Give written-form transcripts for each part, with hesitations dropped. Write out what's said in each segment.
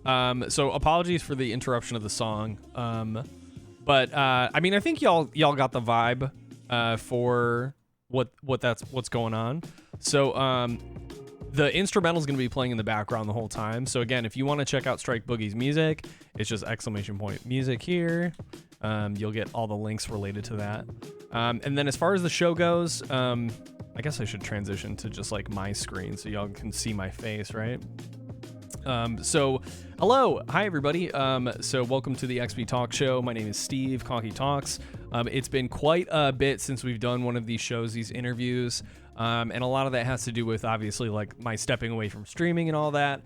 So apologies for the interruption of the song. But I mean, I think y'all got the vibe for what's going on. So the instrumental is going to be playing in the background the whole time. So again, if you want to check out Strike Boogie's music, it's just !music here. You'll get all the links related to that. And then as far as the show goes, I guess I should transition to just like my screen so y'all can see my face, right? So hello, hi everybody. So welcome to the XP Talk Show. My name is Steve, KonkyTalks. It's been quite a bit since we've done one of these shows, these interviews. And a lot of that has to do with obviously like my stepping away from streaming and all that.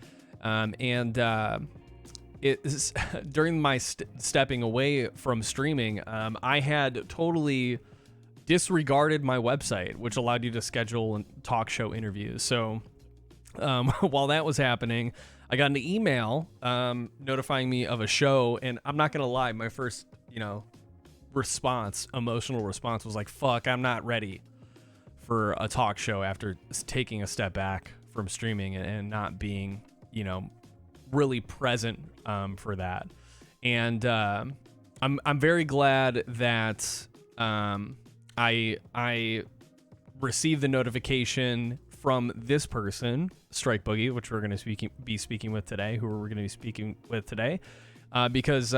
It's during my stepping away from streaming, I had totally disregarded my website, which allowed you to schedule talk show interviews. So while that was happening, I got an email notifying me of a show, and I'm not gonna lie, my first emotional response was like, fuck, I'm not ready for a talk show after taking a step back from streaming and not being really present for that. And I'm very glad that I received the notification from this person, Strike Boogie, which we're going to be speaking with today, because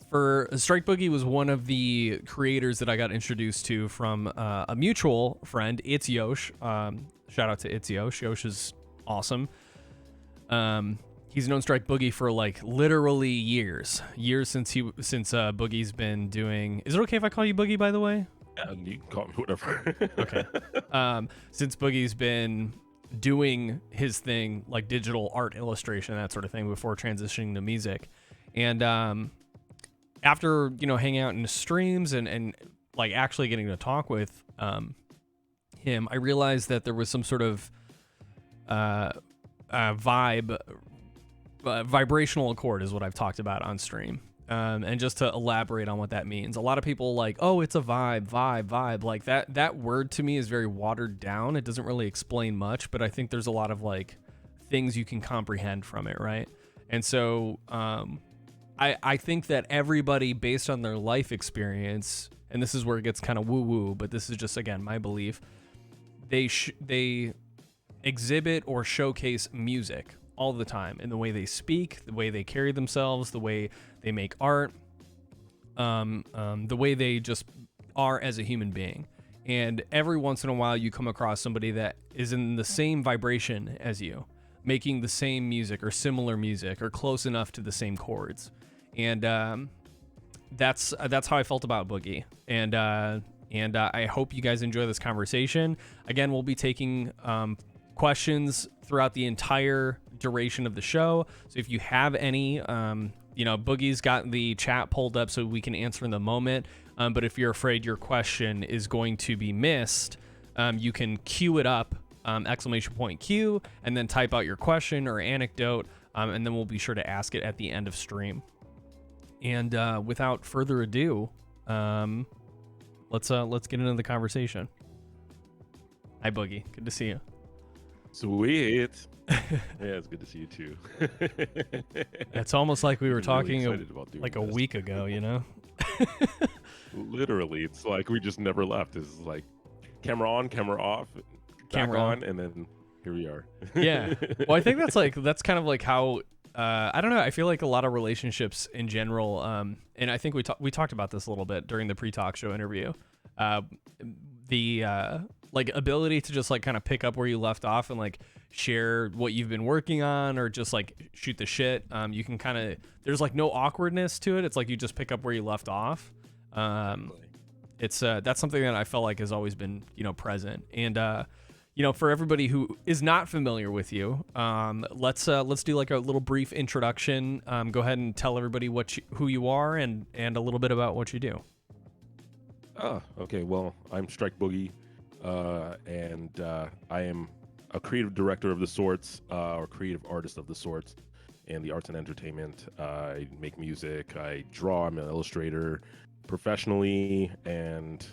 for Strike Boogie was one of the creators that I got introduced to from a mutual friend, It's Yosh. Shout out to It's Yosh. Yosh is awesome. He's known Strike Boogie for like literally years since Boogie's been doing. Is it okay if I call you Boogie, by the way? Yeah, you can call me whatever. Okay. Since Boogie's been doing his thing, like digital art illustration, that sort of thing, before transitioning to music. And after, hanging out in streams and like actually getting to talk with him, I realized that there was some sort of vibrational accord is what I've talked about on stream. And just to elaborate on what that means, a lot of people like, oh, it's a vibe. Like that word to me is very watered down. It doesn't really explain much, but I think there's a lot of like things you can comprehend from it, right? And so I think that everybody, based on their life experience, and this is where it gets kind of woo-woo, but this is just, again, my belief, they exhibit or showcase music all the time in the way they speak, the way they carry themselves, the way they make art, the way they just are as a human being. And every once in a while you come across somebody that is in the same vibration as you, making the same music or similar music or close enough to the same chords. And that's how I felt about Boogie. And I hope you guys enjoy this conversation. Again, we'll be taking questions throughout the entire duration of the show. So if you have any, Boogie's got the chat pulled up so we can answer in the moment. But if you're afraid your question is going to be missed, you can queue it up, ! Q, and then type out your question or anecdote, and then we'll be sure to ask it at the end of stream. And without further ado, let's get into the conversation. Hi, Boogie. Good to see you. Sweet. Yeah, it's good to see you too. It's almost like we were talking really a week ago, Literally, it's like we just never left. It's like camera on, camera off, camera on, and then here we are. Yeah. Well, I think that's kind of like how I don't know. I feel like a lot of relationships in general, and I think we talked about this a little bit during the pre-talk show interview. The like ability to just like kind of pick up where you left off and like share what you've been working on or just like shoot the shit. You can kind of, there's like no awkwardness to it. It's like you just pick up where you left off. It's that's something that I felt like has always been present. And for everybody who is not familiar with you, let's do like a little brief introduction. Go ahead and tell everybody who you are and a little bit about what you do. Okay. Well, I'm Strike Boogie, and I am a creative director of the sorts, or creative artist of the sorts, in the arts and entertainment. I make music, I draw, I'm an illustrator professionally, and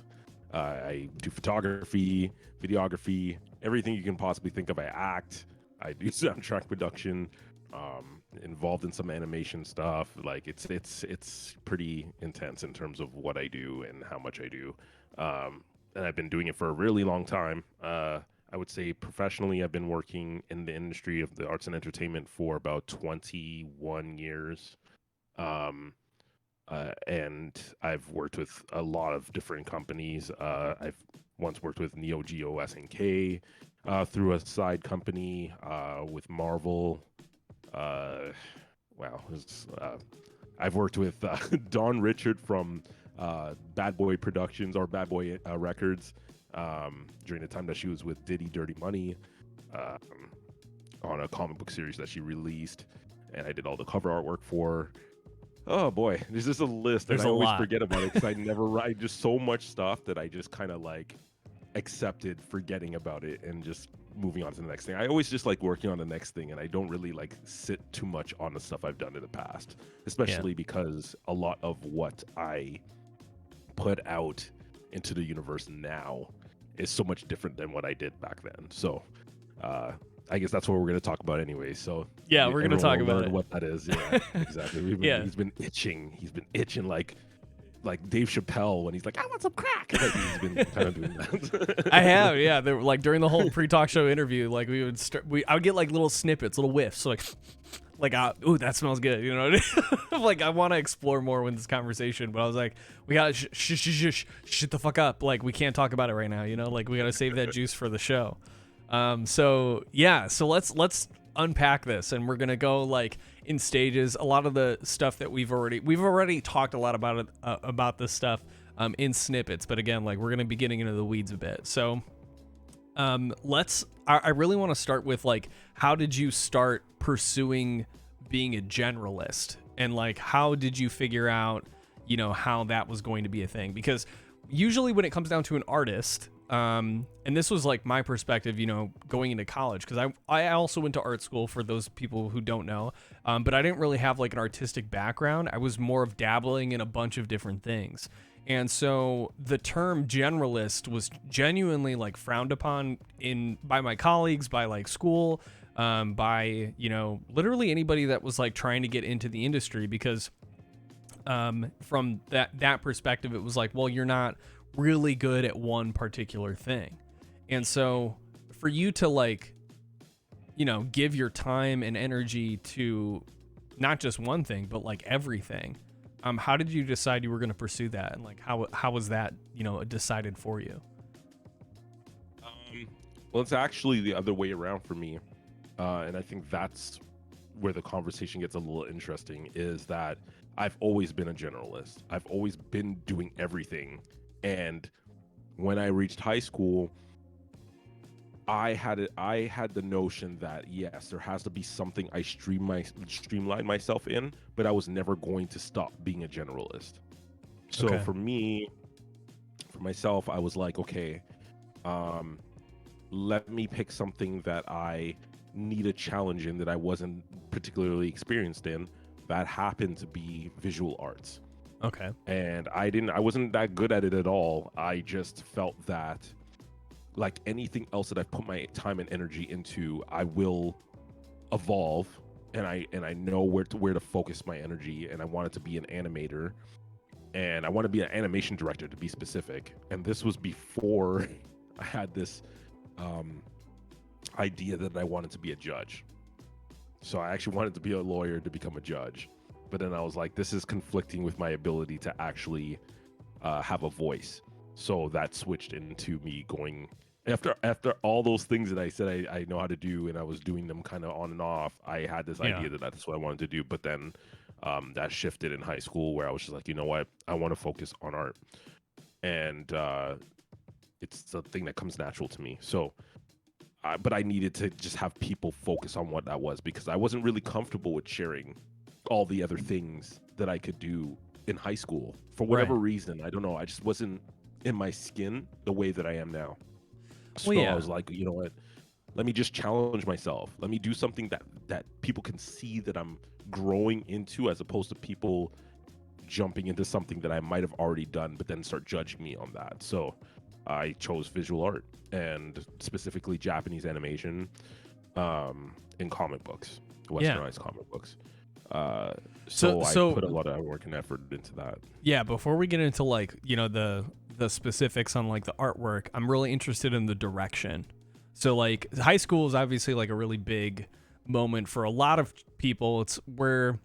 I do photography, videography, everything you can possibly think of. I act, I do soundtrack production, involved in some animation stuff. Like it's pretty intense in terms of what I do and how much I do. And I've been doing it for a really long time. I would say professionally, I've been working in the industry of the arts and entertainment for about 21 years. Um, and I've worked with a lot of different companies. I've once worked with Neo Geo SNK through a side company with Marvel. Wow, I've worked with Dawn Richard from Bad Boy Productions or Bad Boy Records during the time that she was with Diddy Dirty Money on a comic book series that she released, and I did all the cover artwork for. Oh boy, there's just a list, There's and I a always lot. forget about it because I never write just so much stuff that I just kind of like accepted forgetting about it and just moving on to the next thing. I always just like working on the next thing, and I don't really like sit too much on the stuff I've done in the past, especially because a lot of what I put out into the universe now is so much different than what I did back then. So I guess that's what we're going to talk about anyway. So Yeah, we're going to talk about it. What that is. Yeah, exactly. Yeah. He's been itching. He's been itching like Dave Chappelle when he's like, I want some crack. Like, he's been kind of doing that. I have, yeah. They were, like during the whole pre-talk show interview, like I would get like little snippets, little whiffs, so like, ooh, that smells good, you know. Like I want to explore more with this conversation, but I was like, we gotta shut the fuck up. Like we can't talk about it right now, you know. Like we gotta save that juice for the show. So yeah, so let's unpack this, and we're gonna go like in stages. A lot of the stuff that we've already talked a lot about it about this stuff in snippets, but again, like we're gonna be getting into the weeds a bit. So I really want to start with like, how did you start pursuing being a generalist, and like how did you figure out, you know, how that was going to be a thing? Because usually when it comes down to an artist, and this was like my perspective, you know, going into college, because I also went to art school, for those people who don't know, but I didn't really have like an artistic background. I was more of dabbling in a bunch of different things. And so the term generalist was genuinely like frowned upon by my colleagues, by like school, by, you know, literally anybody that was like trying to get into the industry, because from that perspective, it was like, well, you're not really good at one particular thing. And so for you to like, you know, give your time and energy to not just one thing, but like everything, how did you decide you were going to pursue that? And like, how was that, you know, decided for you? Well, it's actually the other way around for me. And I think that's where the conversation gets a little interesting, is that I've always been a generalist. I've always been doing everything. And when I reached high school, I had the notion that yes, there has to be something I streamline myself in, but I was never going to stop being a generalist. So Okay. for myself, I was like, okay, let me pick something that I need a challenge in that I wasn't particularly experienced in, that happened to be visual arts. Okay. And I wasn't that good at it at all. I just felt that, like anything else that I've put my time and energy into, I will evolve, and I know where to focus my energy. And I wanted to be an animator, and I want to be an animation director, to be specific. And this was before I had this idea that I wanted to be a judge. So I actually wanted to be a lawyer to become a judge. But then I was like, this is conflicting with my ability to actually have a voice. So that switched into me going, after all those things that I said I know how to do, and I was doing them kind of on and off, I had this idea that that's what I wanted to do. But then that shifted in high school, where I was just like, you know what, I want to focus on art. And it's the thing that comes natural to me. So, but I needed to just have people focus on what that was, because I wasn't really comfortable with sharing all the other things that I could do in high school for whatever reason. I don't know. I just wasn't in my skin the way that I am now. So I was like, you know what? Let me just challenge myself. Let me do something that people can see that I'm growing into, as opposed to people jumping into something that I might have already done, but then start judging me on that. So I chose visual art, and specifically Japanese animation in comic books. westernized comic books. So I put a lot of work and effort into that. Yeah, before we get into like, the specifics on like the artwork, I'm really interested in the direction. So like high school is obviously like a really big moment for a lot of people. It's where,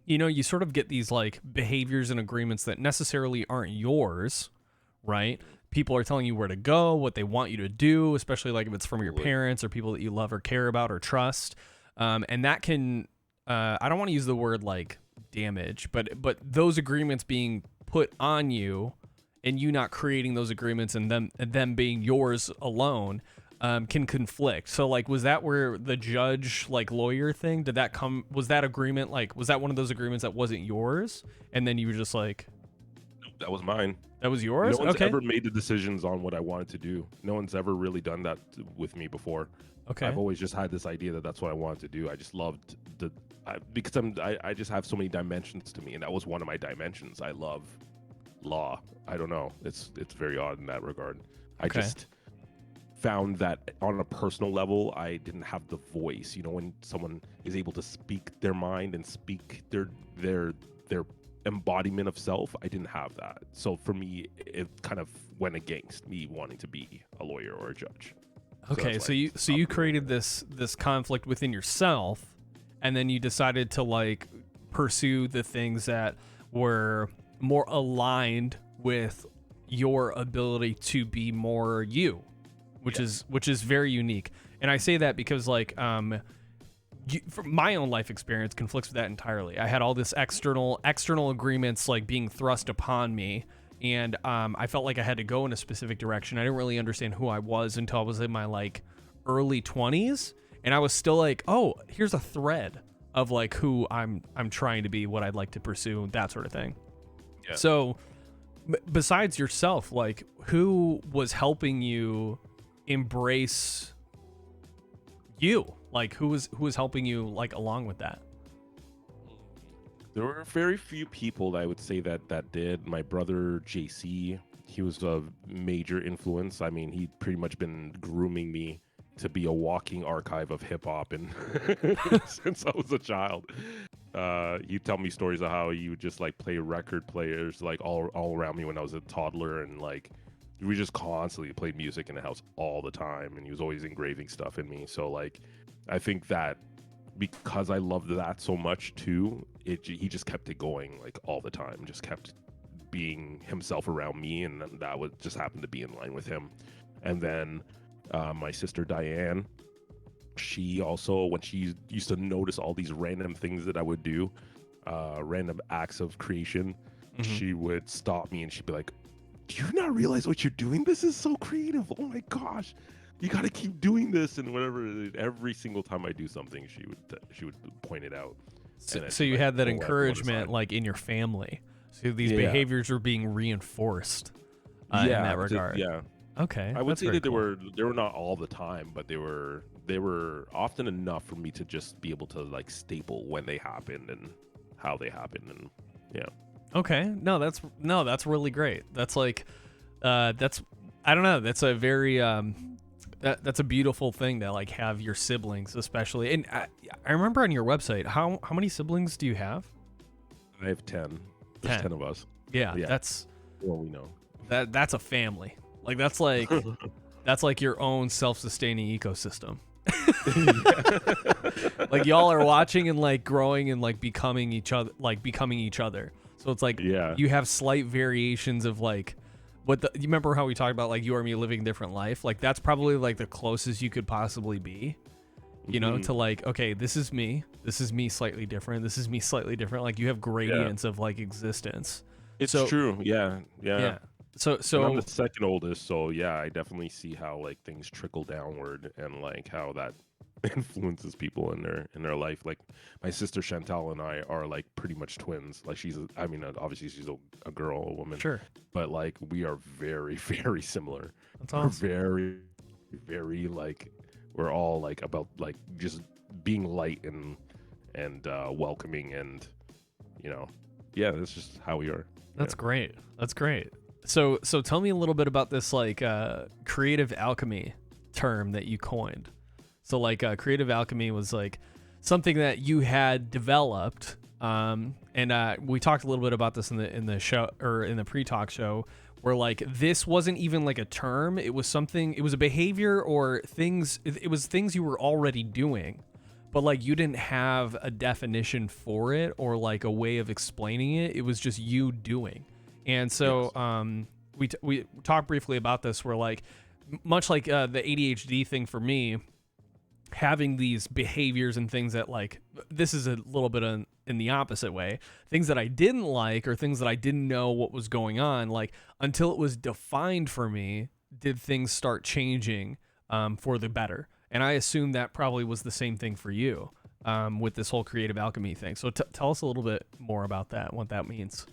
you sort of get these like behaviors and agreements that necessarily aren't yours, right? People are telling you where to go, what they want you to do, especially like if it's from your parents or people that you love or care about or trust. And that can, I don't want to use the word like damage, but those agreements being put on you and you not creating those agreements and them being yours alone, can conflict. So like, was that where the judge like lawyer thing, was that agreement, like, was that one of those agreements that wasn't yours? And then you were just like, that was mine. That was yours? No one's ever made the decisions on what I wanted to do. No one's ever really done that with me before. Okay. I've always just had this idea that that's what I wanted to do. I just loved because I just have so many dimensions to me, and that was one of my dimensions. I love law. I don't know. It's very odd in that regard. I just found that on a personal level, I didn't have the voice. When someone is able to speak their mind and speak their embodiment of self, I didn't have that. So for me, it kind of went against me wanting to be a lawyer or a judge. Okay, so you created this conflict within yourself, and then you decided to like pursue the things that were more aligned with your ability to be more you, which is very unique. And I say that because like from my own life experience conflicts with that entirely. I had all this external agreements like being thrust upon me, and I felt like I had to go in a specific direction. I didn't really understand who I was until I was in my like early 20s, and I was still like, oh, here's a thread of like who I'm trying to be, what I'd like to pursue, that sort of thing. Yeah. So besides yourself, like who was helping you embrace you? Like who was helping you like along with that? There were very few people that I would say that did. My brother JC, he was a major influence. I mean, he'd pretty much been grooming me to be a walking archive of hip hop and since I was a child. He'd tell me stories of how he would just like play record players like all around me when I was a toddler, and like we just constantly played music in the house all the time, and he was always engraving stuff in me. So like I think that because I loved that so much too, he just kept it going like all the time, just kept being himself around me, and then that would just happen to be in line with him. And then my sister Diane, she also, when she used to notice all these random things that I would do, random acts of creation, she would stop me and she'd be like, do you not realize what you're doing? This is so creative. Oh my gosh, you got to keep doing this. And whatever, every single time I do something, she would point it out. So you had that encouragement like in your family. So these behaviors were being reinforced in that regard. Okay. I would say that they were not all the time, but they were often enough for me to just be able to like staple when they happened and how they happened, and Okay. No, that's really great. That's like I don't know, that's a very that's a beautiful thing to like have your siblings, especially. And I remember on your website, how many siblings do you have? I have 10. There's 10 of us. Yeah. That's well, we know. That's a family. Like that's like your own self-sustaining ecosystem. Like y'all are watching and like growing and like becoming each other. So it's like you have slight variations of like you remember how we talked about like you or me living a different life? Like that's probably like the closest you could possibly be, you know, to like, okay, this is me slightly different. This is me slightly different. Like you have gradients of like existence. It's true. Yeah. So and I'm the second oldest, so yeah, I definitely see how like things trickle downward and like how that influences people in their life. Like my sister Chantal and I are like pretty much twins. Like obviously she's a girl, a woman. Sure. But like we are very, very similar. That's awesome. We're very, very like we're all like about like just being light and welcoming, and that's just how we are. That's great. That's great. So tell me a little bit about this like creative alchemy term that you coined. So like creative alchemy was like, something that you had developed. And we talked a little bit about this in the show, or in the pre-talk show, where like this wasn't even like a term. It was something. It was a behavior or things. It was things you were already doing, but like you didn't have a definition for it or like a way of explaining it. It was just you doing. And so we talked briefly about this, where like much like the ADHD thing for me, having these behaviors and things that like, this is a little bit in the opposite way, things that I didn't like or things that I didn't know what was going on, like until it was defined for me, did things start changing for the better. And I assume that probably was the same thing for you with this whole creative alchemy thing. So tell us a little bit more about that, what that means.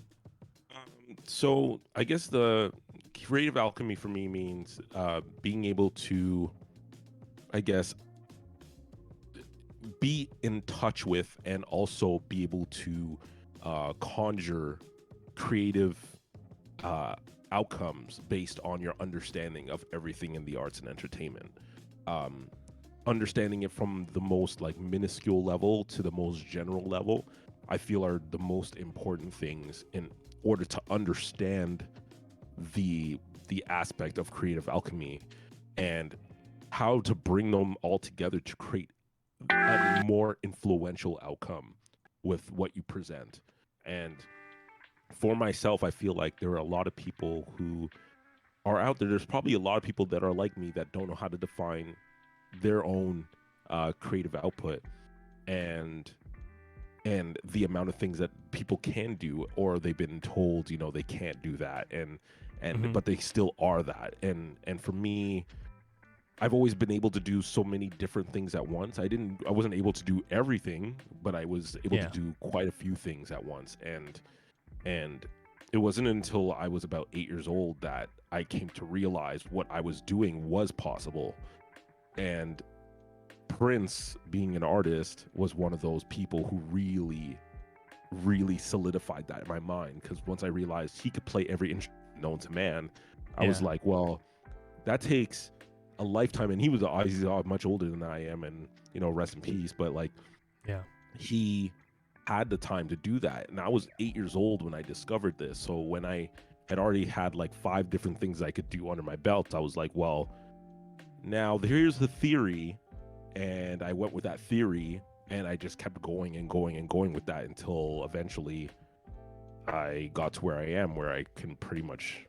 So I guess the creative alchemy for me means being able to, I guess, be in touch with and also be able to conjure creative outcomes based on your understanding of everything in the arts and entertainment. Understanding it from the most like minuscule level to the most general level, I feel are the most important things in order to understand the aspect of creative alchemy and how to bring them all together to create a more influential outcome with what you present. And for myself, I feel like there are a lot of people who are out there. There's probably a lot of people that are like me that don't know how to define their own creative output and the amount of things that people can do, or they've been told, you know, they can't do that, and but they still are that. And for me, I've always been able to do so many different things at once. I wasn't able to do everything, but I was able to do quite a few things at once. And it wasn't until I was about 8 years old that I came to realize what I was doing was possible. And Prince, being an artist, was one of those people who really solidified that in my mind. Because once I realized he could play every instrument known to man, I was like, well, that takes a lifetime. And he's much older than I am, and you know, rest in peace. But like, he had the time to do that, and I was 8 years old when I discovered this. So when I had already had like 5 different things I could do under my belt, I was like, well, now here's the theory. And I went with that theory, and I just kept going and going and going with that until eventually I got to where I am, where I can pretty much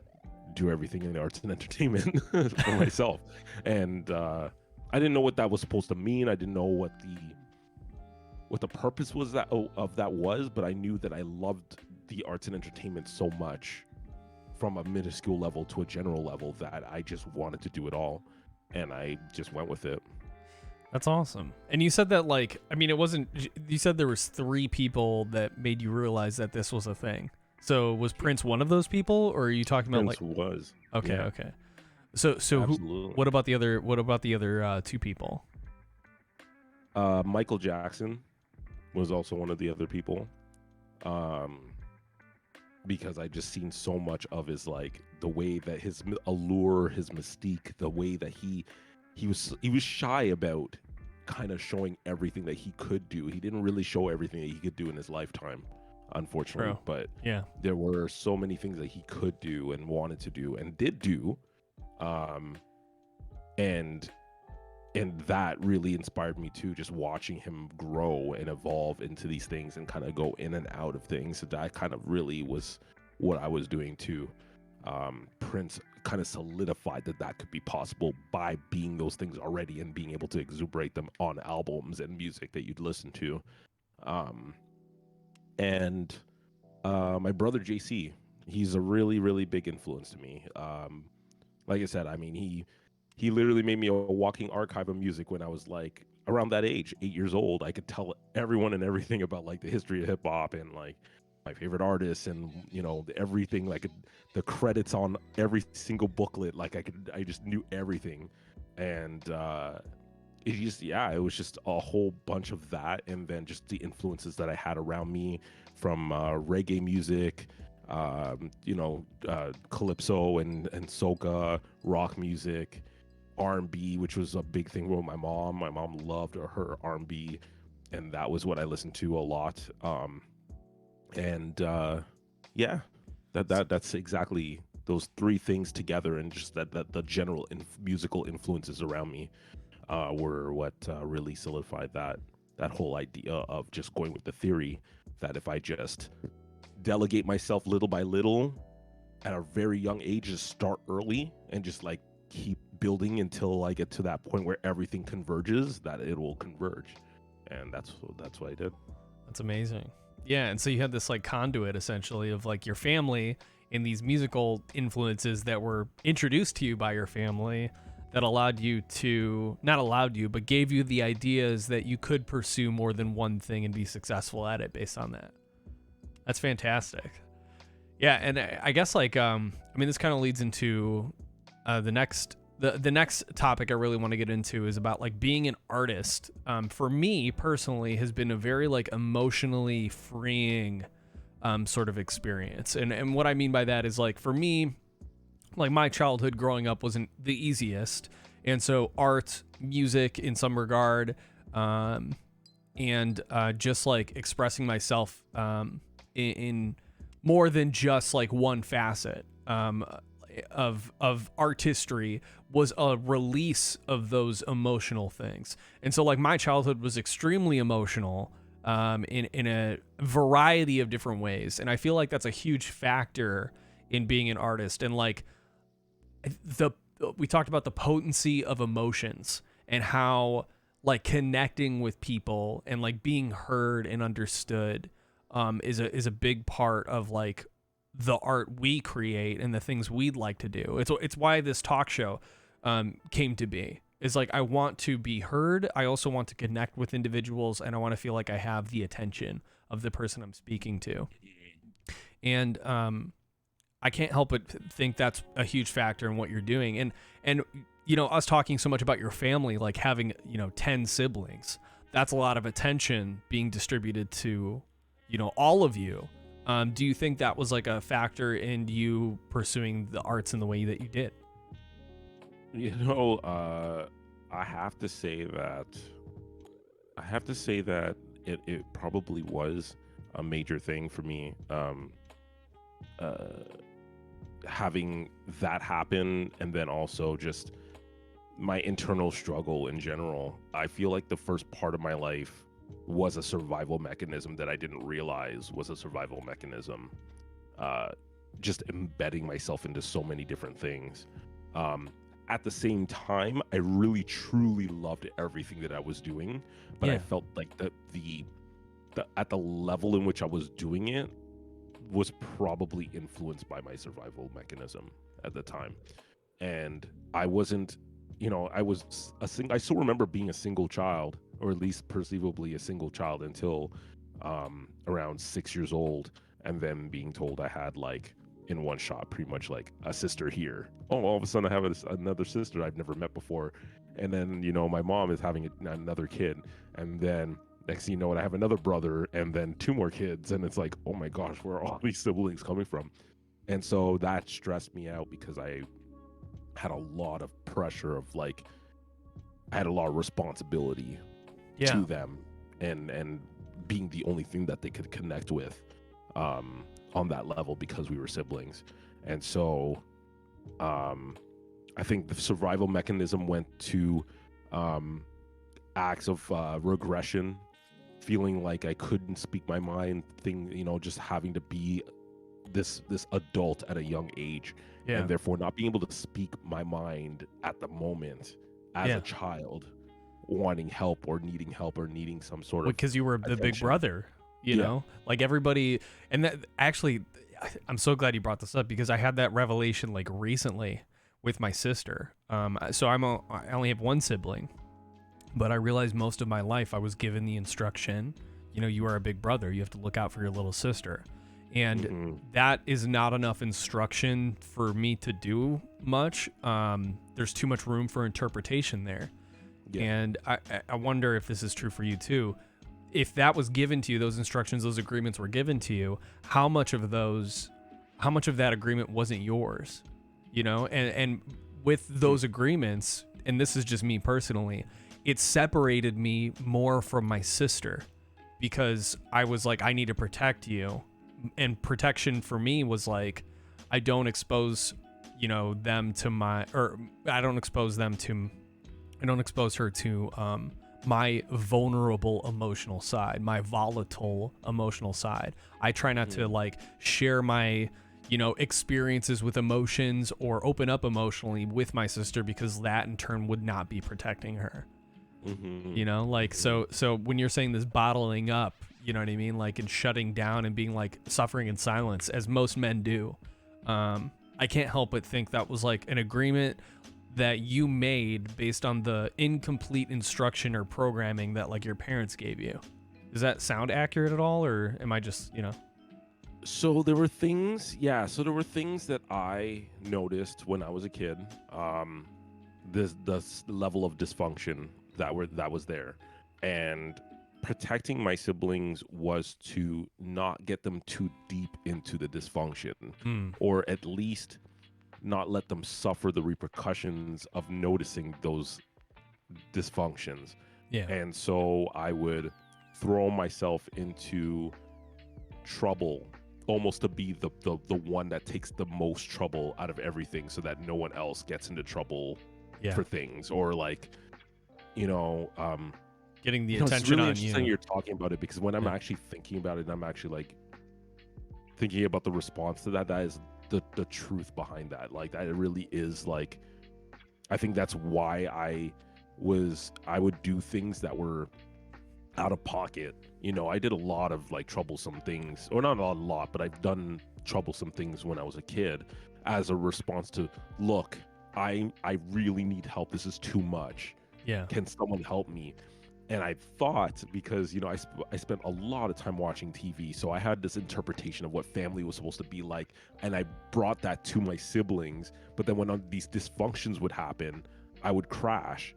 do everything in the arts and entertainment for myself. And I didn't know what that was supposed to mean. I didn't know what the purpose was of that was, but I knew that I loved the arts and entertainment so much, from a minuscule level to a general level, that I just wanted to do it all, and I just went with it. That's awesome. And you said that, like, I mean, you said there was 3 people that made you realize that this was a thing. So was Prince one of those people, or are you talking about Prince was. Okay, yeah. okay. So what about the other 2 people? Michael Jackson was also one of the other people. Because I just seen so much of his, like, the way that his allure, his mystique, the way that he was shy about kind of showing everything that he could do. He didn't really show everything that he could do in his lifetime, unfortunately. True. But yeah, there were so many things that he could do and wanted to do and did do. And that really inspired me too, just watching him grow and evolve into these things and kind of go in and out of things. So that kind of really was what I was doing too. Prince kind of solidified that could be possible by being those things already and being able to exuberate them on albums and music that you'd listen to. And my brother JC, he's a really, really big influence to me. Like I said, I mean, he literally made me a walking archive of music when I was like around that age, 8 years old. I could tell everyone and everything about like the history of hip hop and like my favorite artists and, you know, everything, like the credits on every single booklet. Like I just knew everything. And it was just a whole bunch of that. And then just the influences that I had around me from reggae music, calypso and soca, rock music, R&B, which was a big thing with my mom. My mom loved her R&B. and that was what I listened to a lot. And yeah, that's exactly those three things together, and just that the general musical influences around me were what really solidified that whole idea of just going with the theory that if I just delegate myself little by little at a very young age, just start early and just like keep building until I get to that point where everything converges, that it will converge. And that's what I did. That's amazing. Yeah, and so you had this like conduit essentially of like your family and these musical influences that were introduced to you by your family that allowed you to, not allowed you, but gave you the ideas that you could pursue more than one thing and be successful at it based on that. That's fantastic. Yeah, and I guess like I mean, this kind of leads into the next topic I really want to get into is about like being an artist. For me personally, has been a very like emotionally freeing sort of experience, and what I mean by that is like for me, like my childhood growing up wasn't the easiest, and so art, music in some regard, and just like expressing myself in more than just like one facet of artistry was a release of those emotional things. And so like my childhood was extremely emotional in a variety of different ways, and I feel like that's a huge factor in being an artist. And like we talked about the potency of emotions and how like connecting with people and like being heard and understood is a big part of like the art we create and the things we'd like to do. It's why this talk show came to be. Is like I want to be heard. I also want to connect with individuals, and I want to feel like I have the attention of the person I'm speaking to. And I can't help but think that's a huge factor in what you're doing. And you know, us talking so much about your family, like having 10 siblings, that's a lot of attention being distributed to all of you. Do you think that was like a factor in you pursuing the arts in the way that you did? I have to say that it probably was a major thing for me. Having that happen, and then also just my internal struggle in general. I feel like the first part of my life was a survival mechanism that I didn't realize was a survival mechanism. Just embedding myself into so many different things. At the same time, I really truly loved everything that I was doing, but Yeah. I felt like the at the level in which I was doing it was probably influenced by my survival mechanism at the time. And I wasn't, I was I still remember being a single child, or at least perceivably a single child, until around 6 years old, and then being told I had like in one shot pretty much like a sister here. Oh, all of a sudden I have another sister I've never met before. And then, my mom is having another kid. And then next thing you know, I have another brother, and then 2 more kids. And it's like, oh my gosh, where are all these siblings coming from? And so that stressed me out because I had a lot of pressure of like, I had a lot of responsibility to them, and being the only thing that they could connect with on that level because we were siblings. And so I think the survival mechanism went to acts of regression, feeling like I couldn't speak my mind, just having to be this adult at a young age, and therefore not being able to speak my mind at the moment as a child, wanting help or needing some sort of because you were the attention. big brother, you know, like everybody. And that actually, I'm so glad you brought this up, because I had that revelation like recently with my sister. So I only have one sibling, but I realized most of my life I was given the instruction, you are a big brother, you have to look out for your little sister. And that is not enough instruction for me to do much. There's too much room for interpretation there. And I wonder if this is true for you too. If that was given to you, those instructions, those agreements were given to you, how much of that agreement wasn't yours? And with those agreements, and this is just me personally, it separated me more from my sister because I was like, I need to protect you. And protection for me was like, I don't expose, them to I don't expose her to my vulnerable emotional side, my volatile emotional side. I try not to like share my, experiences with emotions or open up emotionally with my sister because that in turn would not be protecting her. So when you're saying this bottling up, you know what I mean? Like, and shutting down and being like suffering in silence, as most men do. I can't help but think that was like an agreement that you made based on the incomplete instruction or programming that like your parents gave you. Does that sound accurate at all, or am I just, So there were things that I noticed when I was a kid. This level of dysfunction that was there, and protecting my siblings was to not get them too deep into the dysfunction, or at least not let them suffer the repercussions of noticing those dysfunctions. Yeah. And so I would throw myself into trouble almost to be the one that takes the most trouble out of everything so that no one else gets into trouble for things, or like, getting the it's attention really on interesting you. you're talking about it, because when I'm actually thinking about it, and I'm actually like thinking about the response to that is the truth behind that. Like, that it really is like, I think that's why I would do things that were out of pocket. I did a lot of like troublesome things, or not a lot, but I've done troublesome things when I was a kid as a response to, look, I really need help. This is too much. Yeah. Can someone help me? And I thought, because, I spent a lot of time watching TV, so I had this interpretation of what family was supposed to be like, and I brought that to my siblings. But then when these dysfunctions would happen, I would crash,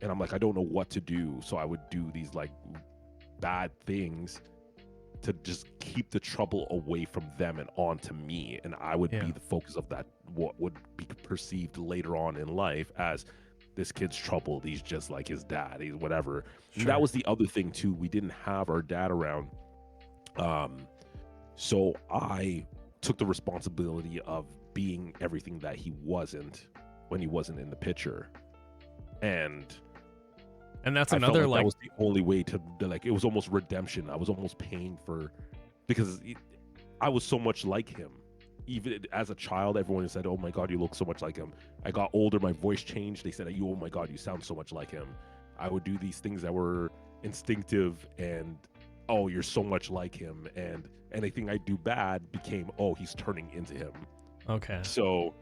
and I'm like, I don't know what to do. So I would do these like bad things to just keep the trouble away from them and onto me, and I would be the focus of that, what would be perceived later on in life as, this kid's troubled, he's just like his dad, he's whatever. Sure. And that was the other thing too, we didn't have our dad around, so I took the responsibility of being everything that he wasn't when he wasn't in the picture. And that's I another felt like that was the only way to like, it was almost redemption. I was almost paying for, because I was so much like him. Even as a child, everyone said, oh my God, you look so much like him. I got older, my voice changed. They said, oh my God, you sound so much like him. I would do these things that were instinctive, and, oh, you're so much like him. And anything I do bad became, oh, he's turning into him. Okay. So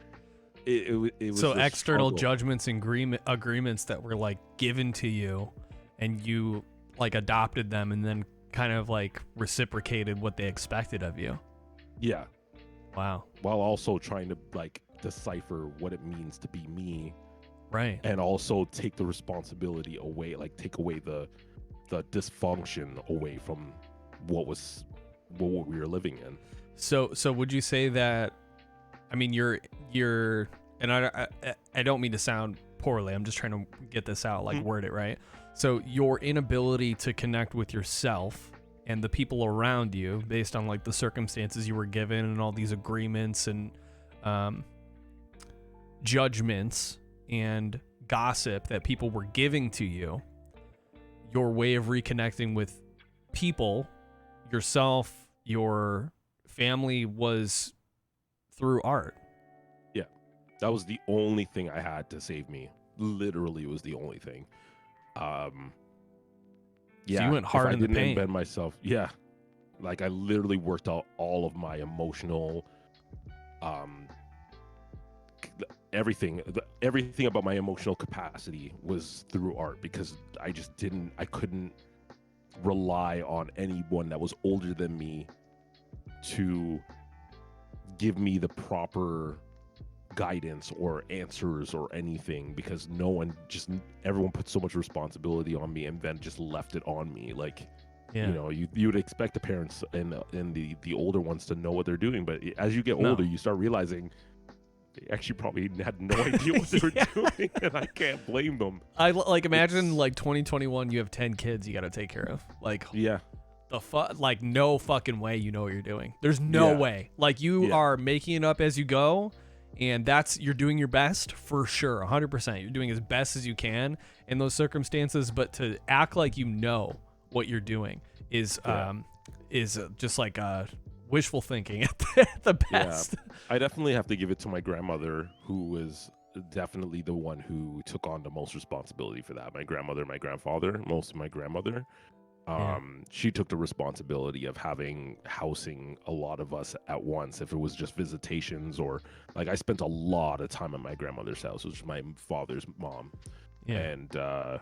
it was so external struggle. Judgments and agreements that were like given to you, and you like adopted them and then kind of like reciprocated what they expected of you. Yeah. Wow. While also trying to like decipher what it means to be me, right? And also take the responsibility away, like take away the dysfunction away from what we were living in. So would you say that? I mean, you're, and I don't mean to sound poorly. I'm just trying to get this out, like word it right. So your inability to connect with yourself and the people around you based on like the circumstances you were given and all these agreements and judgments and gossip that people were giving to you, your way of reconnecting with people, yourself, your family was through art. Yeah. That was the only thing I had to save me. Literally, it was the only thing. So you went hard in the pain. I didn't embed myself. Yeah. Like, I literally worked out all of my emotional, everything about my emotional capacity was through art, because I couldn't rely on anyone that was older than me to give me the proper guidance or answers or anything, because everyone put so much responsibility on me and then just left it on me. Like, you would expect the parents and the older ones to know what they're doing, but as you get older, you start realizing they actually probably had no idea what they were doing, and I can't blame them. I like imagine like 2021, you have 10 kids you got to take care of. Like, Yeah. Like no fucking way you know what you're doing. There's no way. Like you are making it up as you go, and you're doing your best for sure, 100%. You're doing as best as you can in those circumstances, but to act like you know what you're doing is just like wishful thinking at the best. Yeah. I definitely have to give it to my grandmother, who was definitely the one who took on the most responsibility for that. My grandmother, my grandfather, most of my grandmother. She took the responsibility of housing a lot of us at once. If it was just visitations, or like I spent a lot of time at my grandmother's house, which was my father's mom. And I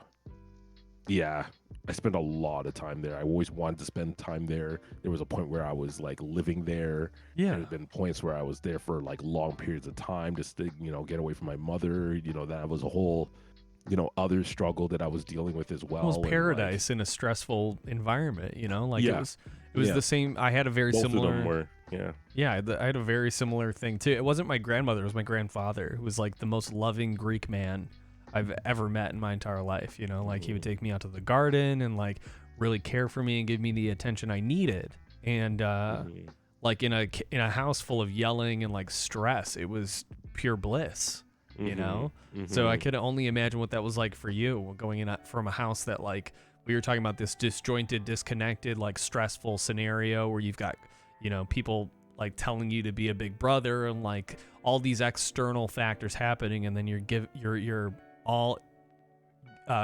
spent a lot of time there. I always wanted to spend time there. There was a point where I was like living there. There had been points where I was there for like long periods of time just to, get away from my mother. That was a whole other struggle that I was dealing with as well. It was paradise in a stressful environment, it was the same. I had a very Both similar. Of them were, I had a very similar thing too. It wasn't my grandmother; it was my grandfather, who was like the most loving Greek man I've ever met in my entire life. Like he would take me out to the garden and like really care for me and give me the attention I needed. And like in a house full of yelling and like stress, it was pure bliss. So I could only imagine what that was like for you, going in from a house that, like, we were talking about, this disjointed, disconnected, like stressful scenario where you've got people like telling you to be a big brother and like all these external factors happening, and then you're all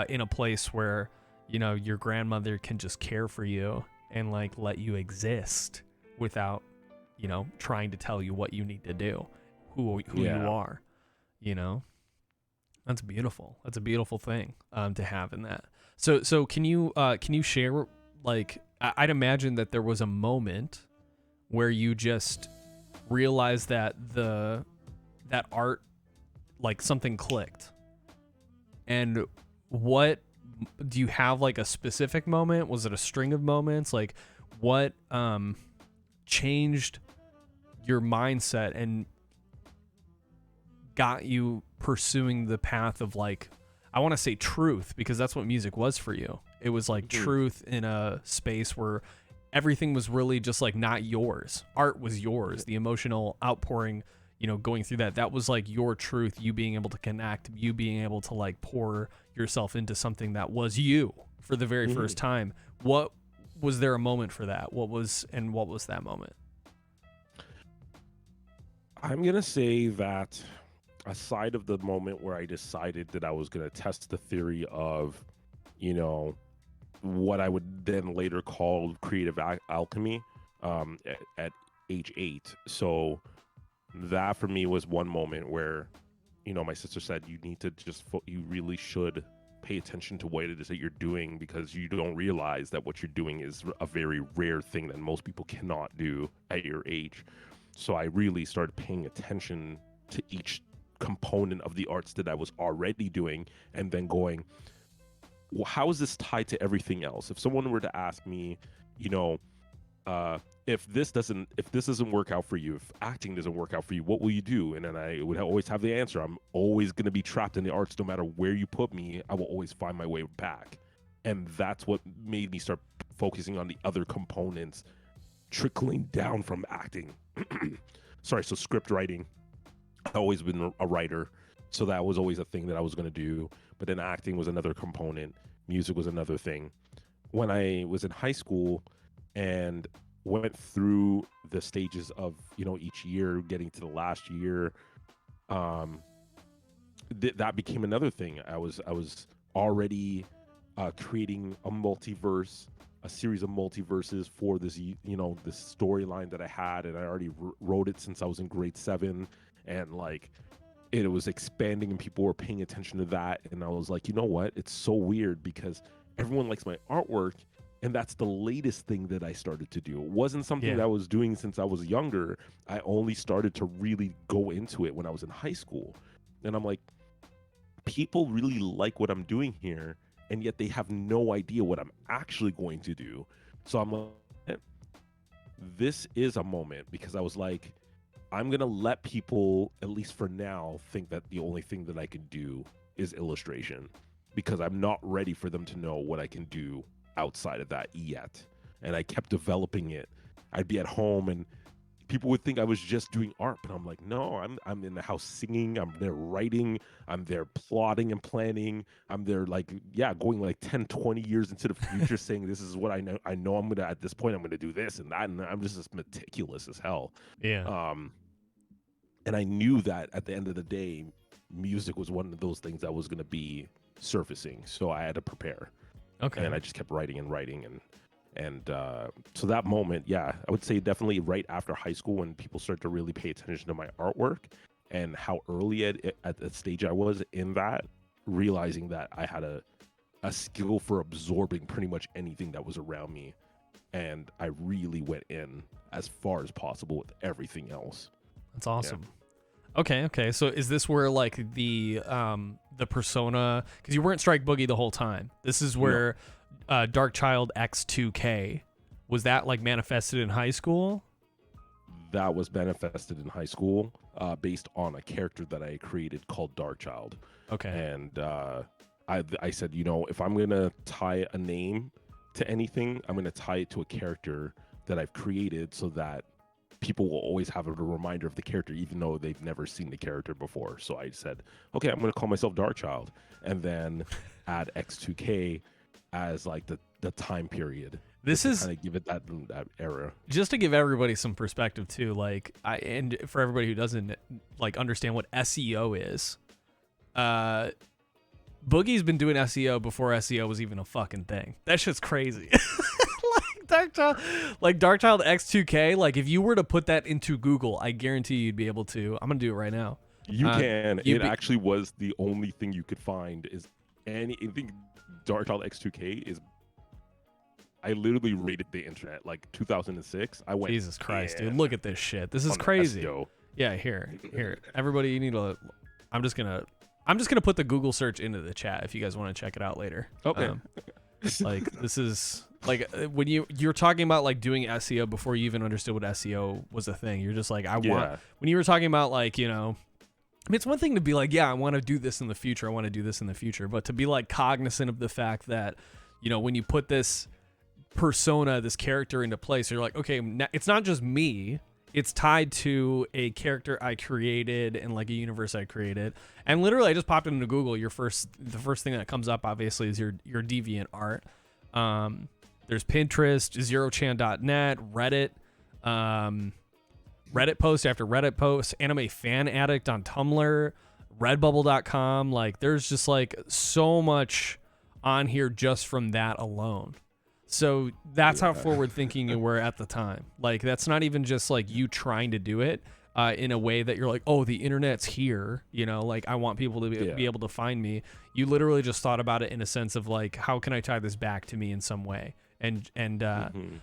in a place where your grandmother can just care for you and like let you exist without trying to tell you what you need to do, who you are. That's beautiful. That's a beautiful thing to have in that. So can you share, like, I'd imagine that there was a moment where you just realized that that art, like, something clicked. And what do you have, like a specific moment? Was it a string of moments? Like, what changed your mindset and got you pursuing the path of, like, I want to say truth, because that's what music was for you. It was like truth in a space where everything was really just like not yours. Art was yours. The emotional outpouring, going through that was like your truth, you being able to connect, you being able to like pour yourself into something that was you for the very first time. What was there a moment for that? What was that moment? I'm going to say that aside of the moment where I decided that I was going to test the theory of, what I would then later call creative alchemy at age 8. So that for me was one moment where, my sister said, you need to just, you really should pay attention to what it is that you're doing, because you don't realize that what you're doing is a very rare thing that most people cannot do at your age. So I really started paying attention to each component of the arts that I was already doing, and then going, well, how is this tied to everything else? If someone were to ask me, if this doesn't work out for you, if acting doesn't work out for you, what will you do? And then I would always have the answer. I'm always going to be trapped in the arts. No matter where you put me, I will always find my way back. And that's what made me start focusing on the other components, trickling down from acting. Sorry, so script writing. I've always been a writer, so that was always a thing that I was going to do. But then acting was another component. Music was another thing. When I was in high school and went through the stages of, each year, getting to the last year, that became another thing. I was already creating a series of multiverses for this, this storyline that I had, and I already wrote it since I was in grade 7, and like it was expanding and people were paying attention to that. And I was like, you know what? It's so weird because everyone likes my artwork, and that's the latest thing that I started to do. It wasn't something that I was doing since I was younger. I only started to really go into it when I was in high school. And I'm like, people really like what I'm doing here, and yet they have no idea what I'm actually going to do. So I'm like, this is a moment, because I was like, I'm gonna let people, at least for now, think that the only thing that I can do is illustration, because I'm not ready for them to know what I can do outside of that yet. And I kept developing it. I'd be at home and people would think I was just doing art, but I'm like, no, I'm in the house singing, I'm there writing, I'm there plotting and planning, I'm there like, yeah, going like 10, 20 years into the future saying this is what I know I'm gonna, at this point I'm gonna do this and that, and I'm just as meticulous as hell. Yeah. And I knew that at the end of the day, music was one of those things that was gonna be surfacing, so I had to prepare. Okay. And I just kept writing and writing, and so that moment, yeah, I would say definitely right after high school when people started to really pay attention to my artwork and how early at the stage I was in that, realizing that I had a skill for absorbing pretty much anything that was around me, and I really went in as far as possible with everything else. That's awesome. Yeah. Okay. So is this where like the persona, because you weren't Strike Boogie the whole time. This is where Dark Child X2K, was that like manifested in high school? That was manifested in high school, based on a character that I created called Dark Child. Okay. And I said, you know, if I'm gonna tie a name to anything, I'm gonna tie it to a character that I've created, so that people will always have a reminder of the character, even though they've never seen the character before. So I said, okay, I'm gonna call myself Dark Child, and then add X2K as like the time period. This is kind of give it that era. Just to give everybody some perspective too, like and for everybody who doesn't like understand what SEO is, Boogie's been doing SEO before SEO was even a fucking thing. That shit's crazy. Dark Child X2K, like if you were to put that into Google, I guarantee you'd be able to. I'm gonna do it right now. You can. It actually was the only thing you could find. Is anything Dark Child X2K is. I literally rated the internet like 2006. I went. Jesus Christ, dude! Look at this shit. This is crazy. SEO. Yeah, here. Everybody, you need to. I'm just gonna put the Google search into the chat if you guys want to check it out later. Okay. Like this is like when you're talking about like doing SEO before you even understood what SEO was a thing. You're just like, when you were talking about like, you know, I mean, it's one thing to be like, yeah, I want to do this in the future. I want to do this in the future. But to be like cognizant of the fact that, you know, when you put this persona, this character into place, you're like, okay, it's not just me. It's tied to a character I created and like a universe I created. And literally, I just popped it into Google. The first thing that comes up, obviously, is your deviant art. There's Pinterest, zerochan.net, Reddit, Reddit post after Reddit post, Anime Fan Addict on Tumblr, Redbubble.com. Like, there's just like so much on here just from that alone. So that's how forward thinking you were at the time. Like, that's not even just like you trying to do it in a way that you're like, oh, the internet's here, you know, like I want people to be able to find me. You literally just thought about it in a sense of like, how can I tie this back to me in some way? And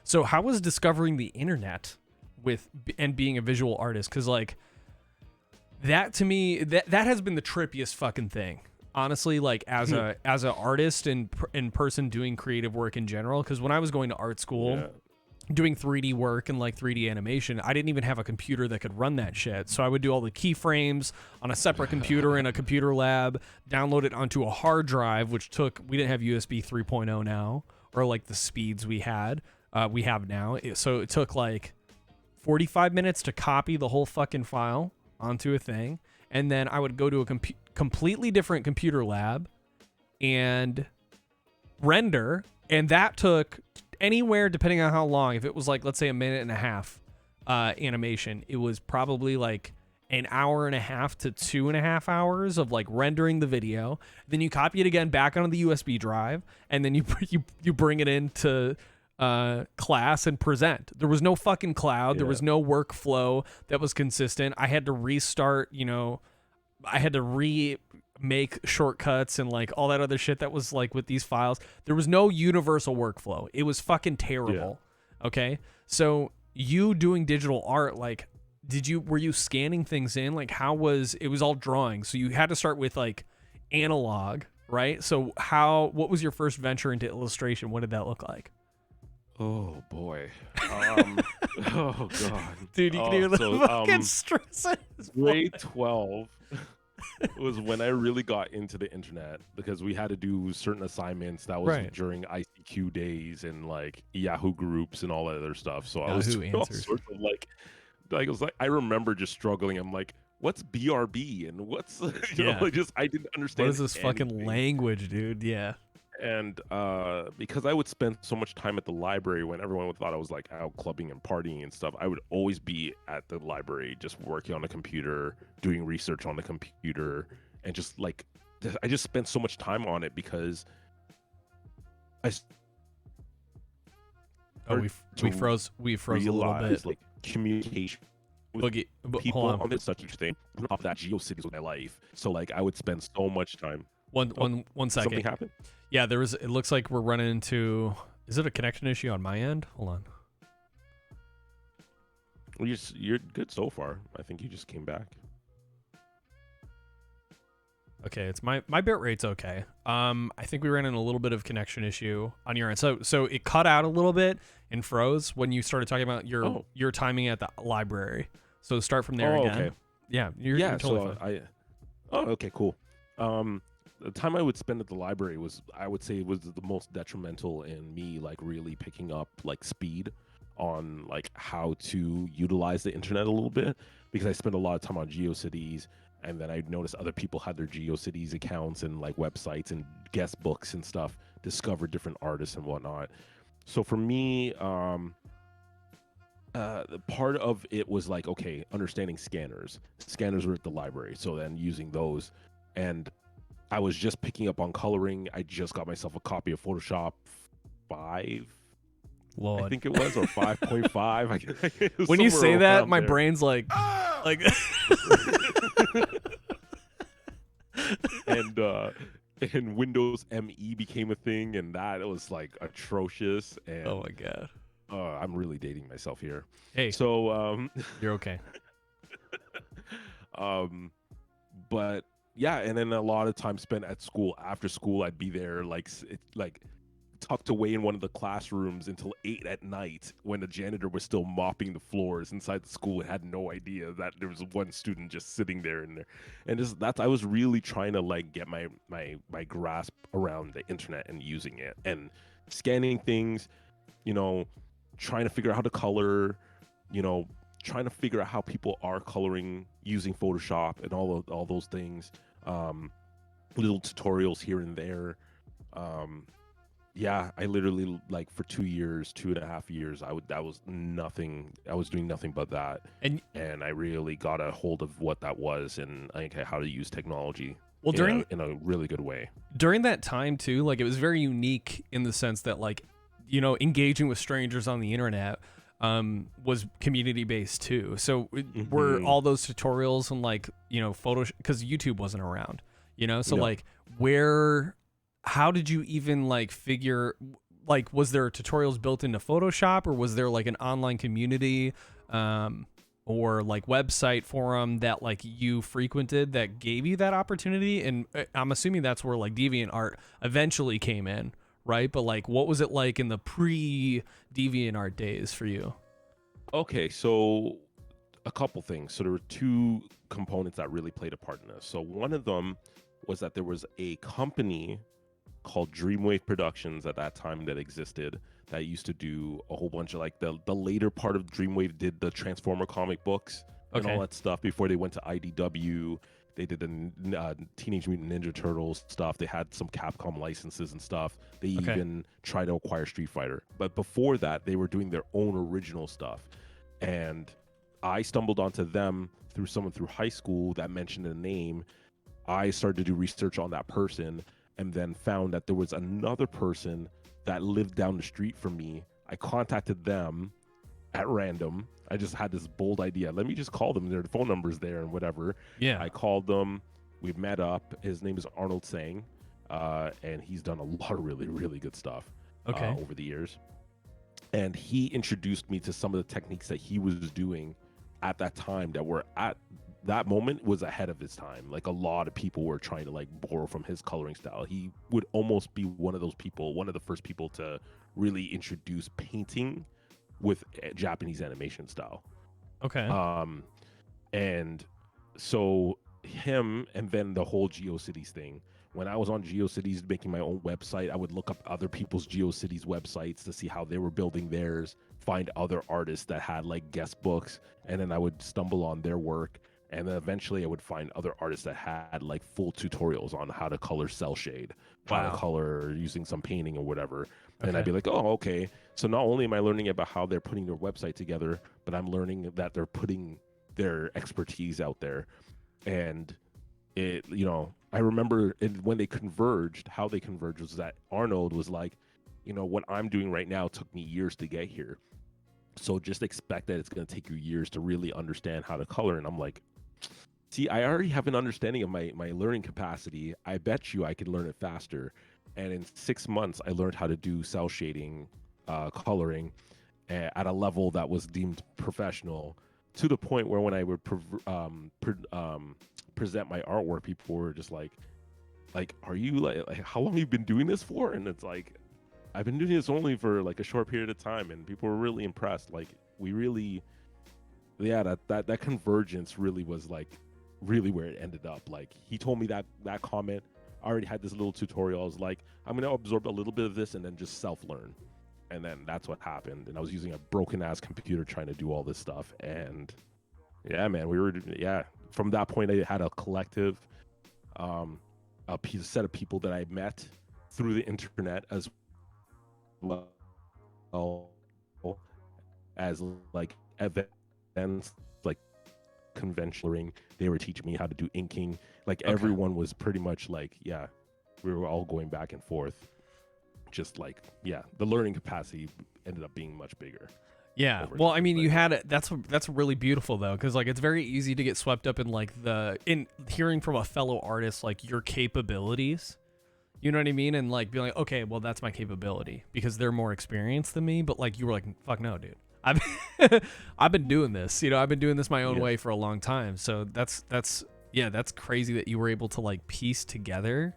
so how was discovering the internet and being a visual artist? Because like that to me, that has been the trippiest fucking thing. Honestly, like as a artist and in person doing creative work in general, because when I was going to art school doing 3D work and like 3D animation, I didn't even have a computer that could run that shit. So I would do all the keyframes on a separate computer in a computer lab, download it onto a hard drive, which we didn't have USB 3.0 now, or like the speeds we have now. So it took like 45 minutes to copy the whole fucking file onto a thing. And then I would go to a completely different computer lab and render. And that took anywhere, depending on how long. If it was like, let's say, a minute and a half animation, it was probably like an hour and a half to 2.5 hours of like rendering the video. Then you copy it again back onto the USB drive. And then you bring it into class and present. There was no fucking cloud. There was no workflow that was consistent. I had to restart, you know, I had to remake shortcuts and like all that other shit that was like with these files. There was no universal workflow. It was fucking terrible. Yeah. Okay. So you doing digital art, like, were you scanning things in? Like, it was all drawing. So you had to start with like analog, right? So what was your first venture into illustration? What did that look like? Oh boy. Oh god. Dude, you can Oh, hear the so fucking stress in his grade voice. 12 was when I really got into the internet because we had to do certain assignments that was Right. during ICQ days and like Yahoo groups and all that other stuff. So I was Yahoo doing all Answers. sorts of like it was like I remember just struggling. I'm like, what's BRB and what's you know, Yeah. like just I didn't understand What is this fucking anything. language, dude? Yeah. And because I would spend so much time at the library when everyone thought I was like out clubbing and partying and stuff, I would always be at the library just working on the computer, doing research on the computer, and just like I just spent so much time on it because I Oh, started we to froze a little bit. realize like communication with Boogie, people hold on. on this such a thing. On top of that, GeoCities was my life, so like I would spend so much time. One Something second. happened. Yeah, there was. It looks like we're running into. Is it a connection issue on my end? Hold on. Well, you're good so far. I think you just came back. Okay, it's my bit rate's okay. I think we ran into a little bit of connection issue on your end. So it cut out a little bit and froze when you started talking about your timing at the library. So start from there again. Okay. Yeah, you're totally fine. Okay, cool. The time I would spend at the library was, I would say, was the most detrimental in me like really picking up like speed on like how to utilize the internet a little bit, because I spent a lot of time on GeoCities, and then I noticed other people had their GeoCities accounts and like websites and guest books and stuff, discover different artists and whatnot. So for me, the part of it was like, okay, understanding scanners. Scanners were at the library, so then using those, and I was just picking up on coloring. I just got myself a copy of Photoshop 5, Lord. I think it was, or 5.5. When you say that, my brain's like, and Windows ME became a thing, and that was like atrocious. And oh my god. I'm really dating myself here. Hey, so you're okay. But yeah, and then a lot of time spent at school. After school, I'd be there like tucked away in one of the classrooms until 8 at night, when the janitor was still mopping the floors inside the school and had no idea that there was one student just sitting there in there. And I was really trying to like get my grasp around the internet and using it and scanning things, you know, trying to figure out how to color, you know, trying to figure out how people are coloring using Photoshop and all those things. Little tutorials here and there. Yeah, I literally, like, for 2.5 years, I was doing nothing but that. And I really got a hold of what that was, and like how to use technology in a really good way. During that time too, like, it was very unique in the sense that, like, you know, engaging with strangers on the internet was community based too. So were all those tutorials and, like, you know, because YouTube wasn't around, you know, so like how did you even like figure, like, was there tutorials built into Photoshop, or was there like an online community or like website forum that like you frequented that gave you that opportunity? And I'm assuming that's where like DeviantArt eventually came in, right? But like, what was it like in the pre-DeviantArt days for you? Okay, so a couple things. So there were two components that really played a part in this. So one of them was that there was a company called Dreamwave Productions at that time that existed, that used to do a whole bunch of like the later part of Dreamwave did the Transformer comic books and all that stuff before they went to IDW. They did the Teenage Mutant Ninja Turtles stuff. They had some Capcom licenses and stuff. They even tried to acquire Street Fighter. But before that, they were doing their own original stuff. And I stumbled onto them through someone through high school that mentioned a name. I started to do research on that person, and then found that there was another person that lived down the street from me. I contacted them at random. I just had this bold idea. Let me just call them. Their phone number's there and whatever. Yeah. I called them. We met up. His name is Arnold Sang, and he's done a lot of really, really good stuff over the years. And he introduced me to some of the techniques that he was doing at that time that were at that moment was ahead of his time. Like, a lot of people were trying to like borrow from his coloring style. He would almost be one of those people, one of the first people to really introduced painting with Japanese animation style. Okay. And so him, and then the whole GeoCities thing. When I was on GeoCities making my own website, I would look up other people's GeoCities websites to see how they were building theirs, find other artists that had like guest books, and then I would stumble on their work. And then eventually I would find other artists that had like full tutorials on how to color cell shade, how to color using some painting or whatever. And I'd be like, oh, okay. So not only am I learning about how they're putting their website together, but I'm learning that they're putting their expertise out there. And it, you know, I remember when they converged, how they converged was that Arnold was like, you know, what I'm doing right now took me years to get here. So just expect that it's going to take you years to really understand how to color. And I'm like, see, I already have an understanding of my learning capacity. I bet you I could learn it faster. And in 6 months, I learned how to do cell shading, coloring at a level that was deemed professional, to the point where when I would present my artwork, people were just like, are you like, how long have you been doing this for? And it's like, I've been doing this only for like a short period of time, and people were really impressed. Like, we really, yeah, that convergence really was like really where it ended up. Like, he told me that comment. I already had this little tutorial. I was like, I'm gonna absorb a little bit of this and then just self-learn. And then that's what happened. And I was using a broken ass computer trying to do all this stuff. And yeah, man, from that point I had a collective, set of people that I met through the internet, as well as like events, like conventioning. They were teaching me how to do inking. Like, everyone was pretty much like, yeah, we were all going back and forth. Just like, yeah, the learning capacity ended up being much bigger. Yeah. Well, I mean, you had it. That's really beautiful though, because like it's very easy to get swept up in like in hearing from a fellow artist like your capabilities. You know what I mean? And like being like, okay, well, that's my capability because they're more experienced than me. But like you were like, fuck no, dude. I've been doing this. You know, I've been doing this my own way for a long time. So that's crazy that you were able to like piece together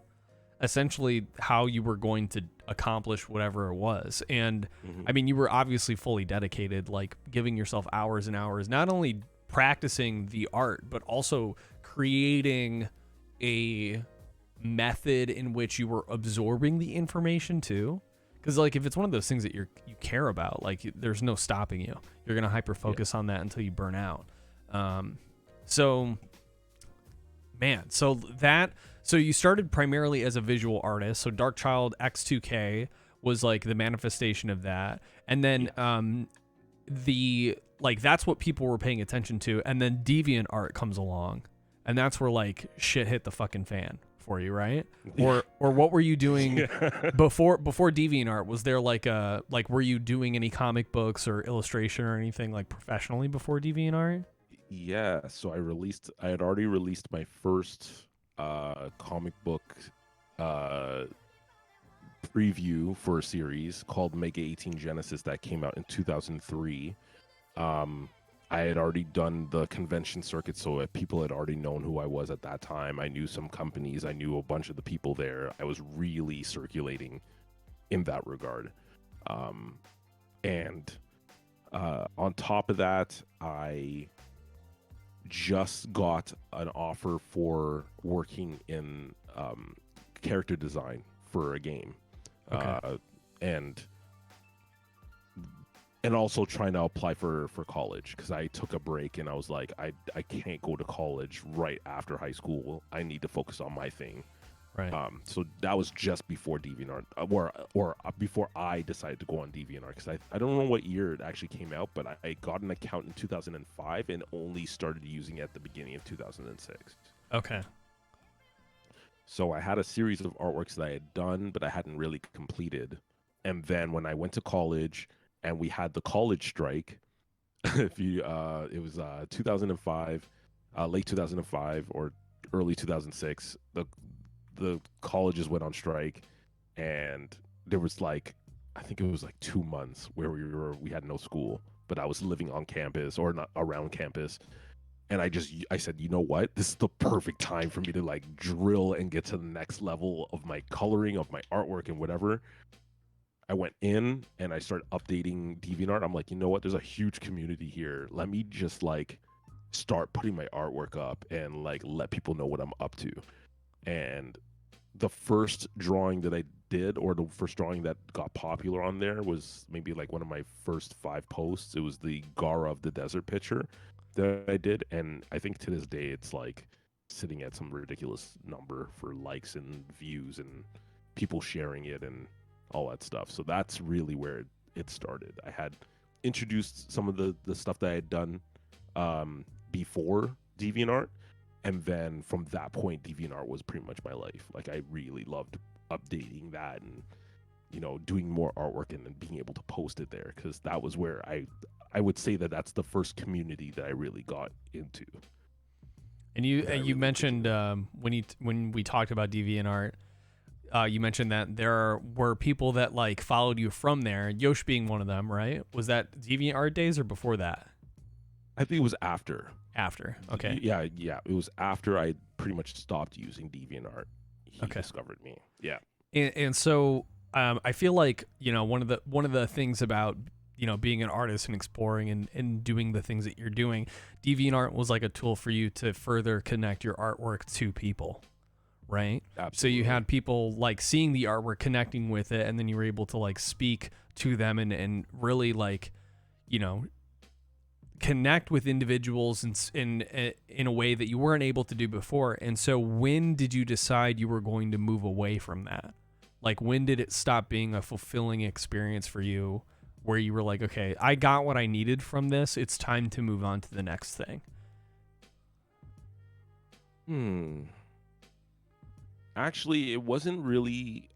essentially how you were going to accomplish whatever it was. And I mean, you were obviously fully dedicated, like giving yourself hours and hours, not only practicing the art, but also creating a method in which you were absorbing the information too. Because like if it's one of those things that you care about, like there's no stopping you. You're gonna hyper focus on that until you burn out. So you started primarily as a visual artist. So Darkchild X2K was like the manifestation of that, and then that's what people were paying attention to, and then Deviant Art comes along, and that's where like shit hit the fucking fan for you, right? Or what were you doing before DeviantArt? Was there like were you doing any comic books or illustration or anything like professionally before DeviantArt? Yeah, so I had already released my first comic book preview for a series called Mega 18 Genesis that came out in 2003. I had already done the convention circuit, so people had already known who I was at that time. I knew some companies. I knew a bunch of the people there. I was really circulating in that regard. And on top of that, I just got an offer for working in character design for a game. And also trying to apply for college, because I took a break and I was like, I can't go to college right after high school. I need to focus on my thing. Right. So that was just before DeviantArt, or before I decided to go on DeviantArt, because I don't know what year it actually came out, but I got an account in 2005 and only started using it at the beginning of 2006. Okay. So I had a series of artworks that I had done, but I hadn't really completed. And then when I went to college and we had the college strike, it was 2005, late 2005 or early 2006, the colleges went on strike, and there was like, I think it was like 2 months where we had no school, but I was living on campus or not around campus. And I said, you know what? This is the perfect time for me to like drill and get to the next level of my coloring, of my artwork and whatever. I went in and I started updating DeviantArt. I'm like, you know what? There's a huge community here. Let me just like start putting my artwork up and like let people know what I'm up to. And the first drawing that I did, or the first drawing that got popular on there, was maybe like one of my first 5 posts. It was the Gara of the Desert picture that I did, and I think to this day it's like sitting at some ridiculous number for likes and views and people sharing it and all that stuff. So that's really where it started. I had introduced some of the stuff that I had done before DeviantArt, and then from that point, DeviantArt was pretty much my life. Like, I really loved updating that and, you know, doing more artwork and then being able to post it there, because that was where I would say that that's the first community that I really got into. And you really mentioned when we talked about DeviantArt, you mentioned that there were people that like followed you from there, Yosh being one of them, right? Was that DeviantArt days or before that? I think it was after. After, okay. Yeah, it was after I pretty much stopped using DeviantArt. He discovered me. Yeah. And so I feel like, you know, one of the things about, you know, being an artist and exploring and doing the things that you're doing, DeviantArt was like a tool for you to further connect your artwork to people, right? Absolutely. So you had people like seeing the artwork, connecting with it, and then you were able to like speak to them and really like, you know, connect with individuals in a way that you weren't able to do before. And so when did you decide you were going to move away from that? Like, when did it stop being a fulfilling experience for you, where you were like, okay, I got what I needed from this, it's time to move on to the next thing? Actually, it wasn't really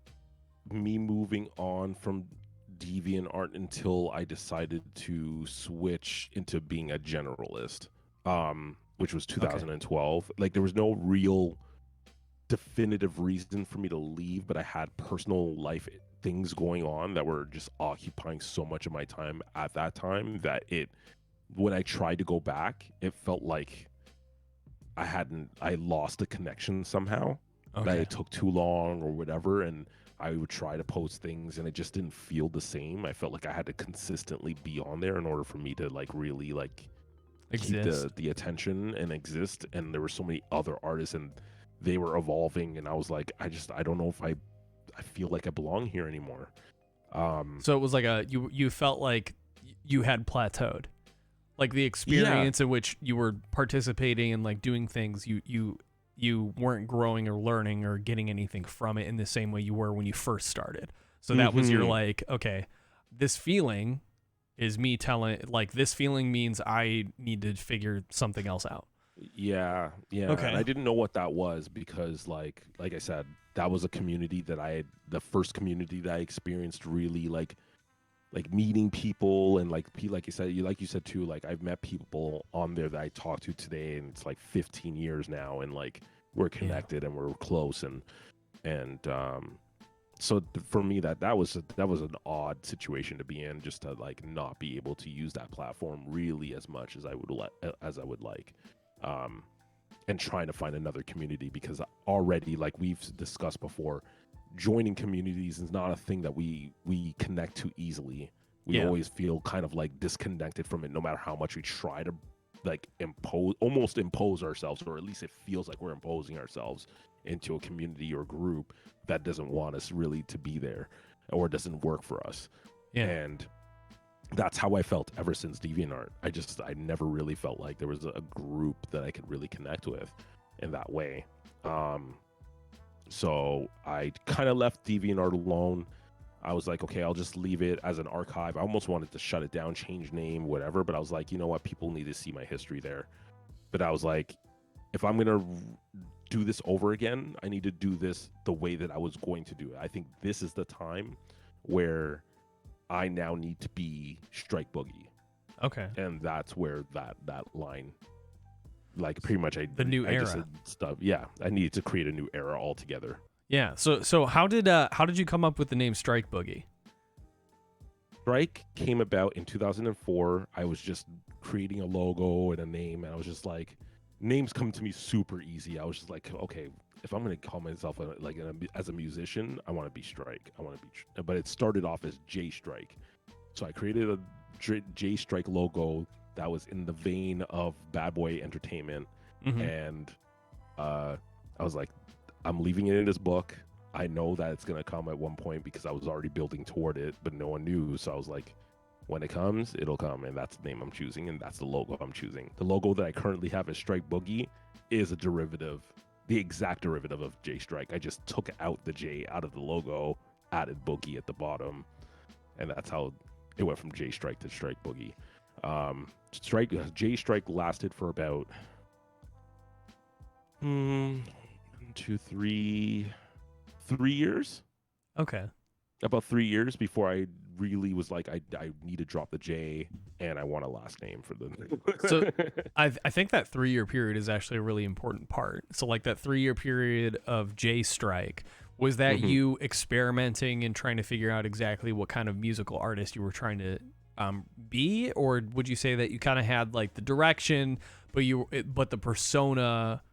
me moving on from DeviantArt until I decided to switch into being a generalist, which was 2012. Okay. Like, there was no real definitive reason for me to leave, but I had personal life things going on that were just occupying so much of my time at that time that when I tried to go back, it felt like I lost the connection somehow. Okay. That it took too long or whatever, and I would try to post things and it just didn't feel the same. I felt like I had to consistently be on there in order for me to like really like exist. Keep the attention and exist. And there were so many other artists and they were evolving, and I was like, I don't know if I feel like I belong here anymore. So it was like you felt like you had plateaued, like the experience in which you were participating and like doing things, you weren't growing or learning or getting anything from it in the same way you were when you first started. So that was your like, okay, this feeling is me telling, like, this feeling means I need to figure something else out. Yeah. Okay. And I didn't know what that was because like I said, that was a community that the first community that I experienced really like meeting people and like you said too, like I've met people on there that I talk to today, and it's like 15 years now, and like we're connected and we're close, and so for me that was an odd situation to be in, just to like not be able to use that platform really as much as I would like, and trying to find another community, because already, like we've discussed before, joining communities is not a thing that we connect to easily. We always feel kind of like disconnected from it, no matter how much we try to like almost impose ourselves, or at least it feels like we're imposing ourselves into a community or group that doesn't want us really to be there, or doesn't work for us. And that's how I felt ever since DeviantArt. I never really felt like there was a group that I could really connect with in that way. So I kind of left DeviantArt alone. I was like, okay, I'll just leave it as an archive. I almost wanted to shut it down, change name, whatever, but I was like, you know what? People need to see my history there. But I was like, if I'm going to do this over again, I need to do this the way that I was going to do it. I think this is the time where I now need to be StrikeBoogie. Okay. And that's where that line, like pretty much the new era just said stuff. Yeah, I needed to create a new era altogether. Yeah. So how did you come up with the name StrikeBoogie? Strike came about in 2004. I was just creating a logo and a name, and I was just like, names come to me super easy. I was just like, okay, if I'm gonna call myself as a musician, I want to be Strike. I want to be, but it started off as J Strike. So I created a J Strike logo that was in the vein of Bad Boy Entertainment, and I was like, I'm leaving it in this book. I know that it's gonna come at one point because I was already building toward it, but no one knew. So I was like, when it comes, it'll come, and that's the name I'm choosing, and that's the logo I'm choosing. The logo that I currently have as Strike Boogie is a derivative, the exact derivative of J Strike. I just took out the J out of the logo, added Boogie at the bottom, and that's how it went from J Strike to Strike Boogie. J Strike lasted for about 3 years. Okay. About 3 years before I really was like, I need to drop the J and I want a last name for the. So I think that 3-year period is actually a really important part. So like that 3-year period of J Strike, was that you experimenting and trying to figure out exactly what kind of musical artist you were trying to be, or would you say that you kind of had like the direction, but the persona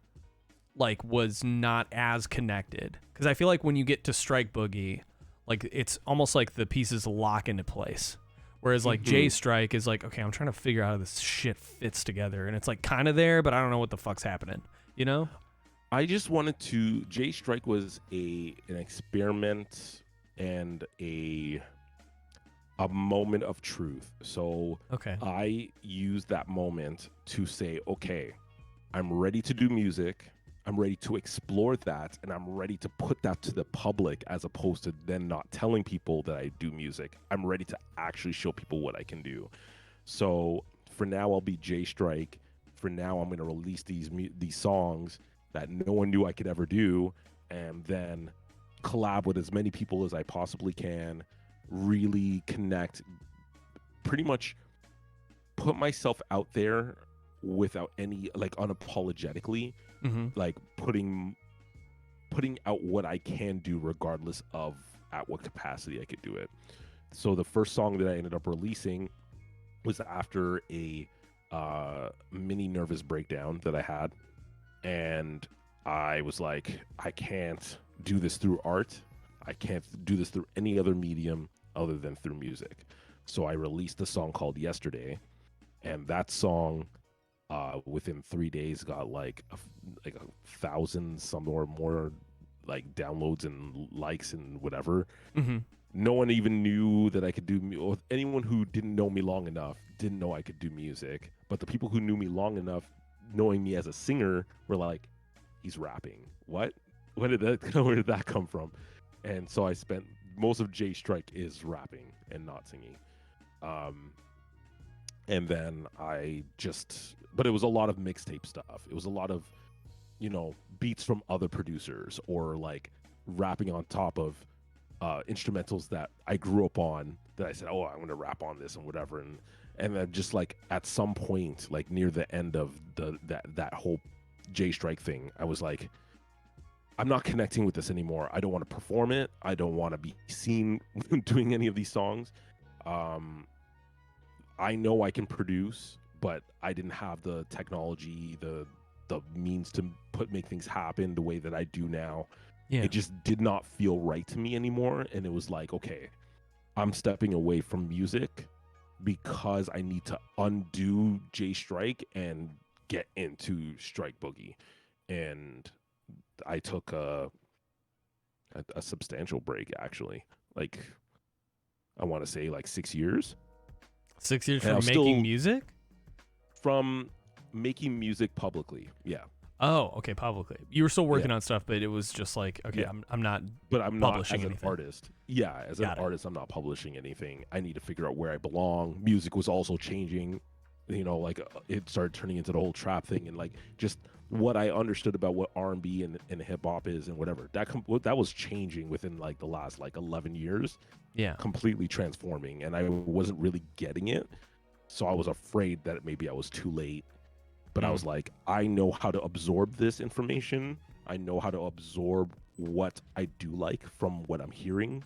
like was not as connected? Because I feel like when you get to Strike Boogie, like it's almost like the pieces lock into place. Whereas like J Strike is like, okay, I'm trying to figure out how this shit fits together, and it's like kind of there, but I don't know what the fuck's happening. You know? I just wanted to. J Strike was an experiment and a moment of truth. So Okay. I used that moment to say, okay, I'm ready to do music. I'm ready to explore that, and I'm ready to put that to the public as opposed to then not telling people that I do music. I'm ready to actually show people what I can do. So for now, I'll be J Strike. For now, I'm going to release these songs that no one knew I could ever do, and then collab with as many people as I possibly can, really connect, pretty much put myself out there without any, like, unapologetically, like putting out what I can do regardless of at what capacity I could do it. So the first song that I ended up releasing was after a mini nervous breakdown that I had, and I was like, I can't do this through art. I can't do this through any other medium other than through music. So I released a song called Yesterday, and that song within 3 days got like 1,000 some or more like downloads and likes and whatever. No one even knew that I could do, or anyone who didn't know me long enough didn't know I could do music. But the people who knew me long enough, knowing me as a singer, were like, he's rapping. What? Where did that come from? And so I spent most of J Strike is rapping and not singing. And then but it was a lot of mixtape stuff. It was a lot of, beats from other producers, or like rapping on top of instrumentals that I grew up on, that I said, oh, I'm going to rap on this and whatever. And then just like at some point, like near the end of that whole J Strike thing, I was like, I'm not connecting with this anymore. I don't want to perform it. I don't want to be seen doing any of these songs. I know I can produce, but I didn't have the technology, the means to make things happen the way that I do now. Yeah. It just did not feel right to me anymore. And it was like, okay, I'm stepping away from music because I need to undo J Strike and get into Strike Boogie. And I took a substantial break, actually. Like, I want to say like 6 years. 6 years from making music? From making music publicly, yeah. Oh, okay, publicly. You were still working on stuff, but it was just like, okay, yeah. I'm not. But I'm not as anything. An artist. Yeah, as an artist, I'm not publishing anything. I need to figure out where I belong. Music was also changing. Like it started turning into the whole trap thing, and like just what I understood about what R&B and hip hop is and whatever. That was changing within like the last like 11 years. Yeah, completely transforming, and I wasn't really getting it. So I was afraid that maybe I was too late. But I was like, I know how to absorb this information. I know how to absorb what I do like from what I'm hearing.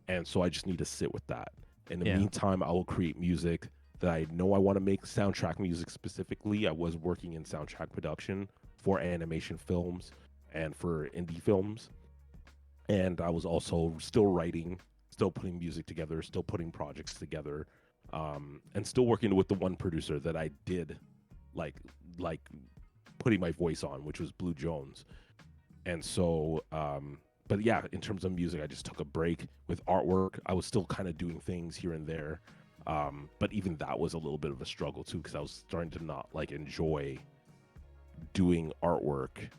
And so I just need to sit with that. In the meantime, I will create music that I know I want to make soundtrack music specifically. I was working in soundtrack production for animation films and for indie films. And I was also still writing, still putting music together, still putting projects together, and still working with the one producer that I did like putting my voice on, which was Blue Jones. And so, but yeah, in terms of music, I just took a break. With artwork, I was still kind of doing things here and there. But even that was a little bit of a struggle too, because I was starting to not like enjoy doing artwork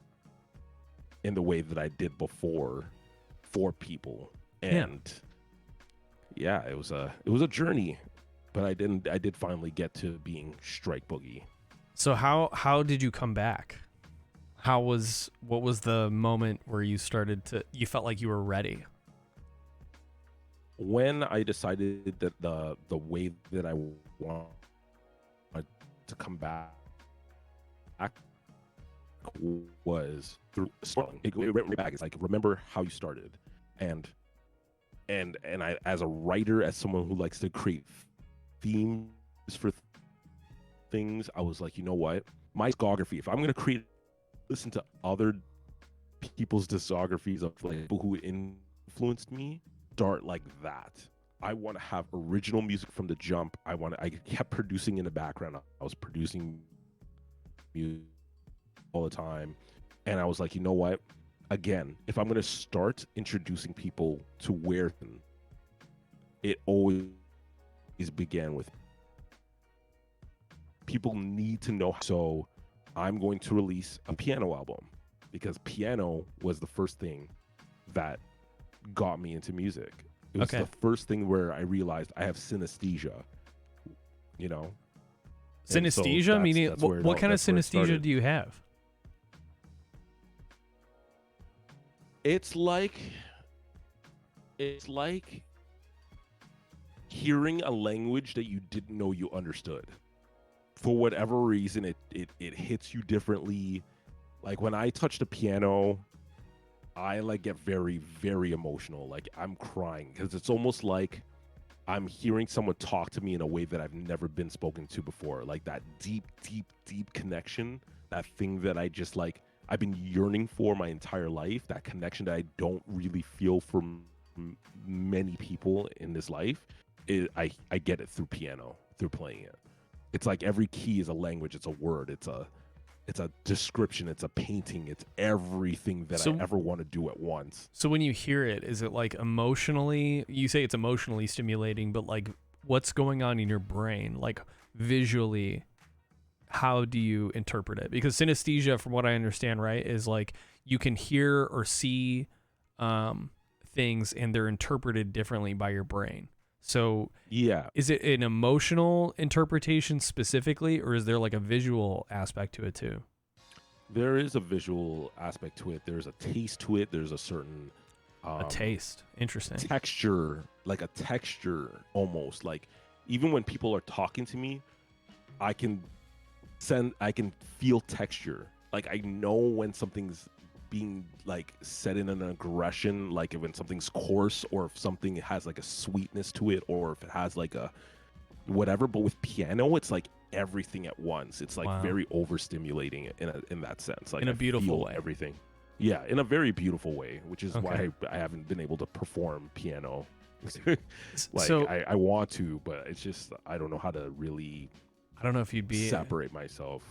in the way that I did before for people. And yeah, it was a journey, but I did finally get to being Strike Boogie. So how did you come back? What was the moment where you felt like you were ready? When I decided that the way that I wanted to come back was through storytelling. It went back. It's like, remember how you started, and I, as a writer, as someone who likes to create themes for things, I was like, you know what, my discography, if I'm going to listen to other people's discographies of like people who influenced me, start like that. I want to have original music from the jump. I kept producing in the background. I was producing music all the time, and I was like, you know what, again, if I'm going to start introducing people to where it always began with people need to know. So I'm going to release a piano album, because piano was the first thing that got me into music. It was the first thing where I realized I have synesthesia, you know. Synesthesia? So meaning what kind of synesthesia do you have? It's like hearing a language that you didn't know you understood. For whatever reason, it hits you differently. Like when I touch the piano, I like get very, very emotional. Like I'm crying, because it's almost like I'm hearing someone talk to me in a way that I've never been spoken to before. Like that deep, deep, deep connection, that thing that I just like, I've been yearning for my entire life, that connection that I don't really feel from many people in this life. I get it through piano, through playing it. It's like every key is a language, it's a word, it's a description, it's a painting, it's everything that I ever want to do at once. So when you hear it, is it like emotionally, you say it's emotionally stimulating, but like what's going on in your brain? Like visually, how do you interpret it? Because synesthesia, from what I understand, right, is like you can hear or see things and they're interpreted differently by your brain. So yeah, is it an emotional interpretation specifically, or is there like a visual aspect to it too? There is a visual aspect to it. There's a taste to it. There's a certain a taste. Interesting. Texture, like a texture almost. Like even when people are talking to me, I can feel texture. Like I know when something's being like said in an aggression, like when something's coarse, or if something has like a sweetness to it, or if it has like a whatever. But with piano, it's like everything at once. It's like very overstimulating in that sense. Like in a beautiful way. Everything. Yeah, in a very beautiful way, which is why I haven't been able to perform piano. Like so, I want to, but it's just I don't know how to really. I don't know if you'd be separate myself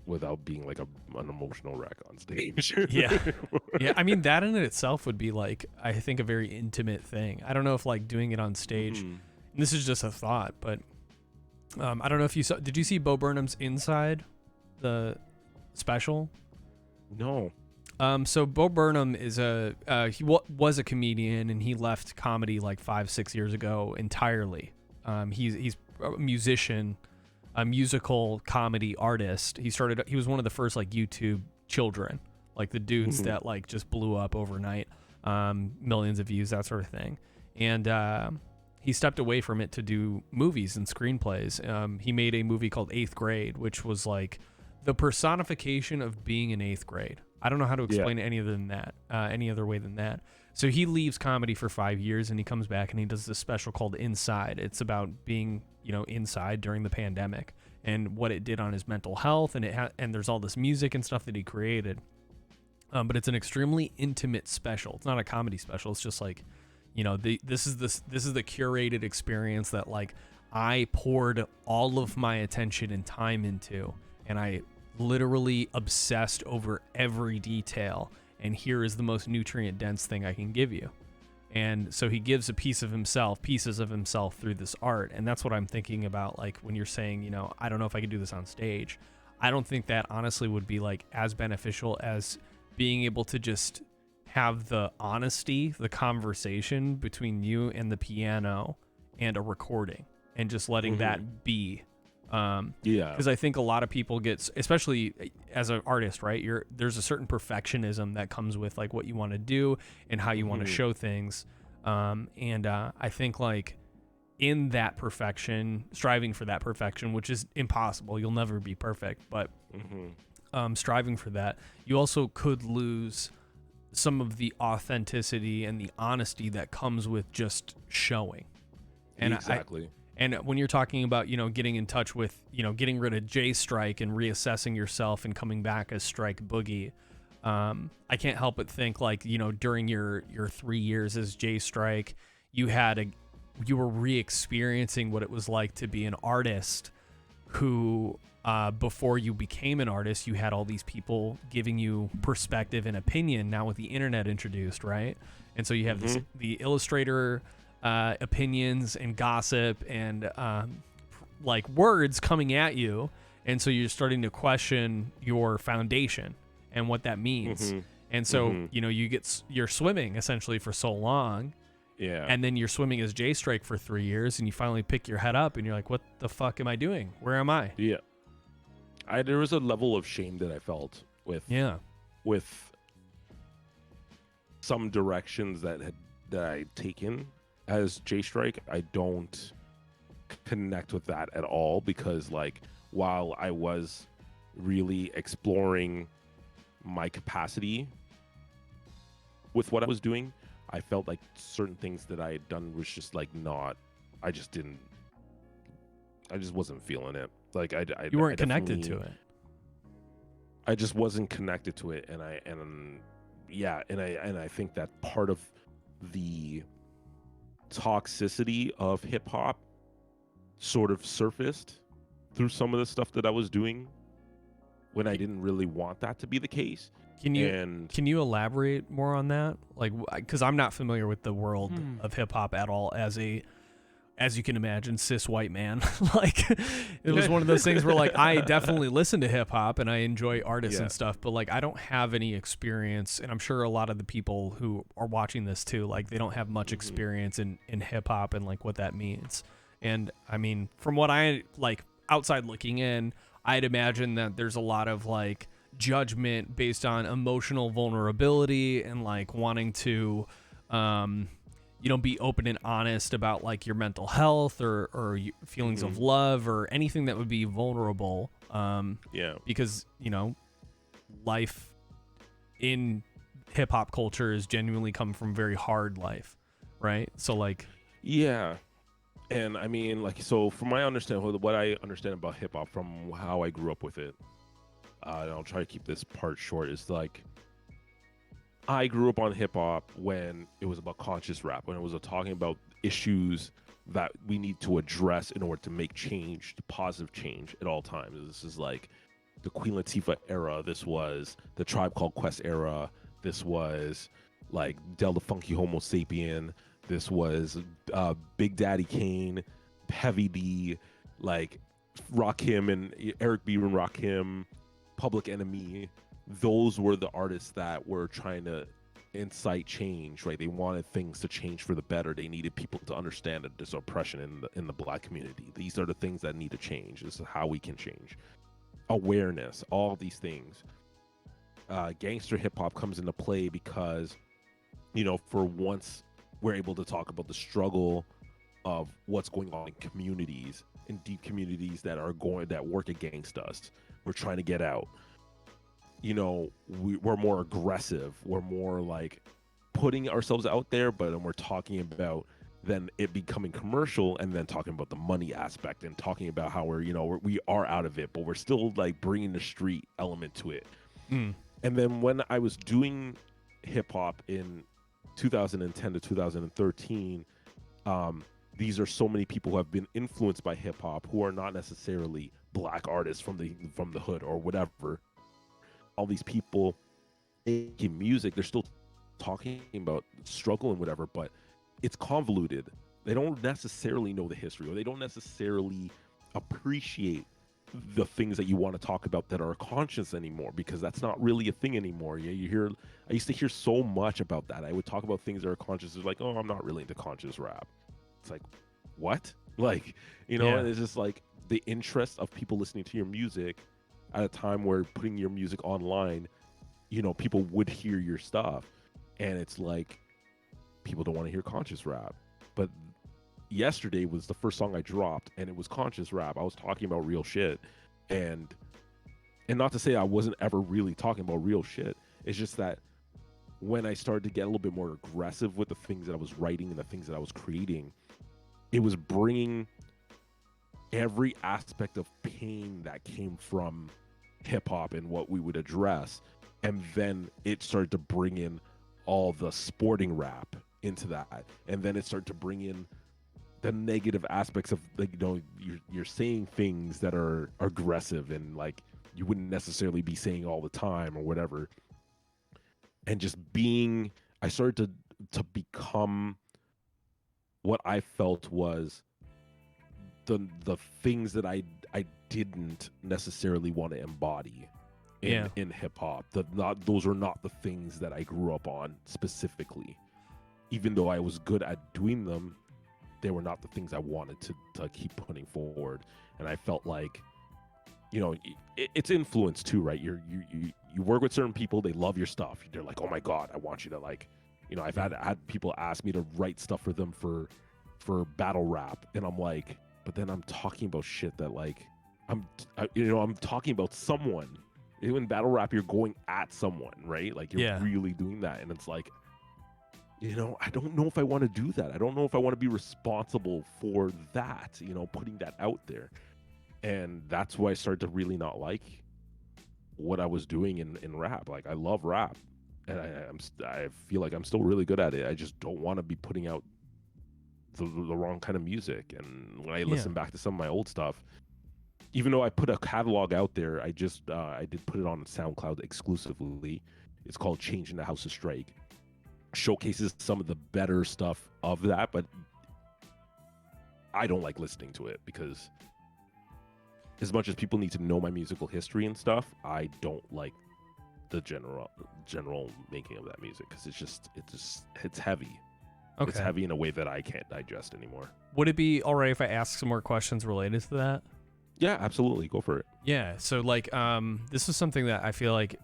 without being like an emotional wreck on stage. Yeah. I mean, that in itself would be like, I think, a very intimate thing. I don't know if like doing it on stage, and this is just a thought, but I don't know if you saw, did you see Bo Burnham's Inside, the special? No. So Bo Burnham is he was a comedian, and he left comedy like 5-6 years ago entirely. He's a musician, a musical comedy artist. He was one of the first like YouTube children, like the dudes that like just blew up overnight, millions of views, that sort of thing. And he stepped away from it to do movies and screenplays. He made a movie called 8th Grade, which was like the personification of being in 8th grade. I don't know how to explain it any other way than that. So he leaves comedy for 5 years and he comes back and he does this special called Inside. It's about being, inside during the pandemic and what it did on his mental health. And and there's all this music and stuff that he created. But it's an extremely intimate special. It's not a comedy special. It's just like, this is the curated experience that like I poured all of my attention and time into, and I literally obsessed over every detail. And here is the most nutrient dense thing I can give you. And so he gives pieces of himself through this art. And that's what I'm thinking about. Like when you're saying, I don't know if I could do this on stage. I don't think that honestly would be like as beneficial as being able to just have the honesty, the conversation between you and the piano and a recording and just letting that be. Because I think a lot of people get, especially as an artist, right? There's a certain perfectionism that comes with like what you want to do and how you want to show things. I think like in that perfection, striving for that perfection, which is impossible, you'll never be perfect, but striving for that, you also could lose some of the authenticity and the honesty that comes with just showing. And exactly. And when you're talking about, getting in touch with, getting rid of J Strike and reassessing yourself and coming back as Strike Boogie, I can't help but think like, during your 3 years as J Strike, you were re-experiencing what it was like to be an artist who, before you became an artist, you had all these people giving you perspective and opinion. Now with the internet introduced, right? And so you have the illustrator opinions and gossip and like words coming at you, and so you're starting to question your foundation and what that means. And so you're swimming essentially for so long, and then you're swimming as J Strike for 3 years, and you finally pick your head up and you're like, what the fuck am I doing? Where am I? There was a level of shame that I felt with some directions that I'd taken as J Strike. I don't connect with that at all, because like while I was really exploring my capacity with what I was doing, I felt like certain things that I had done was just like I just wasn't feeling it. Like you weren't connected to it. I just wasn't connected to it, and I think that part of the toxicity of hip hop sort of surfaced through some of the stuff that I was doing when I didn't really want that to be the case. Can you elaborate more on that? Like, because I'm not familiar with the world of hip hop at all as you can imagine, cis white man. Like, it was one of those things where like I definitely listen to hip hop and I enjoy artists and stuff, but like I don't have any experience, and I'm sure a lot of the people who are watching this too, like they don't have much experience in hip hop and like what that means. And I mean, from what I like outside looking in, I'd imagine that there's a lot of like judgment based on emotional vulnerability and like wanting to be open and honest about like your mental health or feelings of love or anything that would be vulnerable. Because, life in hip hop culture is genuinely come from very hard life. Right. So like, yeah. And I mean, like, so from my understanding, what I understand about hip hop from how I grew up with it, and I'll try to keep this part short, is like, I grew up on hip hop when it was about conscious rap, when it was talking about issues that we need to address in order to make change, positive change at all times. This is like the Queen Latifah era. This was the Tribe Called Quest era. This was like Del the Funky Homo Sapien. This was Big Daddy Kane, Heavy D, like Rakim and Eric B. and Rakim, Public Enemy. Those were the artists that were trying to incite change, right? They wanted things to change for the better. They needed people to understand that there's oppression in the Black community. These are the things that need to change. This is how we can change. Awareness, all these things. Gangster hip hop comes into play because, for once we're able to talk about the struggle of what's going on in communities, in deep communities that work against us. We're trying to get out. We're more aggressive. We're more like putting ourselves out there, but then we're talking about then it becoming commercial, and then talking about the money aspect, and talking about how we are out of it, but we're still like bringing the street element to it. Mm. And then when I was doing hip hop in 2010 to 2013, these are so many people who have been influenced by hip hop who are not necessarily black artists from the hood or whatever. All these people making music, they're still talking about struggle and whatever, but it's convoluted. They don't necessarily know the history, or they don't necessarily appreciate the things that you want to talk about that are conscious anymore, because that's not really a thing anymore. Yeah, I used to hear so much about that. I would talk about things that are conscious. It's like, oh, I'm not really into conscious rap. It's like, what? Like, Yeah. It's just like the interest of people listening to your music at a time where putting your music online, people would hear your stuff, and it's like people don't want to hear conscious rap. But yesterday was the first song I dropped, and it was conscious rap. I was talking about real shit, and not to say I wasn't ever really talking about real shit. It's just that when I started to get a little bit more aggressive with the things that I was writing and the things that I was creating, it was bringing every aspect of pain that came from hip hop and what we would address, and then it started to bring in all the sporting rap into that, and then it started to bring in the negative aspects of, like, you're saying things that are aggressive and like you wouldn't necessarily be saying all the time or whatever, and just I started to become what I felt was the things that I didn't necessarily want to embody in hip hop. Those are not the things that I grew up on specifically. Even though I was good at doing them, they were not the things I wanted to keep putting forward. And I felt like, it's influence too, right? You work with certain people, they love your stuff. They're like, oh my God, I want you to, like, I've had people ask me to write stuff for them for battle rap, and I'm like, but then I'm talking about shit that, like, I'm talking about someone. In battle rap, you're going at someone, right? Like, you're really doing that, and it's like, I don't know if I want to do that. I don't know if I want to be responsible for that, putting that out there. And that's why I started to really not like what I was doing in rap. Like, I love rap, and I feel like I'm still really good at it. I just don't want to be putting out the wrong kind of music. And when I listen back to some of my old stuff, even though I put a catalog out there, I did put it on SoundCloud exclusively. It's called Changing the House of Strike. Showcases some of the better stuff of that, but I don't like listening to it, because as much as people need to know my musical history and stuff, I don't like the general making of that music, because it's heavy. Okay. It's heavy in a way that I can't digest anymore. Would it be all right if I ask some more questions related to that? Yeah, absolutely. Go for it. Yeah. So, like, this is something that I feel like,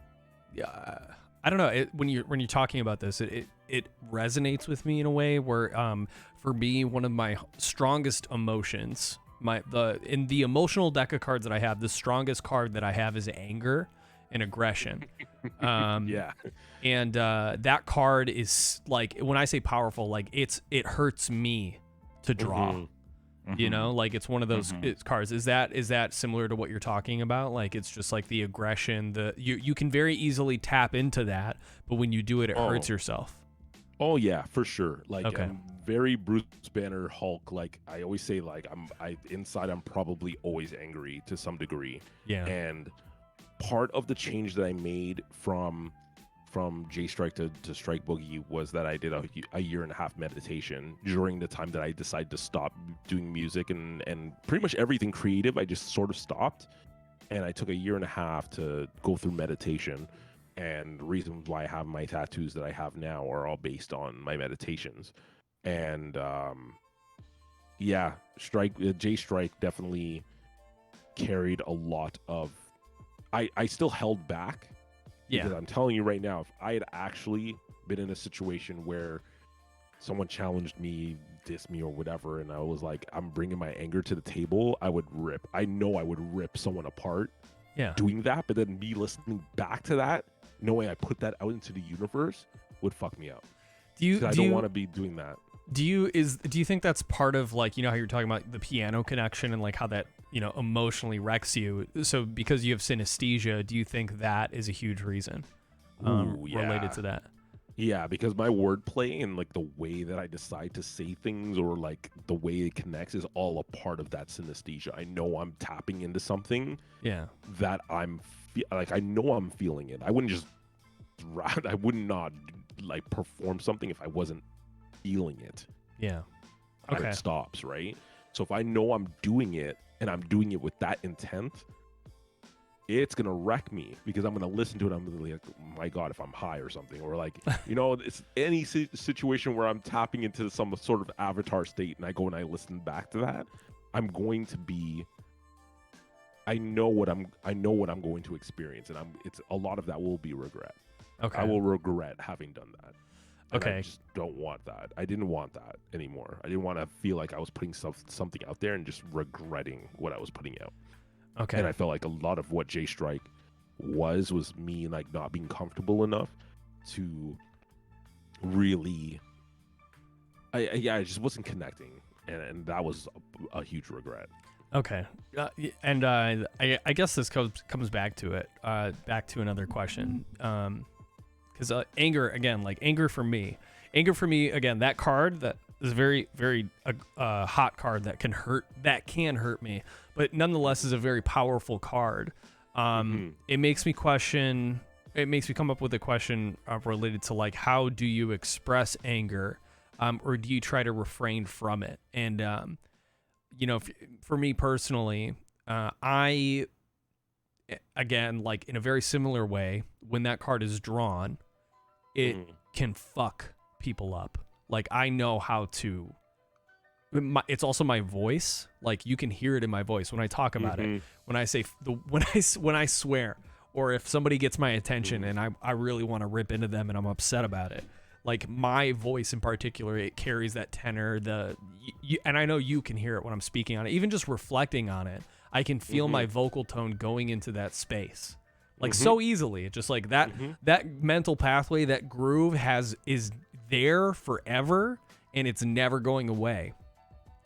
I don't know. When you're talking about this, it resonates with me in a way where, for me, one of my strongest emotions, in the emotional deck of cards that I have, the strongest card that I have is anger and aggression. Yeah. And that card is, like, when I say powerful, like, it hurts me to draw. Mm-hmm. Like, it's one of those cards. Is that similar to what you're talking about? Like, it's just like the aggression, you can very easily tap into that, but when you do it, it hurts yourself. Oh yeah, for sure. Like, okay. I'm very Bruce Banner Hulk. Like, I always say, like, inside I'm probably always angry to some degree. Yeah. And part of the change that I made from J Strike to Strike Boogie was that I did a 1.5-year meditation during the time that I decided to stop doing music and pretty much everything creative. I just sort of stopped, and I took a 1.5 years to go through meditation. And the reason why I have my tattoos that I have now are all based on my meditations. And J Strike definitely carried a lot of. I still held back. Yeah. Because I'm telling you right now, if I had actually been in a situation where someone challenged me, dissed me or whatever, and I was like, I'm bringing my anger to the table, I know I would rip someone apart doing that. But then me listening back to that, knowing I put that out into the universe, would fuck me up. I don't want to be doing that. Do you think that's part of, like, you know how you're talking about the piano connection and like how that, you know, emotionally wrecks you? So because you have synesthesia, do you think that is a huge reason related to that? Yeah, because my wordplay and like the way that I decide to say things or like the way it connects is all a part of that synesthesia. I know I'm tapping into something. Yeah. That like I know I'm feeling it. I wouldn't just I would not like perform something if I wasn't feeling it. Yeah. Okay. It stops, right? So if I know I'm doing it and I'm doing it with that intent, it's gonna wreck me because I'm gonna listen to it. I'm gonna be like, oh my God, if I'm high or something, or like, you know, it's any situation where I'm tapping into some sort of avatar state and I go and I listen back to that, I'm going to be. I know what I'm going to experience, and it's a lot of that will be regret. Okay. I will regret having done that. And okay. I just don't want that. I didn't want that anymore. I didn't want to feel like I was putting something out there and just regretting what I was putting out. Okay. And I felt like a lot of what J Strike was me like not being comfortable enough to really. I just wasn't connecting, and that was a huge regret. Okay, and I guess this comes back to it, back to another question, because anger for me again, that card that is very very hot card that can hurt me, but nonetheless is a very powerful card. It makes me question. It makes me come up with a question related to like, how do you express anger, or do you try to refrain from it? And you know, for me personally, I, again, like in a very similar way, when that card is drawn, it can fuck people up. Like, I know how to, it's also my voice. Like, you can hear it in my voice when I talk about it, when I say, when I swear, or if somebody gets my attention and I really want to rip into them and I'm upset about it. Like, my voice in particular, it carries that tenor, and I know you can hear it when I'm speaking on it. Even just reflecting on it, I can feel my vocal tone going into that space, like so easily. It's just like that mental pathway, that groove is there forever, and it's never going away.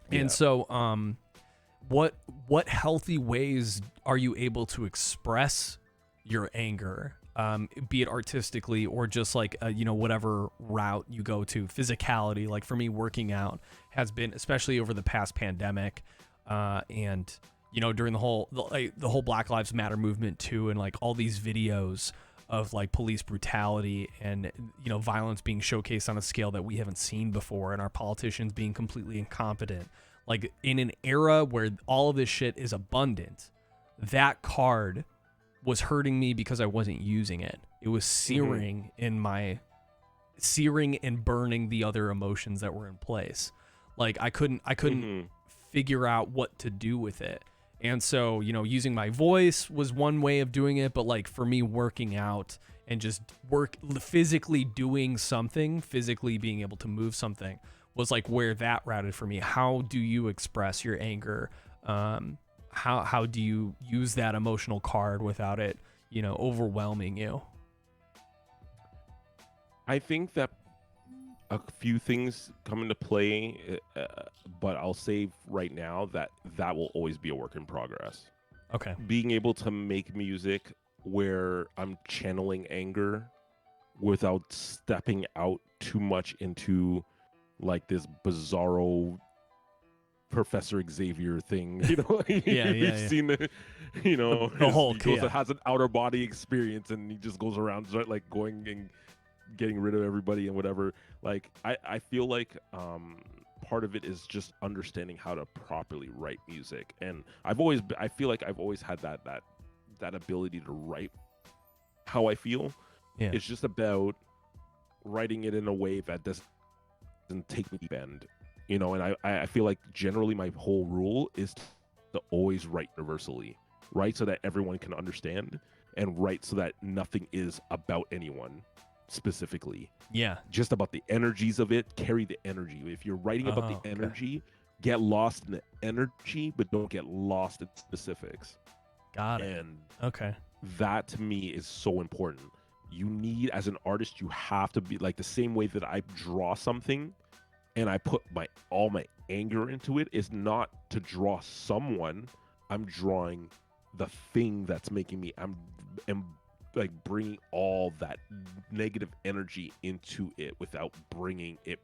Yeah. And so, what healthy ways are you able to express your anger? Be it artistically or just like, you know, whatever route you go to. Physicality, like for me, working out has been, especially over the past pandemic, and, you know, during the whole Black Lives Matter movement too, and like all these videos of like police brutality and, you know, violence being showcased on a scale that we haven't seen before, and our politicians being completely incompetent. Like, in an era where all of this shit is abundant, that card was hurting me because I wasn't using it. It was searing and burning the other emotions that were in place. Like, I couldn't figure out what to do with it. And so, you know, using my voice was one way of doing it, but like for me, working out and just physically doing something, physically being able to move something was like where that routed for me. How do you express your anger? How do you use that emotional card without it, you know, overwhelming you? I think that a few things come into play, but I'll say right now that will always be a work in progress. Okay. Being able to make music where I'm channeling anger without stepping out too much into like this bizarro Professor Xavier thing, you know. You've seen the, you know, the Hulk, he has an outer body experience and he just goes around like going and getting rid of everybody and whatever. Like, I feel like part of it is just understanding how to properly write music, and I feel like I've always had that ability to write how I feel. Yeah. It's just about writing it in a way that doesn't take me deep end. You know, and I feel like generally my whole rule is to always write universally, right? So that everyone can understand, and write so that nothing is about anyone specifically. Yeah. Just about the energies of it, carry the energy. If you're writing about the energy, get lost in the energy, but don't get lost in specifics. Got it. And that to me is so important. you need, as an artist, you have to be like, the same way that I draw something and I put all my anger into it is not to draw someone. I'm drawing the thing that's making me, I'm like bringing all that negative energy into it without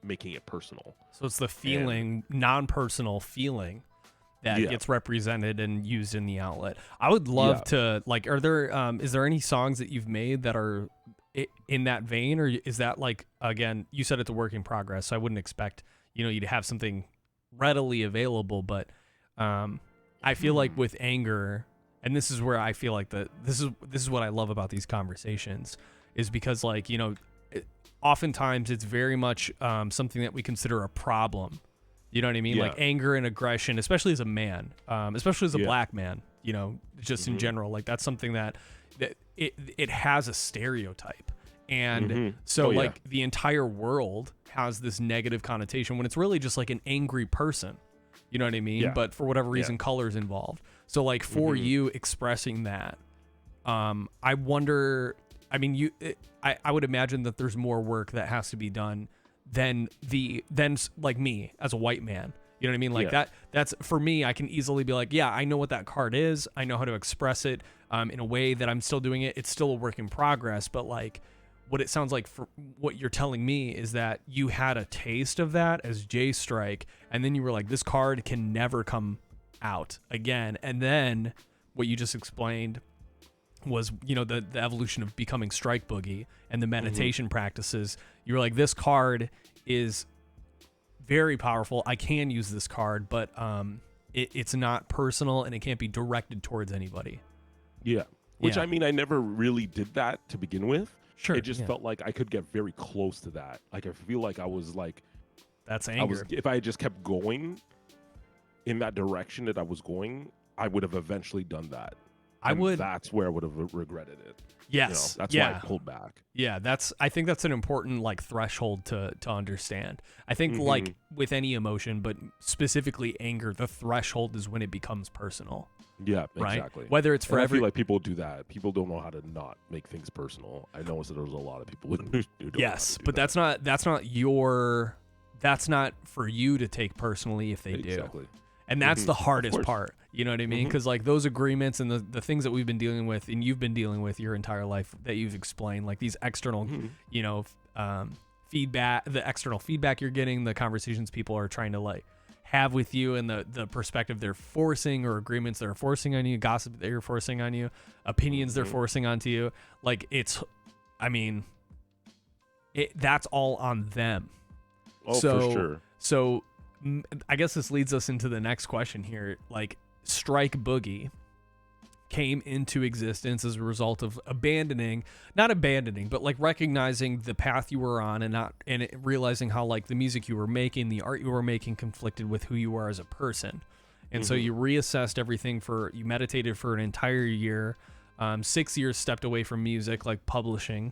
making it personal. So it's the feeling, non-personal feeling that gets represented and used in the outlet. I would love to, like, are there, is there any songs that you've made that are in that vein, or is that, like, again, you said it's a work in progress, so I wouldn't expect, you know, you to have something readily available, but I feel like with anger, and this is where I feel like this is what I love about these conversations, is because, like, you know, oftentimes it's very much something that we consider a problem. You know what I mean? Like anger and aggression, especially as a man, especially as a black man, you know, just in general, like that's something that it has a stereotype. And so like the entire world has this negative connotation when it's really just like an angry person. You know what I mean? Yeah. But for whatever reason, color's involved. So like for you expressing that, I wonder, I mean, I would imagine that there's more work that has to be done than like me as a white man. You know what I mean? Like that's for me, I can easily be like, yeah, I know what that card is. I know how to express it in a way that I'm still doing it. It's still a work in progress, but like what it sounds like for what you're telling me is that you had a taste of that as J Strike, and then you were like, this card can never come out again. And then what you just explained was, you know, the evolution of becoming Strike Boogie and the meditation practices. You were like, this card is very powerful. I can use this card, but it's not personal and it can't be directed towards anybody. Yeah. Which I mean, I never really did that to begin with. Sure. It just felt like I could get very close to that. Like, I feel like I was like, that's anger. If I had just kept going in that direction that I was going, I would have eventually done that. That's where I would have regretted it. Yes. You know, that's why I pulled back. Yeah, I think that's an important like threshold to understand. I think like with any emotion, but specifically anger, the threshold is when it becomes personal. Yeah, right? Exactly. Whether it's for I feel like people do that. People don't know how to not make things personal. I know that there's a lot of people who do. Yes, but that's not for you to take personally if they do. Exactly. And that's the hardest part. You know what I mean? Because like those agreements and the things that we've been dealing with and you've been dealing with your entire life that you've explained, like these external, you know, feedback, the external feedback you're getting, the conversations people are trying to like have with you, and the perspective they're forcing, or agreements they're forcing on you, gossip that you're forcing on you, opinions they're forcing onto you. Like that's all on them. Oh, for sure. So I guess this leads us into the next question here. Like, Strike Boogie came into existence as a result of not abandoning, but like recognizing the path you were on and realizing how like the music you were making, the art you were making conflicted with who you are as a person. And so you reassessed everything you meditated for an entire year, 6 years stepped away from music, like publishing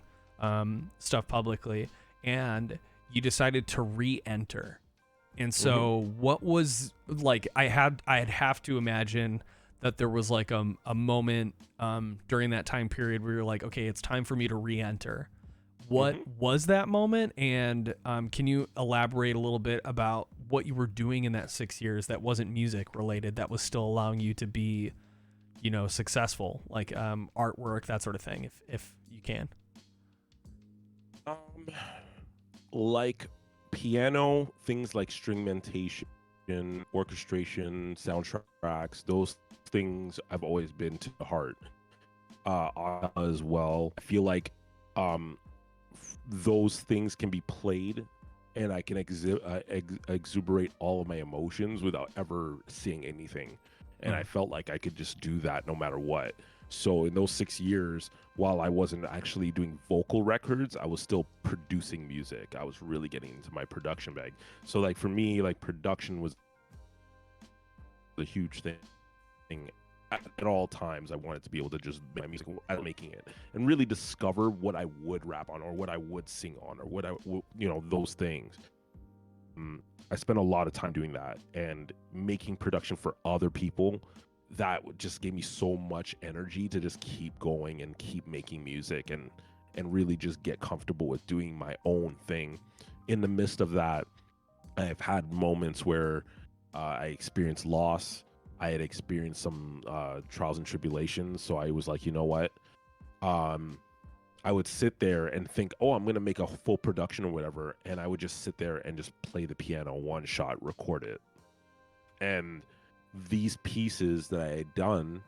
stuff publicly, and you decided to re-enter. And so what was like, I'd have to imagine that there was like a moment during that time period where you're like, okay, it's time for me to re-enter. What was that moment? And can you elaborate a little bit about what you were doing in that 6 years that wasn't music related, that was still allowing you to be, you know, successful, like artwork, that sort of thing, if you can? Like piano, things like stringmentation, orchestration, soundtracks, those things I've always been to the heart as well. I feel like those things can be played and I can exuberate all of my emotions without ever seeing anything. And I felt like I could just do that no matter what. So in those 6 years, while I wasn't actually doing vocal records, I was still producing music. I was really getting into my production bag. So like for me, like production was a huge thing. At all times, I wanted to be able to just make my music as making it and really discover what I would rap on or what I would sing on or what I, you know, those things. I spent a lot of time doing that and making production for other people. That just gave me so much energy to just keep going and keep making music and and really just get comfortable with doing my own thing. In the midst of that, I've had moments where I experienced loss. I had experienced some trials and tribulations. So I was like, you know what? I would sit there and think, oh, I'm going to make a full production or whatever. And I would just sit there and just play the piano one shot, record it. And these pieces that I had done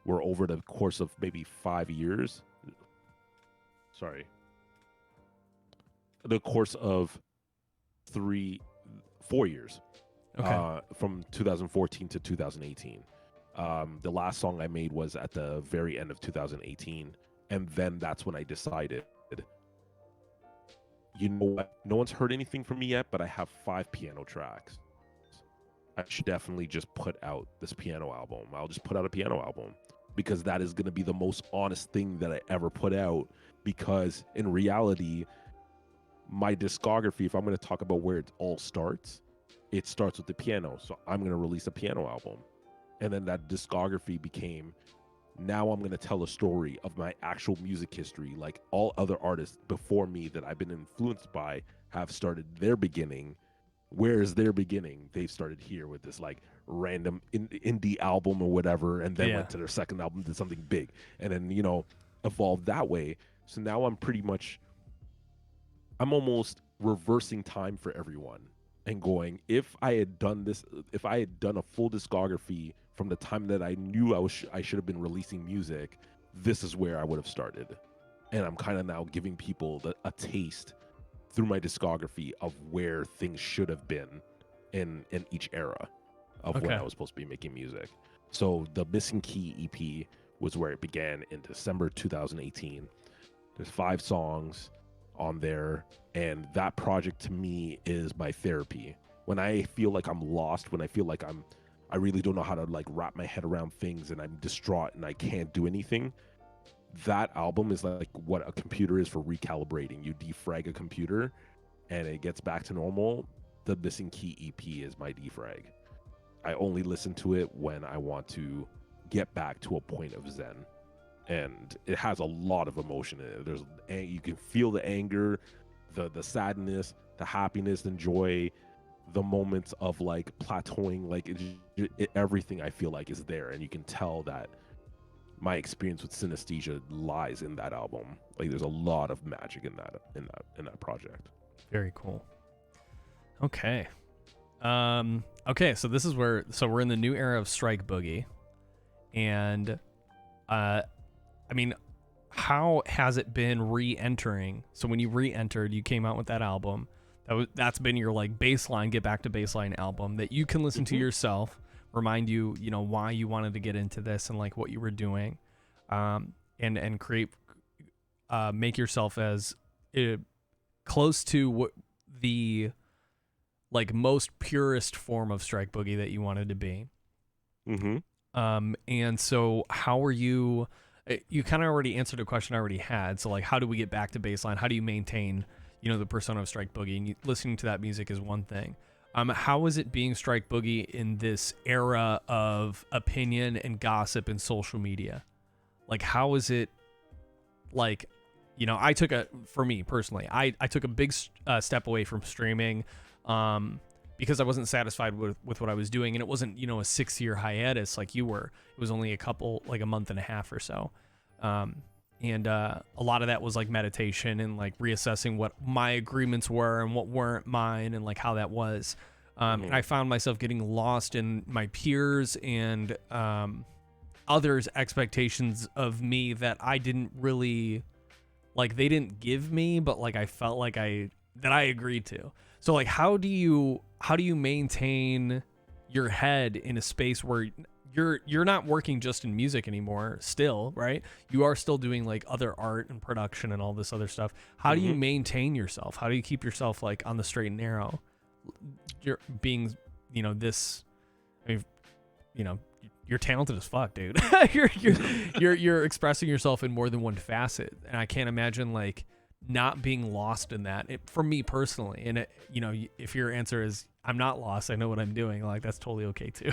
were over the course of maybe 5 years. Sorry. The course of 4 years. Okay. From 2014 to 2018. The last song I made was at the very end of 2018. And then that's when I decided, you know what? No one's heard anything from me yet, but I have 5 piano tracks. I should definitely just put out this piano album. I'll just put out a piano album because that is going to be the most honest thing that I ever put out. Because in reality, my discography, if I'm going to talk about where it all starts, it starts with the piano. So I'm going to release a piano album. And then that discography became, now I'm going to tell a story of my actual music history. Like all other artists before me that I've been influenced by have started their beginning. Where is their beginning? They've started here with this like random indie album or whatever, and then went to their second album, did something big, and then, you know, evolved that way. So now I'm almost reversing time for everyone and going, if I had done a full discography from the time that I knew I should have been releasing music, this is where I would have started. And I'm kind of now giving people a taste through my discography of where things should have been in each era of when I was supposed to be making music. So the Missing Key EP was where it began in December 2018. There's 5 songs on there, and that project to me is my therapy. When I feel like I'm lost, when I feel like I really don't know how to like wrap my head around things and I'm distraught and I can't do anything, that album is like what a computer is for recalibrating. You defrag a computer and it gets back to normal. The Missing Key EP is my defrag. I only listen to it when I want to get back to a point of zen. And it has a lot of emotion in it. You can feel the anger, the sadness, the happiness and joy, the moments of like plateauing, like everything I feel like is there. And you can tell that my experience with synesthesia lies in that album. Like there's a lot of magic in that project. Very cool. Okay. Okay, so this is we're in the new era of Strike Boogie. And I mean, how has it been re-entering? So when you re-entered, you came out with that album. That's been your like baseline, get back to baseline album that you can listen to yourself, remind you, you know, why you wanted to get into this and like what you were doing, and create, make yourself as close to what the like most purest form of Strike Boogie that you wanted to be. And so how are you? You kind of already answered a question I already had. So like, how do we get back to baseline? How do you maintain, you know, the persona of Strike Boogie? And listening to that music is one thing. How is it being Strike Boogie in this era of opinion and gossip and social media? Like, how is it, like, you know, for me personally, I took a big step away from streaming because I wasn't satisfied with what I was doing. And it wasn't, you know, a 6-year hiatus like you were. It was only a month and a half or so. And a lot of that was like meditation and like reassessing what my agreements were and what weren't mine and like how that was. And I found myself getting lost in my peers and others' expectations of me that I didn't really, like, they didn't give me, but like I felt like I agreed to. So like, how do you maintain your head in a space where you're not working just in music anymore still, right? You are still doing like other art and production and all this other stuff. How do you maintain yourself? How do you keep yourself like on the straight and narrow? You're being, you know, this, I mean, you know, you're talented as fuck, dude. you're expressing yourself in more than one facet. And I can't imagine like not being lost in that for me personally. And it, you know, if your answer is I'm not lost, I know what I'm doing, like that's totally okay too.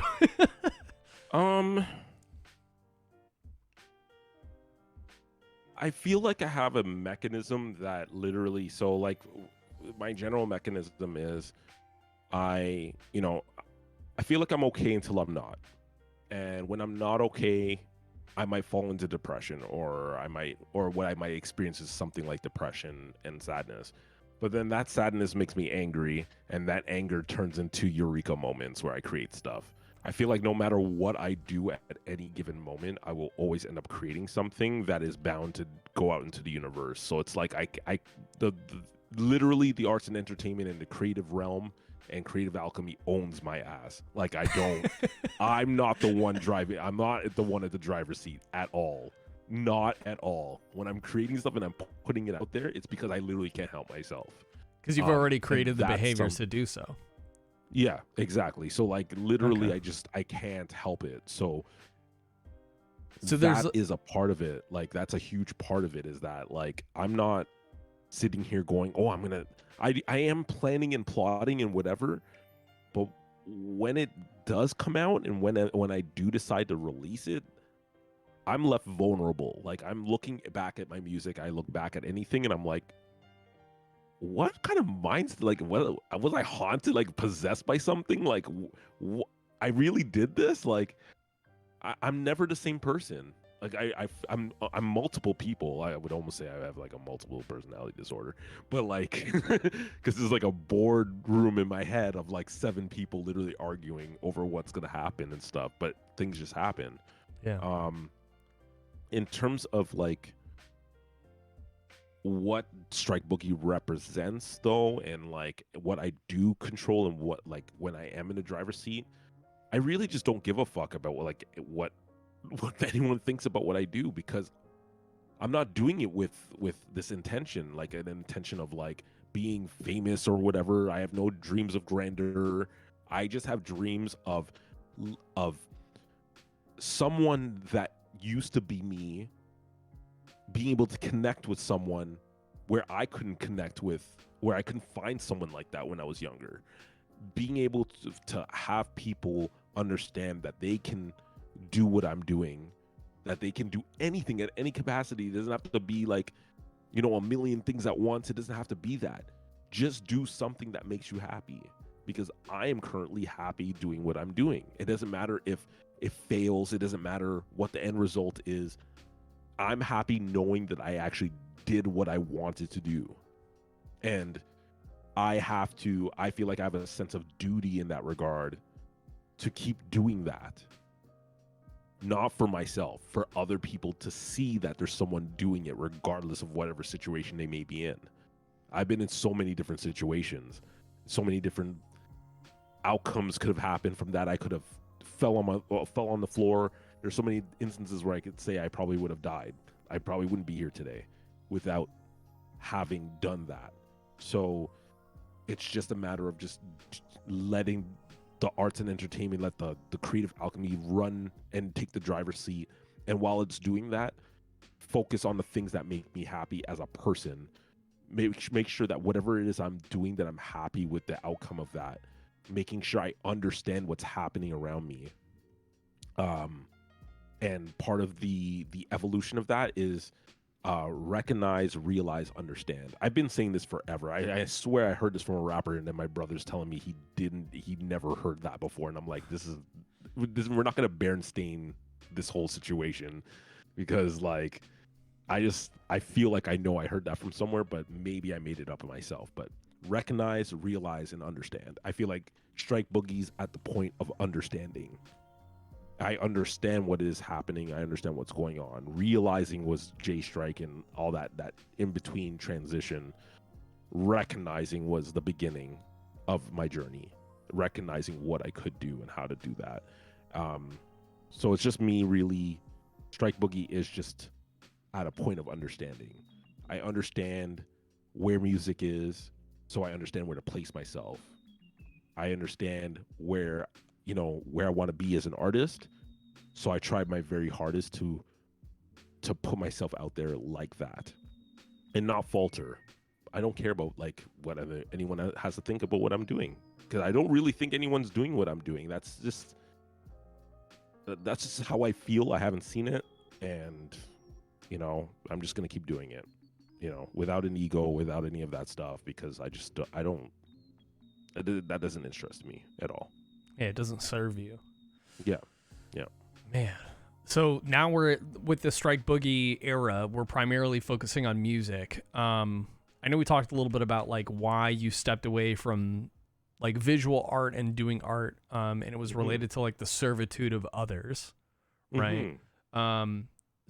I feel like I have a mechanism that literally, so like my general mechanism is I, you know, I feel like I'm okay until I'm not. And when I'm not okay, I might fall into depression, or what I might experience is something like depression and sadness. But then that sadness makes me angry, and that anger turns into eureka moments where I create stuff. I feel like no matter what I do at any given moment, I will always end up creating something that is bound to go out into the universe. So it's like the literally the arts and entertainment and the creative realm and creative alchemy owns my ass. Like I'm not the one driving. I'm not the one at the driver's seat at all. Not at all. When I'm creating stuff and I'm putting it out there, it's because I literally can't help myself. Because you've already created the behaviors to do so. Yeah, exactly. So like literally, I can't help it. So that is a part of it. Like that's a huge part of it. Is that like I'm not sitting here going, oh, I am planning and plotting and whatever, but when it does come out and when I do decide to release it, I'm left vulnerable. Like I'm looking back at my music, I look back at anything, and I'm like, what kind of minds? Like, what was I haunted? Like possessed by something? Like, I really did this? Like, I'm never the same person. Like I'm multiple people. I would almost say I have like a multiple personality disorder, but like because there's like a boardroom in my head of like 7 people literally arguing over what's gonna happen and stuff. But things just happen. Yeah. In terms of like what Strike Boogie represents though, and like what I do control and what like when I am in the driver's seat, I really just don't give a fuck about what anyone thinks about what I do, because I'm not doing it with this intention, like an intention of like being famous or whatever. I have no dreams of grandeur. I just have dreams of someone that used to be me being able to connect with someone where I couldn't connect with, where I couldn't find someone like that when I was younger. Being able to have people understand that they can do what I'm doing, that they can do anything at any capacity. It doesn't have to be like, you know, a million things at once. It doesn't have to be that. Just do something that makes you happy, because I am currently happy doing what I'm doing. It doesn't matter if it fails. It doesn't matter what the end result is. I'm happy knowing that I actually did what I wanted to do. And I feel like I have a sense of duty in that regard to keep doing that. Not for myself, for other people to see that there's someone doing it regardless of whatever situation they may be in. I've been in so many different situations. So many different outcomes could have happened from that. I could have fell on the floor. There's so many instances where I could say I probably would have died. I probably wouldn't be here today without having done that. So it's just a matter of just letting the arts and entertainment, let the creative alchemy run and take the driver's seat. And while it's doing that, focus on the things that make me happy as a person. Make sure that whatever it is I'm doing, that I'm happy with the outcome of that. Making sure I understand what's happening around me. And part of the evolution of that is recognize, realize, understand. I've been saying this forever. I swear I heard this from a rapper, and then my brother's telling me he never heard that before, and I'm like, we're not gonna Berenstain this whole situation, because like I feel like I know I heard that from somewhere, but maybe I made it up myself. But recognize, realize, and understand. I feel like Strike Boogie's at the point of understanding. I understand what is happening. I understand what's going on. Realizing was J Strike and all that in between transition. Recognizing was the beginning of my journey. Recognizing what I could do and how to do that. So it's just me really. Strike Boogie is just at a point of understanding. I understand where music is, so I understand where to place myself. I understand where I want to be as an artist. So I tried my very hardest to put myself out there like that and not falter. I don't care about like what anyone has to think about what I'm doing, because I don't really think anyone's doing what I'm doing. That's just how I feel. I haven't seen it, and you know, I'm just gonna keep doing it, you know, without an ego, without any of that stuff, because I don't that doesn't interest me at all. Yeah, it doesn't serve you. Yeah, yeah. Man. So now we're with the Strike Boogie era. We're primarily focusing on music. I know we talked a little bit about like why you stepped away from like visual art and doing art, and it was related to like the servitude of others, right?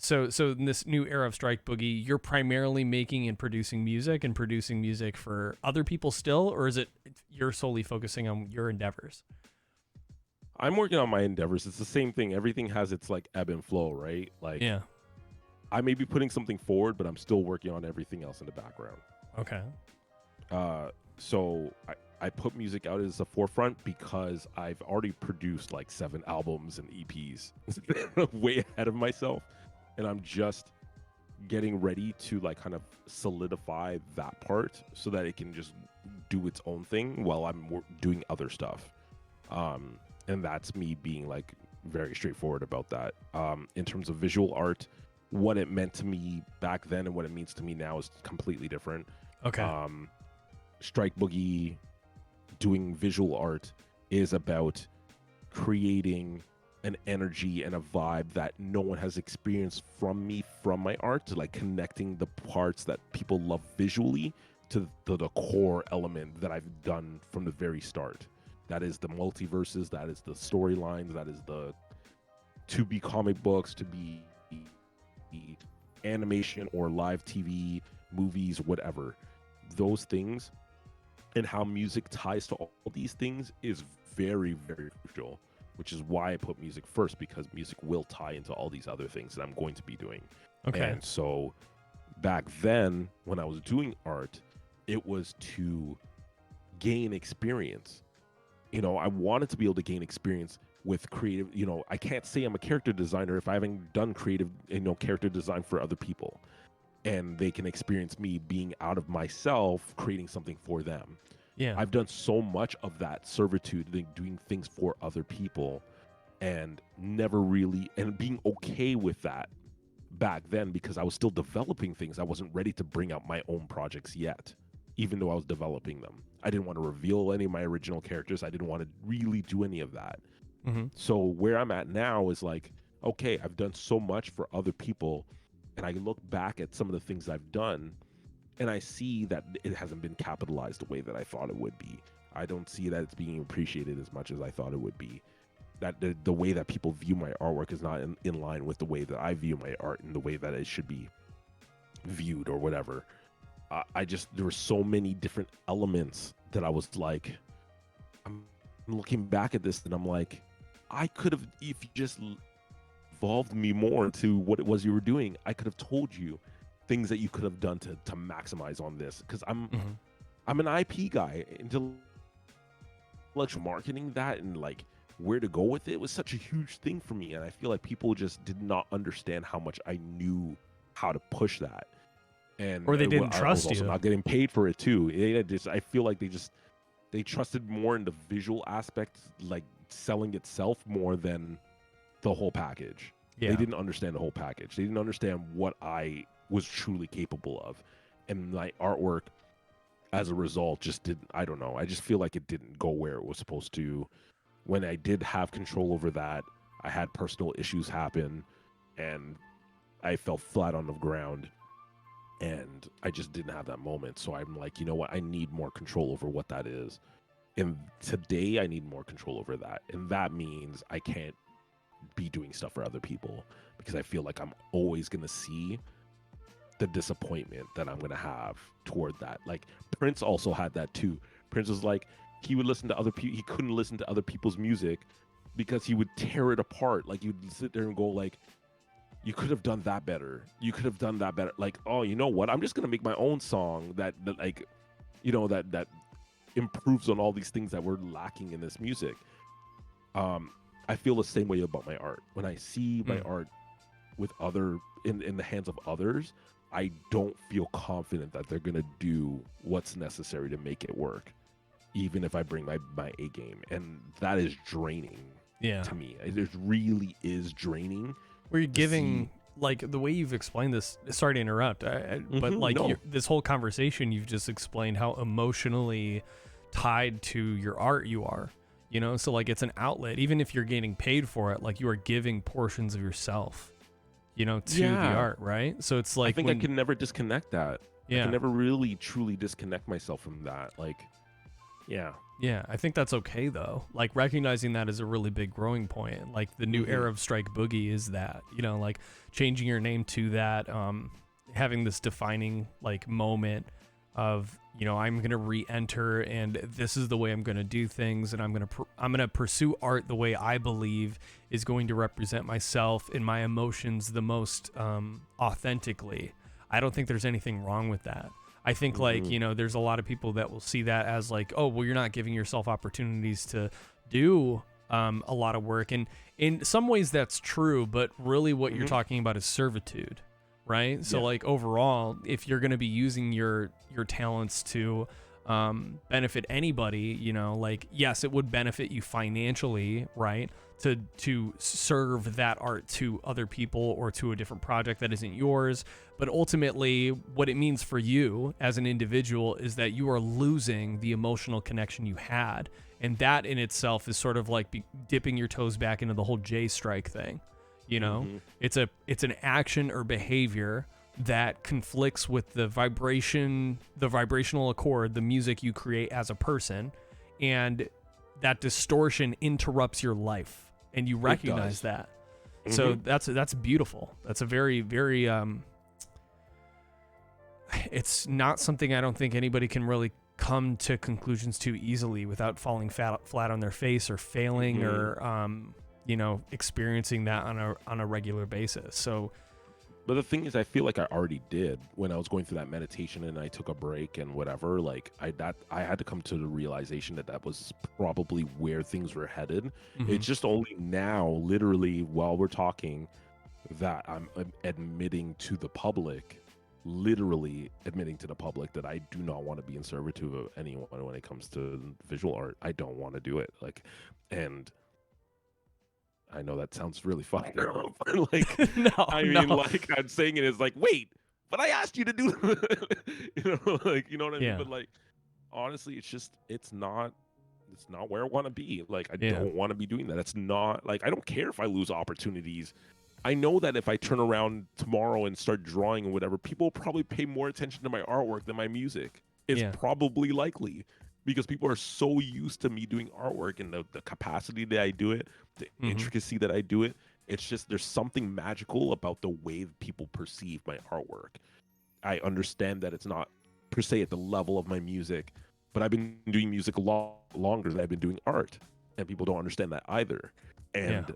So in this new era of Strike Boogie, you're primarily making and producing music for other people still, or is it you're solely focusing on your endeavors? I'm working on my endeavors. It's the same thing. Everything has its like ebb and flow, right? Like, Yeah. I may be putting something forward, but I'm still working on everything else in the background. Okay. So I put music out as the forefront because I've already produced like 7 albums and EPs way ahead of myself. And I'm just getting ready to like kind of solidify that part so that it can just do its own thing while I'm doing other stuff. And that's me being like very straightforward about that. In terms of visual art, what it meant to me back then and what it means to me now is completely different. Okay. Strike Boogie doing visual art is about creating an energy and a vibe that no one has experienced from me, from my art, like connecting the parts that people love visually to the core element that I've done from the very start. That is the multiverses, that is the storylines, that is the to be comic books, to be animation or live TV, movies, whatever. Those things and how music ties to all these things is very, very crucial, which is why I put music first, because music will tie into all these other things that I'm going to be doing. Okay. And so back then, when I was doing art, it was to gain experience. You know, I wanted to be able to gain experience with creative, you know, I can't say I'm a character designer if I haven't done creative, you know, character design for other people. And they can experience me being out of myself, creating something for them. Yeah. I've done so much of that servitude, doing things for other people, and never really, and being okay with that back then because I was still developing things. I wasn't ready to bring out my own projects yet, even though I was developing them. I didn't want to reveal any of my original characters. I didn't want to really do any of that. So where I'm at now is like, okay, I've done so much for other people, and I look back at some of the things I've done, and I see that it hasn't been capitalized the way that I thought it would be. I don't see that it's being appreciated as much as I thought it would be. That the way that people view my artwork is not in line with the way that I view my art and the way that it should be viewed or whatever. There were so many different elements that I was like, I'm looking back at this and I'm like, I could have, if you just involved me more into what it was you were doing, I could have told you things that you could have done to maximize on this. Because I'm an IP guy. Intellectual marketing, that and like where to go with it was such a huge thing for me. And I feel like people just did not understand how much I knew how to push that. And or they didn't trust I was also you. not getting paid for it too. I feel like they trusted more in the visual aspect, like selling itself more than the whole package. Yeah. They didn't understand the whole package. They didn't understand what I was truly capable of. And my artwork, as a result, just didn't, I don't know. I just feel like it didn't go where it was supposed to. When I did have control over that, I had personal issues happen, and I fell flat on the ground. And I just didn't have that moment. So I'm like, you know what? I need more control over what that is. And today I need more control over that. And that means I can't be doing stuff for other people because I feel like I'm always going to see the disappointment that I'm going to have toward that. Like Prince also had that too. Prince was like, he would listen to other people. He couldn't listen to other people's music because he would tear it apart. Like you'd sit there and go like, you could have done that better. You could have done that better. Like, oh, you know what? I'm just going to make my own song that like, you know, that improves on all these things that were lacking in this music. I feel the same way about my art. When I see my art with other in the hands of others, I don't feel confident that they're gonna do what's necessary to make it work, even if I bring my A game, and that is draining. Yeah. To me, it really is draining. Where you're giving like the way you've explained this, sorry to interrupt, but like no. this whole conversation, you've just explained how emotionally tied to your art you are, you know? So like it's an outlet, even if you're getting paid for it, like you are giving portions of yourself, you know, to the art, right? So it's like, I think I can never disconnect that. Yeah. I can never really truly disconnect myself from that. Like, yeah. Yeah, I think that's okay though. Like recognizing that is a really big growing point. Like the new era of Strike Boogie is that, you know, like changing your name to that, having this defining like moment of, you know, I'm going to re-enter and this is the way I'm going to do things, and I'm going to pursue art the way I believe is going to represent myself and my emotions the most authentically. I don't think there's anything wrong with that. I think like, you know, there's a lot of people that will see that as like, oh, well, you're not giving yourself opportunities to do a lot of work. And in some ways that's true, but really what you're talking about is servitude, right? So like overall, if you're going to be using your talents to benefit anybody, you know, like, yes, it would benefit you financially, right? To serve that art to other people or to a different project that isn't yours. But ultimately, what it means for you as an individual is that you are losing the emotional connection you had. And that in itself is sort of like dipping your toes back into the whole J Strike thing. You know, it's an action or behavior that conflicts with the vibrational accord, the music you create as a person, and that distortion interrupts your life. And you recognize that. So that's beautiful. That's a very, very, it's not something I don't think anybody can really come to conclusions to easily without falling flat on their face or failing or, you know, experiencing that on a regular basis. So, but the thing is, I feel like I already did when I was going through that meditation and I took a break and whatever. Like I had to come to the realization that was probably where things were headed. It's just only now, literally, while we're talking, that I'm admitting to the public, literally admitting to the public that I do not want to be in servitude of anyone when it comes to visual art. I don't want to do it. Like, and I know that sounds really fucked up, but like, like I'm saying it is like, wait, but I asked you to do, you know, like, you know what I mean? But like, honestly, it's not where I want to be. Like, I don't want to be doing that. It's not like, I don't care if I lose opportunities. I know that if I turn around tomorrow and start drawing and whatever, people will probably pay more attention to my artwork than my music. It's probably likely. Because people are so used to me doing artwork and the capacity that I do it, the intricacy that I do it. It's just, there's something magical about the way people perceive my artwork. I understand that it's not per se at the level of my music, but I've been doing music a lot longer than I've been doing art, and people don't understand that either. And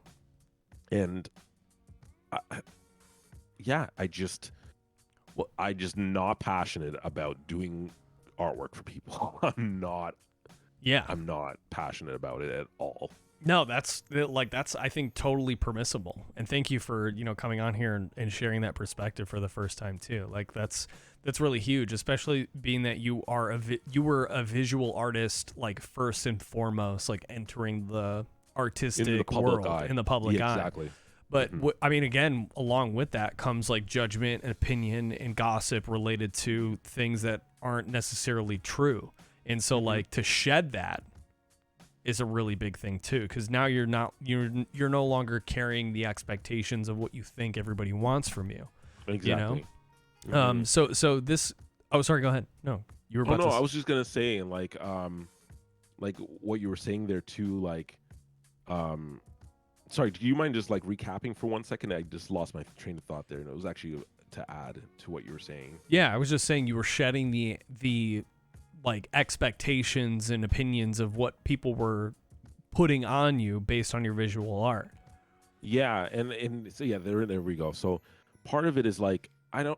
I just not passionate about doing artwork for people. I'm not passionate about it at all. No, that's I think totally permissible. And thank you for, you know, coming on here and sharing that perspective for the first time too. Like that's really huge, especially being that you were a visual artist, like first and foremost, like entering the artistic world in the public eye. Exactly. But I mean, again, along with that comes like judgment and opinion and gossip related to things that aren't necessarily true. And so like to shed that is a really big thing too, because now you're no longer carrying the expectations of what you think everybody wants from you. Exactly. You know? So this, oh, sorry, go ahead. No, you were about to. I was just gonna say, like what you were saying there too, like, sorry, do you mind just like recapping for 1 second? I just lost my train of thought there, and it was actually to add to what you were saying. Yeah, I was just saying you were shedding the like expectations and opinions of what people were putting on you based on your visual art. Yeah, and so yeah, there we go. So part of it is like I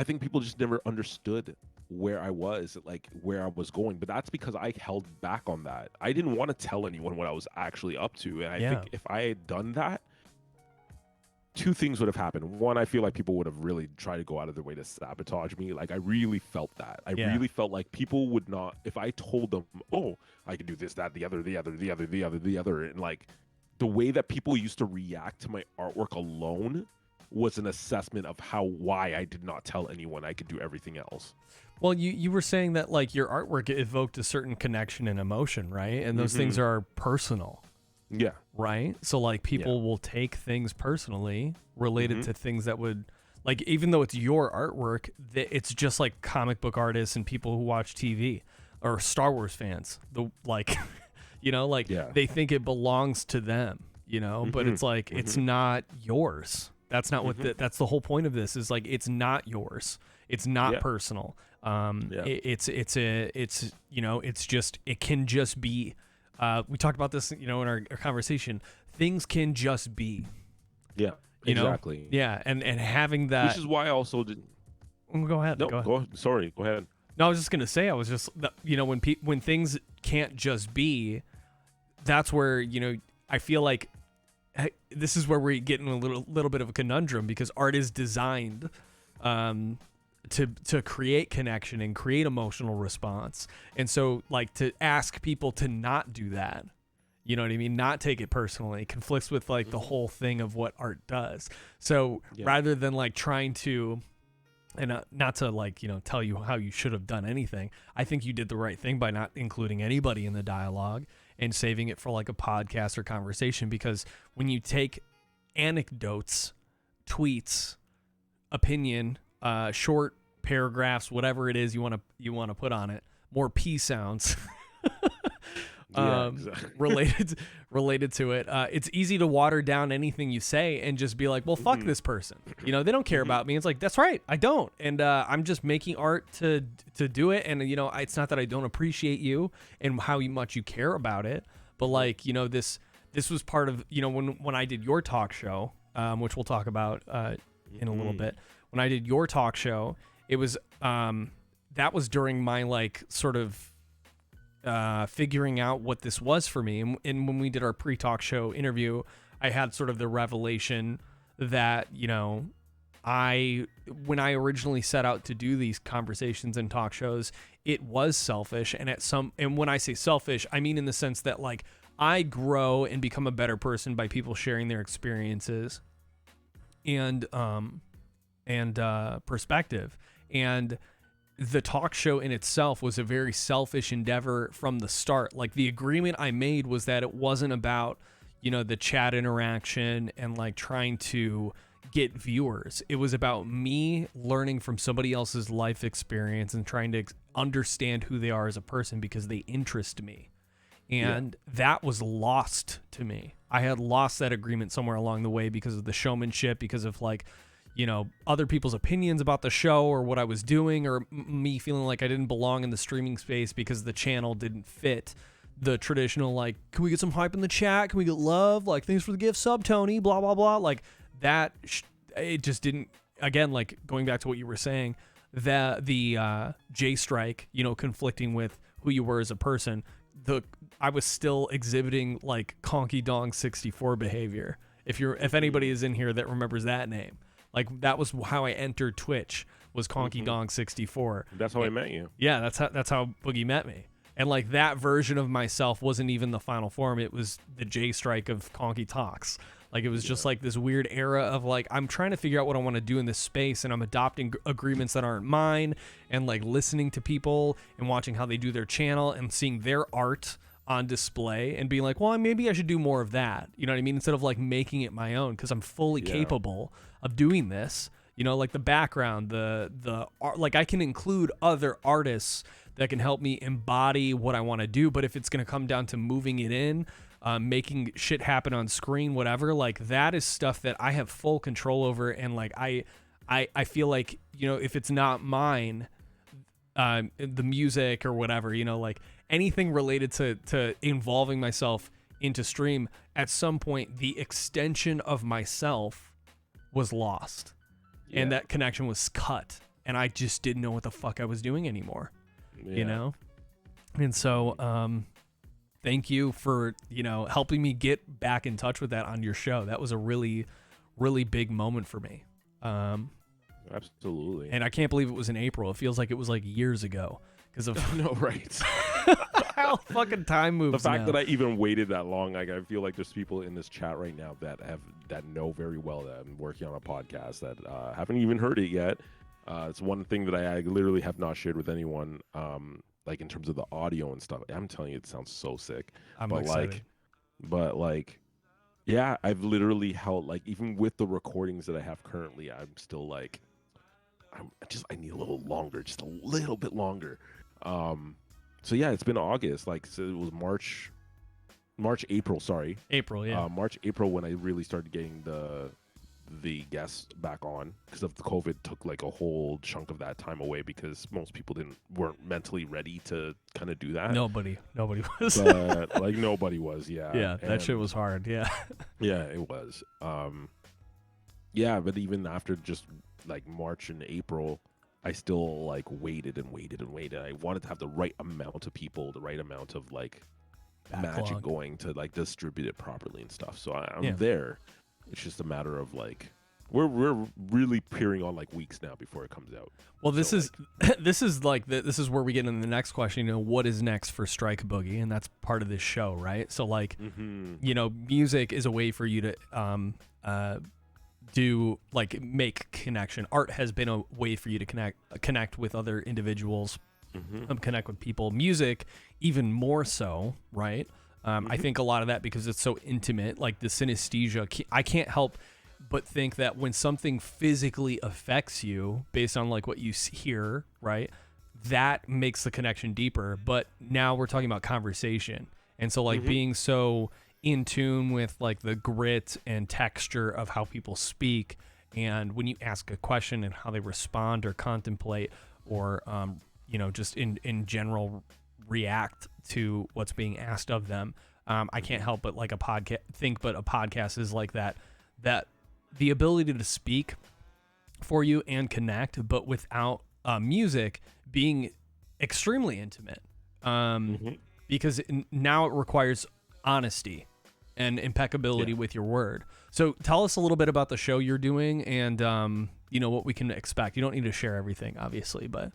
think people just never understood where I was, like where I was going, but that's because I held back on that. I didn't want to tell anyone what I was actually up to, and I think if I had done that, two things would have happened. One, I feel like people would have really tried to go out of their way to sabotage me. Like I really felt that. I really felt like people would not, if I told them, oh, I can do this, that, the other, and like the way that people used to react to my artwork alone was an assessment of why I did not tell anyone I could do everything else. Well, you were saying that like your artwork evoked a certain connection and emotion, right? And those things are personal. Yeah. Right? So like people will take things personally related to things that would, like, even though it's your artwork, it's just like comic book artists and people who watch TV or Star Wars fans. They think it belongs to them, but it's like it's not yours. That's not what that's the whole point of this, is like it's not yours. It's not personal. It can just be. We talked about this, in our conversation. Things can just be. Yeah. Exactly. Yeah, and having that. Which is why I also did. Go ahead. No, go ahead. Sorry. Go ahead. No, I was just gonna say. When things can't just be, that's where I feel like this is where we're getting a little bit of a conundrum, because art is designed to create connection and create emotional response, and so like to ask people to not do that. You know what I mean? Not take it personally. Conflicts with like the whole thing of what art does. So rather than like trying to, and not to like, tell you how you should have done anything, I think you did the right thing by not including anybody in the dialogue and saving it for like a podcast or conversation. Because when you take anecdotes, tweets, opinion, short paragraphs, whatever it is you want to put on it, more P sounds. Exactly. related to it, it's easy to water down anything you say and just be like, well, fuck this person, they don't care about me. It's like, that's right, I don't, and I'm just making art to do it, and it's not that I don't appreciate you and how much you care about it, but like, this was part of, when I did your talk show, which we'll talk about in a little bit. When I did your talk show, it was that was during my like sort of figuring out what this was for me. And when we did our pre-talk show interview, I had sort of the revelation that, when I originally set out to do these conversations and talk shows, it was selfish. And when I say selfish, I mean in the sense that like I grow and become a better person by people sharing their experiences and perspective. And the talk show in itself was a very selfish endeavor from the start. Like the agreement I made was that it wasn't about, the chat interaction and like trying to get viewers. It was about me learning from somebody else's life experience and trying to understand who they are as a person because they interest me. And that was lost to me. I had lost that agreement somewhere along the way because of the showmanship, because of like, other people's opinions about the show or what I was doing, or me feeling like I didn't belong in the streaming space because the channel didn't fit the traditional, like, can we get some hype in the chat? Can we get love? Like, thanks for the gift, sub Tony, blah, blah, blah. Like that, it just didn't, again, like going back to what you were saying, that the J Strike, conflicting with who you were as a person, I was still exhibiting like KonkyTalks 64 behavior. If anybody is in here that remembers that name. Like that was how I entered Twitch, was KonkyTalks 64. That's how I met you. Yeah, that's how Boogie met me. And like that version of myself wasn't even the final form. It was the J Strike of KonkyTalks. Like it was just like this weird era of like, I'm trying to figure out what I want to do in this space, and I'm adopting agreements that aren't mine, and like listening to people and watching how they do their channel and seeing their art on display and being like, well, maybe I should do more of that. You know what I mean? Instead of like making it my own, because I'm fully capable of doing this. Like the background, the art, like I can include other artists that can help me embody what I want to do. But if it's going to come down to moving it in, making shit happen on screen, whatever, like that is stuff that I have full control over. And like I feel like, if it's not mine, the music or whatever, like anything related to involving myself into stream, at some point the extension of myself was lost, and that connection was cut, and I just didn't know what the fuck I was doing anymore. And so thank you for helping me get back in touch with that on your show. That was a really, really big moment for me. Absolutely. And I can't believe it was in April. It feels like it was like years ago because of no, right. how fucking time moves. The fact now. that I even waited that long, like I feel like there's people in this chat right now that know very well that I'm working on a podcast that haven't even heard it yet. It's one thing that I literally have not shared with anyone, like in terms of the audio and stuff. I'm telling you, it sounds so sick. I'm but excited. Yeah, I've literally held, like, even with the recordings that I have currently, I'm still like, I need a little longer, just a little bit longer. So yeah, it's been August, like, so it was April, sorry. April, yeah. April when I really started getting the guests back on, because of the COVID took like a whole chunk of that time away because most people weren't mentally ready to kind of do that. Nobody was. But like nobody was, yeah. Yeah, that shit was hard, yeah. Yeah, it was. Yeah, but even after just like March and April, I still like waited and waited and waited. I wanted to have the right amount of people, the right amount of like magic going to like distribute it properly and stuff. So I'm there. It's just a matter of like we're really peering on like weeks now before it comes out. Well, this is this is where we get into the next question. You know, what is next for Strike Boogie, and that's part of this show, right? So like, you know, music is a way for you to do like make connection. Art has been a way for you to connect with other individuals, connect with people. Music, even more so, right? I think a lot of that because it's so intimate, like the synesthesia. I can't help but think that when something physically affects you based on like what you hear, right, that makes the connection deeper. But now we're talking about conversation. And so like being so in tune with like the grit and texture of how people speak, and when you ask a question and how they respond or contemplate or, you know, just in general react to what's being asked of them. I can't help but like a podcast is like that the ability to speak for you and connect, but without music being extremely intimate. Because now it requires honesty and impeccability with your word. So tell us a little bit about the show you're doing and, you know, what we can expect. You don't need to share everything, obviously, but...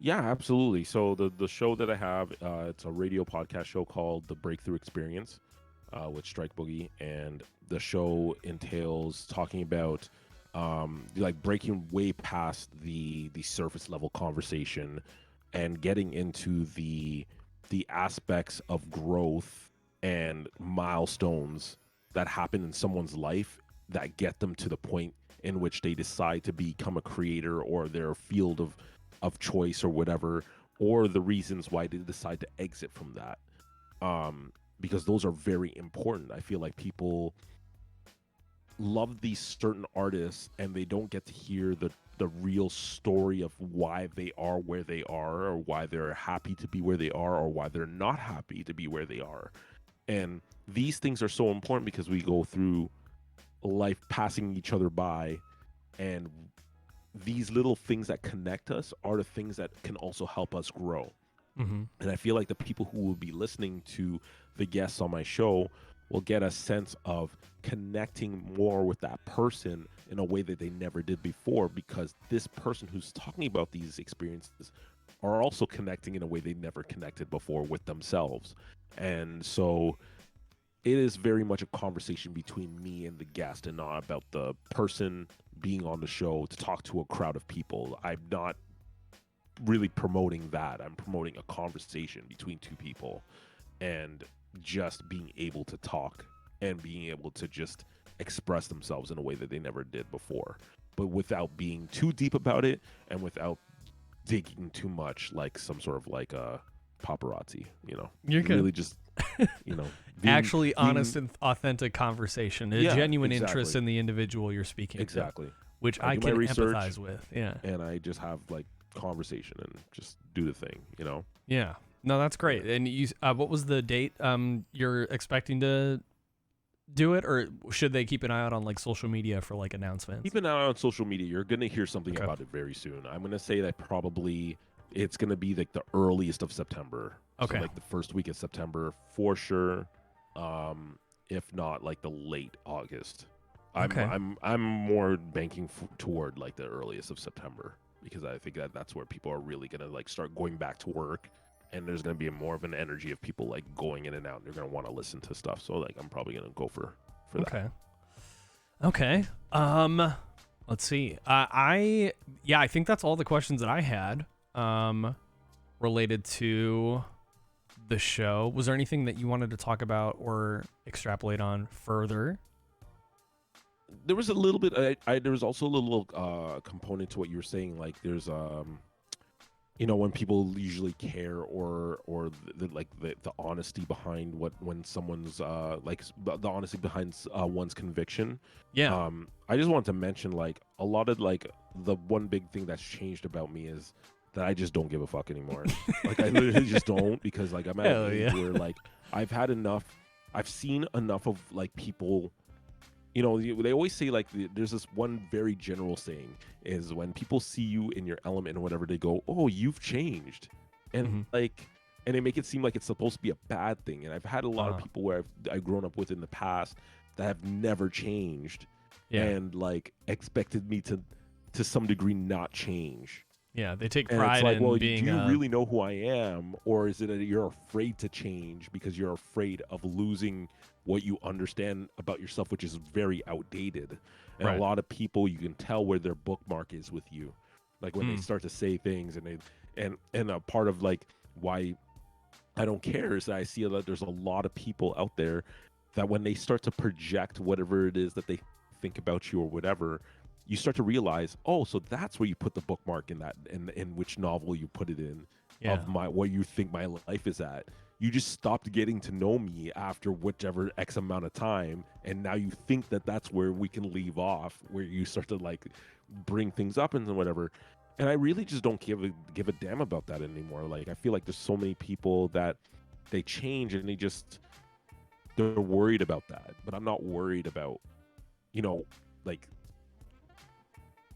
Yeah, absolutely. So the show that I have, it's a radio podcast show called The Breakthrough Experience with Strike Boogie, and the show entails talking about like breaking way past the surface level conversation and getting into the aspects of growth and milestones that happen in someone's life that get them to the point in which they decide to become a creator or their field of choice or whatever, or the reasons why they decide to exit from that, because those are very important. I feel like people love these certain artists and they don't get to hear the real story of why they are where they are, or why they're happy to be where they are, or why they're not happy to be where they are. And these things are so important because we go through life passing each other by, and these little things that connect us are the things that can also help us grow. And I feel like the people who will be listening to the guests on my show will get a sense of connecting more with that person in a way that they never did before, because this person who's talking about these experiences are also connecting in a way they never connected before with themselves. And so it is very much a conversation between me and the guest, and not about the person being on the show to talk to a crowd of people. I'm not really promoting that. I'm promoting a conversation between two people and just being able to talk and being able to just express themselves in a way that they never did before, but without being too deep about it and without digging too much like some sort of like a paparazzi, you know. You're good. Really just, you know, actually honest and authentic conversation, a genuine interest in the individual you're speaking to, which I can empathize with. Yeah. And I just have like conversation and just do the thing, you know? Yeah. No, that's great. And you, what was the date you're expecting to do it, or should they keep an eye out on like social media for like announcements? Keep an eye on social media. You're going to hear something about it very soon. I'm going to say that probably it's going to be like the earliest of September. Okay. So like the first week of September for sure. If not like the late August. I'm more banking toward like the earliest of September, because I think that that's where people are really going to like start going back to work and there's gonna be more of an energy of people like going in and out. They're gonna want to listen to stuff. So like I'm probably gonna go for that. Okay. Let's see. I think that's all the questions that I had related to the show. Was there anything that you wanted to talk about or extrapolate on further? There was a little bit. There was also a little component to what you were saying. Like there's when people usually care or the honesty behind when someone's the honesty behind one's conviction. Yeah. I just want to mention like a lot of like the one big thing that's changed about me is that I just don't give a fuck anymore. Like I literally just don't, because like I'm at an age where like I've had enough. I've seen enough of like people. They always say like there's this one very general saying is when people see you in your element or whatever, they go, "Oh, you've changed," and and they make it seem like it's supposed to be a bad thing. And I've had a lot of people where I've grown up with in the past that have never changed, and like expected me to some degree not change. Yeah, they take And pride it's like, in well, being. do you really know who I am, or is it that you're afraid to change because you're afraid of losing what you understand about yourself, which is very outdated? And a lot of people, you can tell where their bookmark is with you, like when they start to say things, and a part of like why I don't care is that I see that there's a lot of people out there that when they start to project whatever it is that they think about you or whatever, you start to realize, oh, so that's where you put the bookmark in that, in which novel you put it in, of what you think my life is at. You just stopped getting to know me after whichever X amount of time, and now you think that that's where we can leave off, where you start to like bring things up and whatever. And I really just don't give a damn about that anymore. Like I feel like there's so many people that they change and they're worried about that, but I'm not worried about, like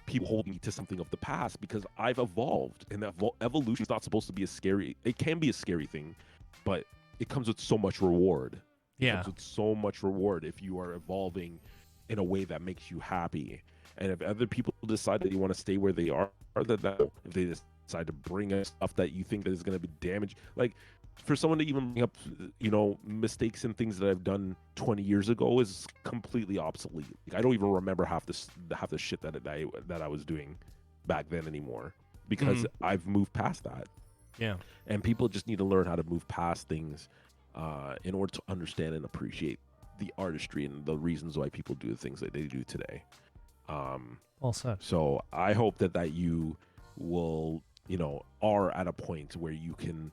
people holding me to something of the past, because I've evolved, and evolution is not supposed to be it can be a scary thing, but it comes with so much reward. It comes with so much reward if you are evolving in a way that makes you happy. And if other people decide that you want to stay where they are, then if they decide to bring up stuff that you think that is going to be damaged, like for someone to even bring up, mistakes and things that I've done 20 years ago is completely obsolete. Like, I don't even remember half the shit that I was doing back then anymore, because I've moved past that. Yeah. And people just need to learn how to move past things in order to understand and appreciate the artistry and the reasons why people do the things that they do today. Well said. So I hope that you will, are at a point where you can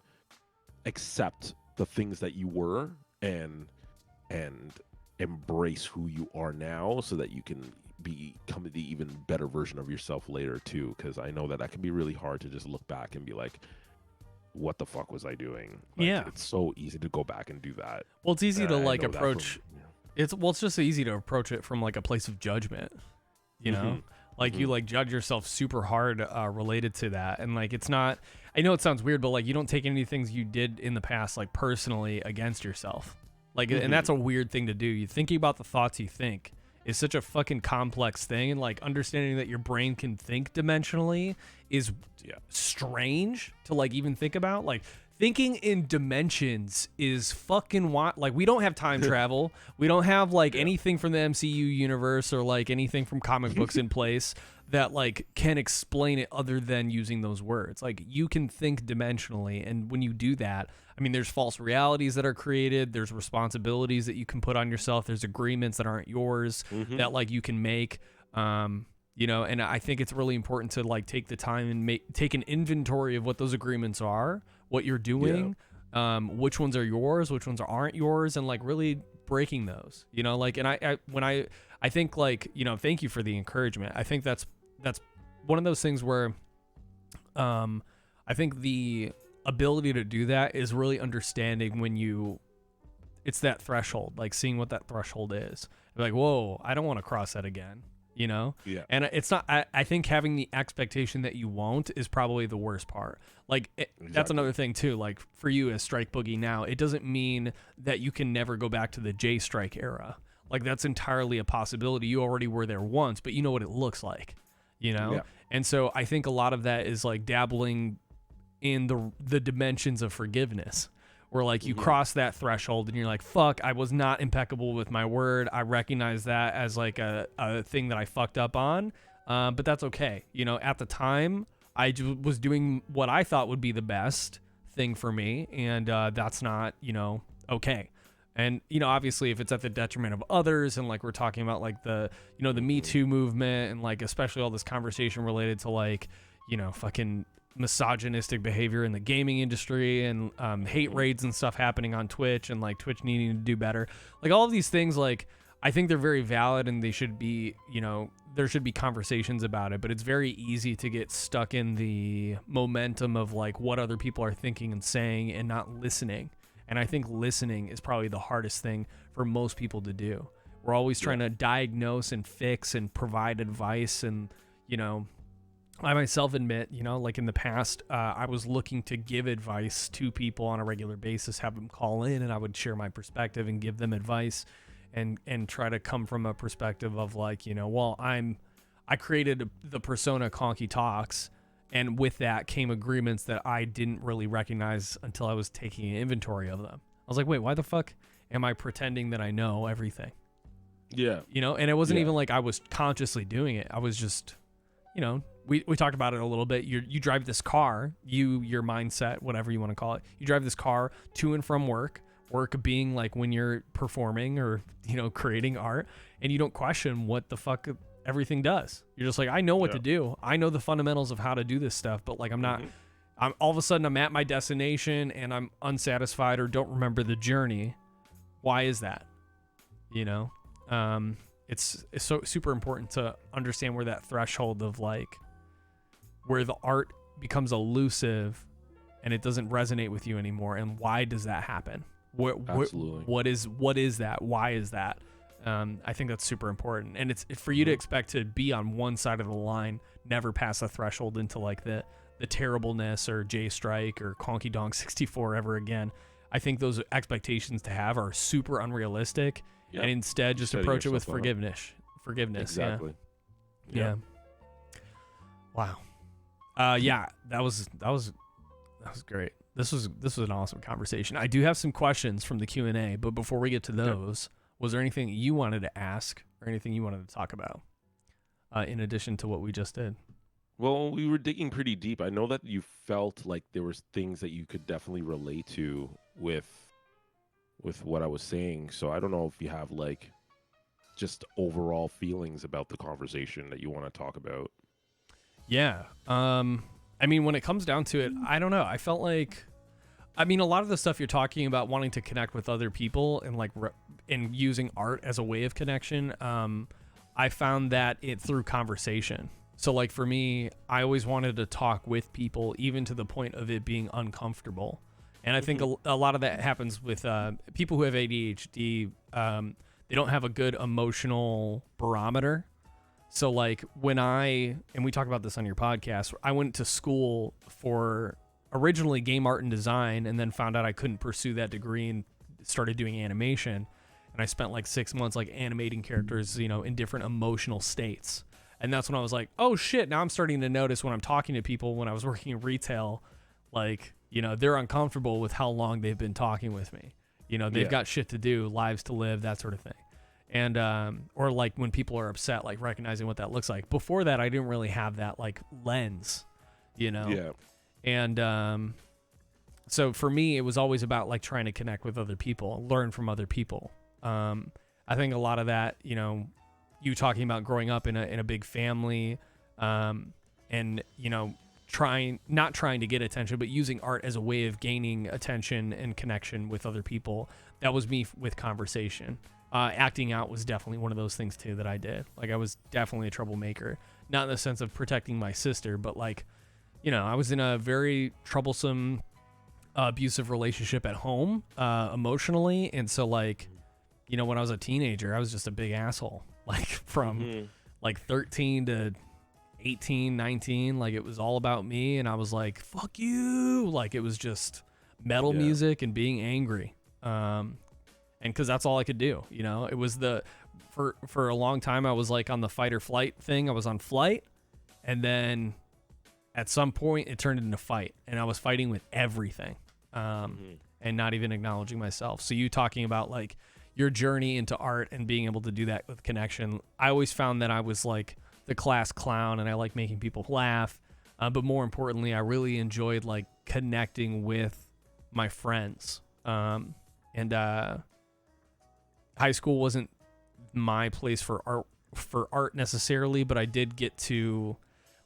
accept the things that you were and embrace who you are now, so that you can become the even better version of yourself later too. Because I know that can be really hard to just look back and be like, what the fuck was I doing? Like, it's so easy to go back and do that. Well, it's easy to like approach. It's just easy to approach it from like a place of judgment, like you like judge yourself super hard related to that. And like, it's not, I know it sounds weird, but like you don't take any things you did in the past like personally against yourself. Like, and that's a weird thing to do. You thinking about the thoughts you think is such a fucking complex thing, and like understanding that your brain can think dimensionally is strange to like even think about. Like, thinking in dimensions is fucking wild. Like, we don't have time travel. We don't have like anything from the MCU universe or like anything from comic books in place that like can explain it other than using those words. Like, you can think dimensionally, and when you do that, I mean, there's false realities that are created. There's responsibilities that you can put on yourself. There's agreements that aren't yours that like you can make. And I think it's really important to like take the time and take an inventory of what those agreements are, what you're doing, which ones are yours, which ones aren't yours, and like really breaking those, like, and I think like, thank you for the encouragement. I think that's one of those things where, I think the ability to do that is really understanding when it's that threshold, like seeing what that threshold is. You're like, whoa, I don't want to cross that again. Yeah. And it's not, I think having the expectation that you won't is probably the worst part. Like, that's another thing too. Like, for you as Strike Boogie now, it doesn't mean that you can never go back to the J Strike era. Like, that's entirely a possibility. You already were there once, but you know what it looks like, Yeah. And so I think a lot of that is like dabbling in the dimensions of forgiveness, where like you cross that threshold and you're like, fuck, I was not impeccable with my word. I recognize that as like a thing that I fucked up on. But that's okay. You know, at the time I was doing what I thought would be the best thing for me. And that's not, you know, okay. And, you know, obviously if it's at the detriment of others, and like we're talking about like the, you know, the Me Too movement, and like especially all this conversation related to like, you know, fucking misogynistic behavior in the gaming industry, and hate raids and stuff happening on Twitch, and like Twitch needing to do better. Like all of these things, like I think they're very valid, and they should be, you know, there should be conversations about it, but it's very easy to get stuck in the momentum of like what other people are thinking and saying, and not listening. And I think listening is probably the hardest thing for most people to do. We're always trying to diagnose and fix and provide advice. And, you know, I myself admit, you know, like in the past, I was looking to give advice to people on a regular basis, have them call in, and I would share my perspective and give them advice, and try to come from a perspective of like, you know, well, I created the persona KonkyTalks, and with that came agreements that I didn't really recognize until I was taking an inventory of them. I was like, wait, why the fuck am I pretending that I know everything? Yeah. You know, and it wasn't even like I was consciously doing it. I was just, you know, we talked about it a little bit. You drive this car, your mindset, whatever you want to call it. You drive this car to and from work being like when you're performing or, you know, creating art, and you don't question what the fuck everything does. You're just like, I know what to do. I know the fundamentals of how to do this stuff, but like I'm not, I'm all of a sudden I'm at my destination and I'm unsatisfied or don't remember the journey. Why is that? You know, it's so super important to understand where that threshold of like where the art becomes elusive and it doesn't resonate with you anymore. And why does that happen? Absolutely. What is that? Why is that? I think that's super important, and it's for you to expect to be on one side of the line, never pass a threshold into like the terribleness or J Strike or KonkyTalks 64 ever again. I think those expectations to have are super unrealistic, and instead just approach it with forgiveness. Exactly. Yeah. Wow. That was great. This was an awesome conversation. I do have some questions from the Q&A, but before we get to those, was there anything you wanted to ask or anything you wanted to talk about in addition to what we just did? Well, we were digging pretty deep. I know that you felt like there was things that you could definitely relate to with what I was saying. So I don't know if you have like just overall feelings about the conversation that you want to talk about. Yeah. I mean, when it comes down to it, I don't know. I felt like, I mean, a lot of the stuff you're talking about, wanting to connect with other people and like and using art as a way of connection, I found that it through conversation. So like for me, I always wanted to talk with people, even to the point of it being uncomfortable. And I think a lot of that happens with people who have ADHD. They don't have a good emotional barometer. So like and we talk about this on your podcast, I went to school for originally game art and design, and then found out I couldn't pursue that degree and started doing animation. And I spent like 6 months like animating characters, you know, in different emotional states. And that's when I was like, oh shit, now I'm starting to notice when I'm talking to people when I was working in retail, like, you know, they're uncomfortable with how long they've been talking with me. You know, they've got shit to do, lives to live, that sort of thing. And, or like when people are upset, like recognizing what that looks like. Before that, I didn't really have that like lens, you know? Yeah. And, so for me, it was always about like trying to connect with other people, learn from other people. I think a lot of that, you know, you talking about growing up in a big family, and, you know, not trying to get attention, but using art as a way of gaining attention and connection with other people. That was me with conversation. Acting out was definitely one of those things too that I did. Like I was definitely a troublemaker, not in the sense of protecting my sister, but like, you know, I was in a very troublesome, abusive relationship at home, emotionally. And so like, you know, when I was a teenager, I was just a big asshole, like from like 13 to 18, 19, like it was all about me. And I was like, fuck you. Like it was just metal music and being angry. And cause that's all I could do, you know, it was for a long time, I was like on the fight or flight thing. I was on flight, and then at some point it turned into a fight, and I was fighting with everything, and not even acknowledging myself. So you talking about like your journey into art and being able to do that with connection. I always found that I was like the class clown, and I like making people laugh. But more importantly, I really enjoyed like connecting with my friends. And high school wasn't my place for art necessarily, but I did get to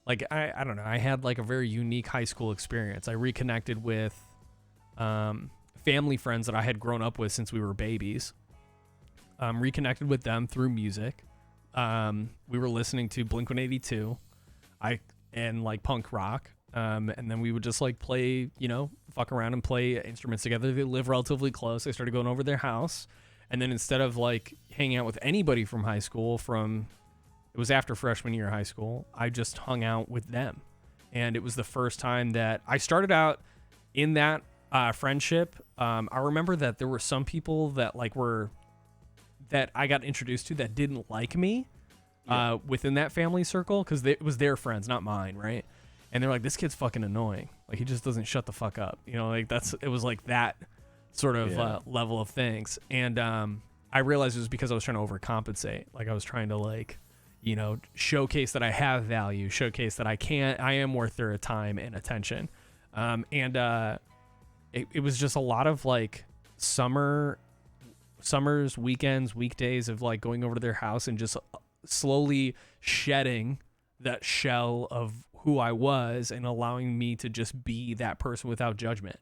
like, I don't know, I had like a very unique high school experience. I reconnected with family friends that I had grown up with since we were babies. Reconnected with them through music. We were listening to Blink-182 and like punk rock. And then we would just like play, fuck around and play instruments together. They live relatively close. I started going over their house. And then instead of like hanging out with anybody from high school it was after freshman year of high school, I just hung out with them. And it was the first time that I started out in that friendship. I remember that there were some people that that I got introduced to that didn't like me within that family circle, because it was their friends, not mine, right? And they're like, this kid's fucking annoying. Like, he just doesn't shut the fuck up. Like it was like that sort of level of things. And I realized it was because I was trying to overcompensate. Like, I was trying to like, showcase that I have value, showcase that I am worth their time and attention. It was just a lot of like summers, weekends, weekdays of like going over to their house and just slowly shedding that shell of who I was and allowing me to just be that person without judgment.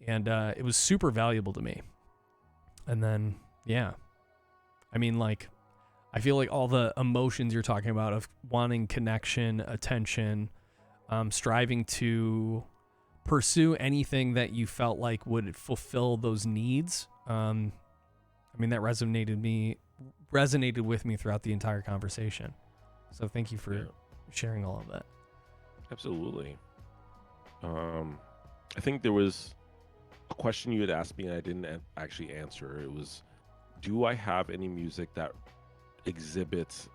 And it was super valuable to me. And then, I mean, like, I feel like all the emotions you're talking about of wanting connection, attention, striving to pursue anything that you felt like would fulfill those needs. I mean, that resonated with me throughout the entire conversation. So thank you for sharing all of that. Absolutely. I think there was a question you had asked me and I didn't actually answer. It was, do I have any music that exhibits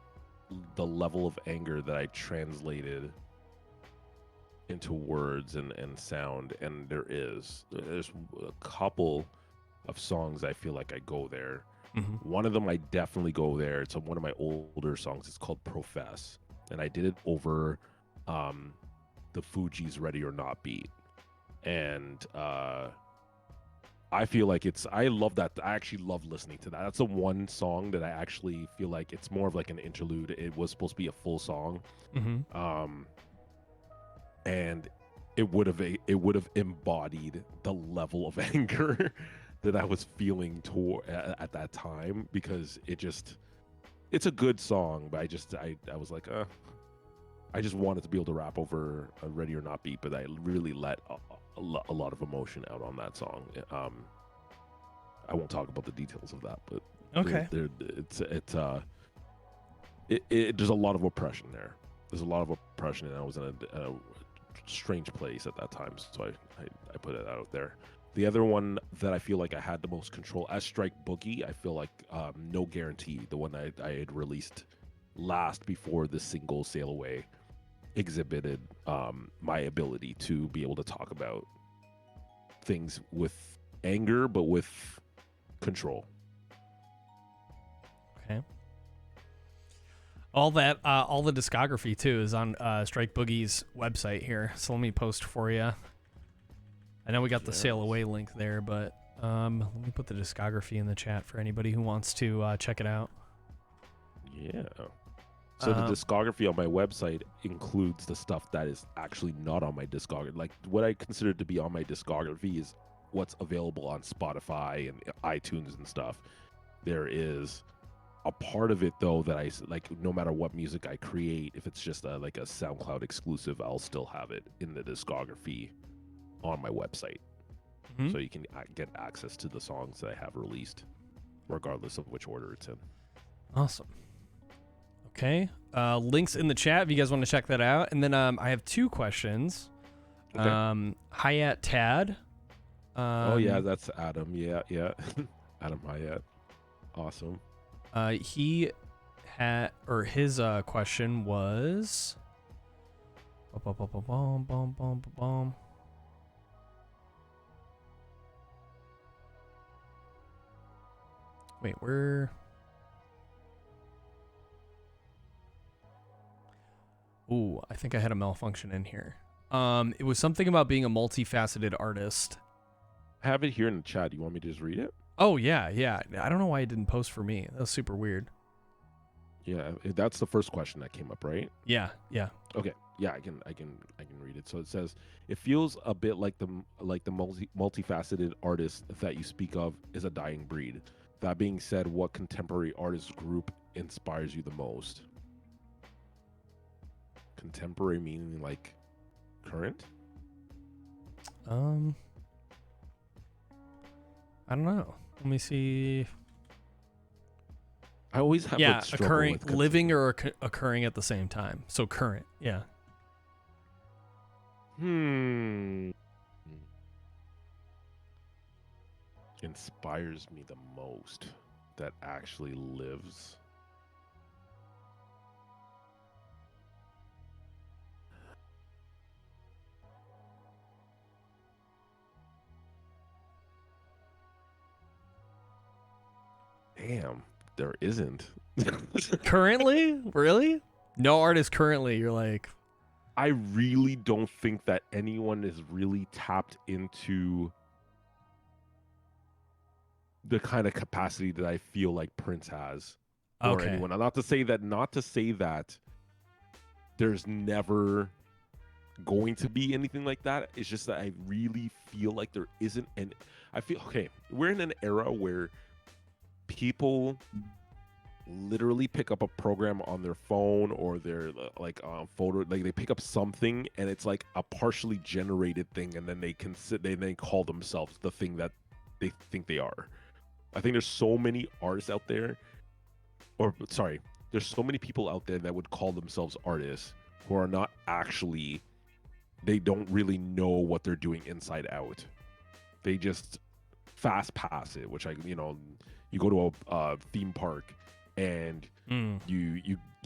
the level of anger that I translated into words and sound? And there's a couple of songs I feel like I go there. Mm-hmm. One of them I definitely go there. It's one of my older songs. It's called Profess, and I did it over the Fugees' Ready or Not beat. And I feel like I love that. I actually love listening to that. That's the one song that I actually feel like it's more of like an interlude. It was supposed to be a full song. Mm-hmm. And it would have embodied the level of anger that I was feeling at that time, because it's a good song, but I was like, I just wanted to be able to rap over a Ready or Not beat, but I really let a lot of emotion out on that song. I won't talk about the details of that, but okay, there's a lot of oppression there. There's a lot of oppression, and I was in a strange place at that time, so I put it out there. The other one that I feel like I had the most control as Strike Boogie, I feel like No Guarantee, the one I had released last before the single Sail Away, exhibited my ability to be able to talk about things with anger, but with control. Okay. All the discography too is on Strike Boogie's website here. So let me post for you. I know we got the Sail Away link there, but let me put the discography in the chat for anybody who wants to check it out. Yeah. So the discography on my website includes the stuff that is actually not on my discography. Like, what I consider to be on my discography is what's available on Spotify and iTunes and stuff. There is a part of it, though, that I like. No matter what music I create, if it's just like a SoundCloud exclusive, I'll still have it in the discography on my website. Mm-hmm. So you can get access to the songs that I have released, regardless of which order it's in. Awesome. Okay. Links in the chat if you guys want to check that out. And then I have two questions. Okay. Hayat Tad. Oh yeah, that's Adam. Yeah. Adam Hayat. Awesome. He had, or his question was, Bum, bum, bum, bum, bum, bum, bum. Wait, where? Ooh, I think I had a malfunction in here. It was something about being a multifaceted artist. I have it here in the chat. Do you want me to just read it? Oh yeah, yeah. I don't know why it didn't post for me. That was super weird. Yeah, that's the first question that came up, right? Yeah, yeah. Okay, yeah, I can read it. So it says it feels a bit like the multifaceted artist that you speak of is a dying breed. That being said, what contemporary artist group inspires you the most? Contemporary meaning like current? I don't know. Let me see. I always have Yeah, like struggle occurring, with living or occurring at the same time. So current, yeah. Inspires me the most that actually lives. Damn, there isn't. Currently? Really? No artist currently. You're like, I really don't think that anyone is really tapped into the kind of capacity that I feel like Prince has, or okay. anyone. Not to say that there's never going to be anything like that. It's just that I really feel like there isn't. And I feel, okay, we're in an era where people literally pick up a program on their phone or their photo, like they pick up something and it's like a partially generated thing, and then they call themselves the thing that they think they are. I think there's so many artists out there, there's so many people out there that would call themselves artists who are not actually, they don't really know what they're doing inside out. They just fast pass it, which you go to a theme park and you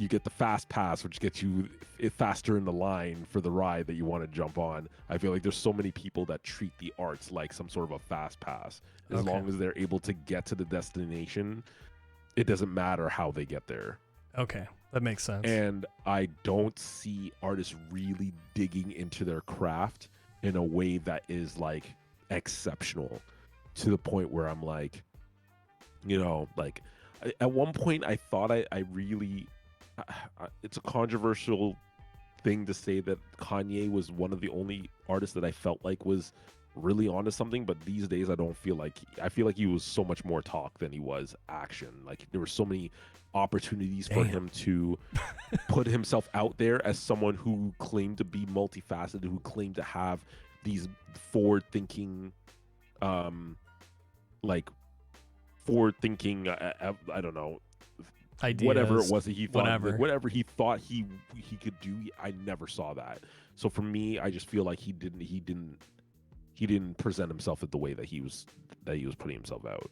get the fast pass, which gets you faster in the line for the ride that you want to jump on. I feel like there's so many people that treat the arts like some sort of a fast pass. As long as they're able to get to the destination, it doesn't matter how they get there. Okay, that makes sense. And I don't see artists really digging into their craft in a way that is like exceptional, to the point where I'm like, at one point I thought I really, it's a controversial thing to say that Kanye was one of the only artists that I felt like was really onto something, but these days I feel like he was so much more talk than he was action. Like there were so many opportunities for him to put himself out there as someone who claimed to be multifaceted, who claimed to have these forward-thinking I don't know, ideas, whatever it was that he thought, whatever he thought he could do. I never saw that. So for me, I just feel like he didn't present himself in the way that he was putting himself out.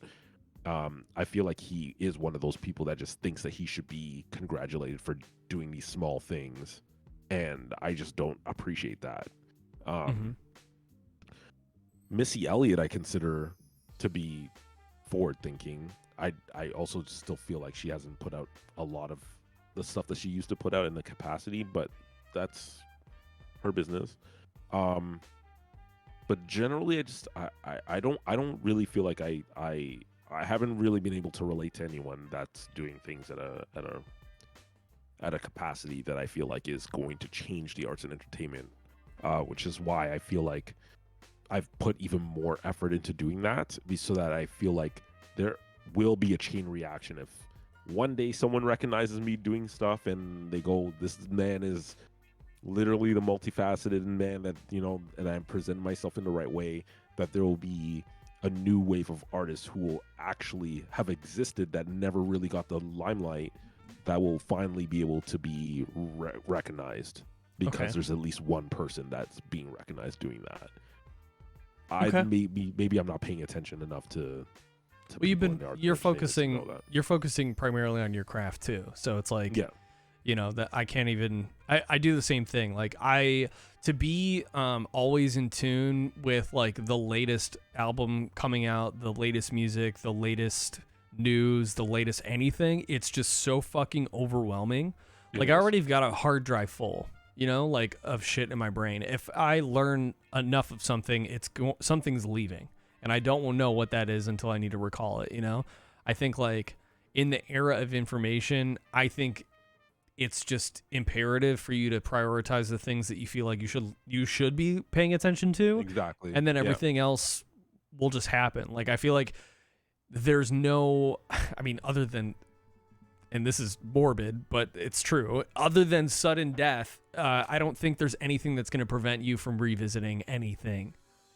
I feel like he is one of those people that just thinks that he should be congratulated for doing these small things, and I just don't appreciate that. Missy Elliott I consider to be forward thinking. I also still feel like she hasn't put out a lot of the stuff that she used to put out in the capacity, but that's her business. But generally I don't really feel like I haven't really been able to relate to anyone that's doing things at a capacity that I feel like is going to change the arts and entertainment, which is why I feel like I've put even more effort into doing that, so that I feel like there will be a chain reaction. If one day someone recognizes me doing stuff and they go, this man is literally the multifaceted man that, and I present myself in the right way, that there will be a new wave of artists who will actually have existed that never really got the limelight, that will finally be able to be recognized, because there's at least one person that's being recognized doing that. Maybe I'm not paying attention enough to well, you're focusing primarily on your craft too, so it's like you know, that I can't even, I do the same thing. Like to be always in tune with like the latest album coming out, the latest music, the latest news, the latest anything, it's just so fucking overwhelming. Like I already got a hard drive full, you know, like of shit in my brain. If I learn enough of something, something's leaving, and I don't know what that is until I need to recall it, you know? I think like in the era of information, I think it's just imperative for you to prioritize the things that you feel like you should be paying attention to. Exactly. And then everything else will just happen. Like I feel like there's no, I mean, other than, and this is morbid, but it's true, other than sudden death, I don't think there's anything that's going to prevent you from revisiting anything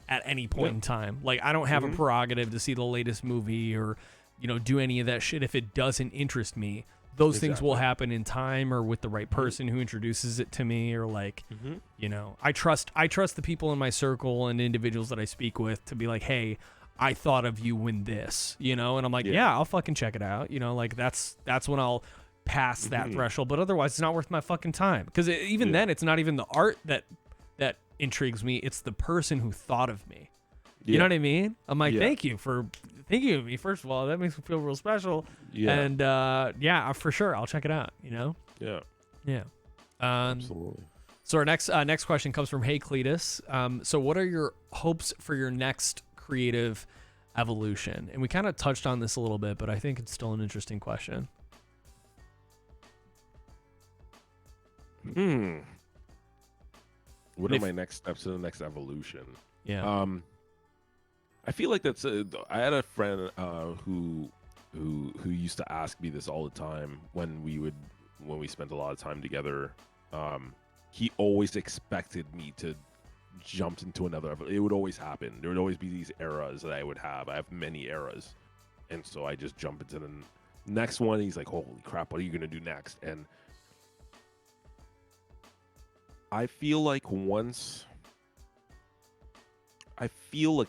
at any point in time. Like I don't have a prerogative to see the latest movie or, you know, do any of that shit if it doesn't interest me. Those things will happen in time or with the right person who introduces it to me, or like, you know, I trust the people in my circle and individuals that I speak with to be like, hey, I thought of you when this, you know, and I'm like, yeah, I'll fucking check it out. You know, like that's when I'll pass that threshold, but otherwise it's not worth my fucking time. Cause even then it's not even the art that intrigues me. It's the person who thought of me. You know what I mean? I'm like, thank you for thinking of me. First of all, that makes me feel real special. Yeah. And for sure, I'll check it out. You know? Yeah. Yeah. Absolutely. So our next question comes from Hey Cletus. So what are your hopes for your next creative evolution? And we kind of touched on this a little bit, but I think it's still an interesting question. What are my next steps in the next evolution? Yeah. I feel like that's I had a friend who used to ask me this all the time when we spent a lot of time together. He always expected me to jump into another. It would always happen. There would always be these eras that I would have. I have many eras, and so I just jump into the next one. He's like, "Holy crap, what are you gonna do next?" And I feel like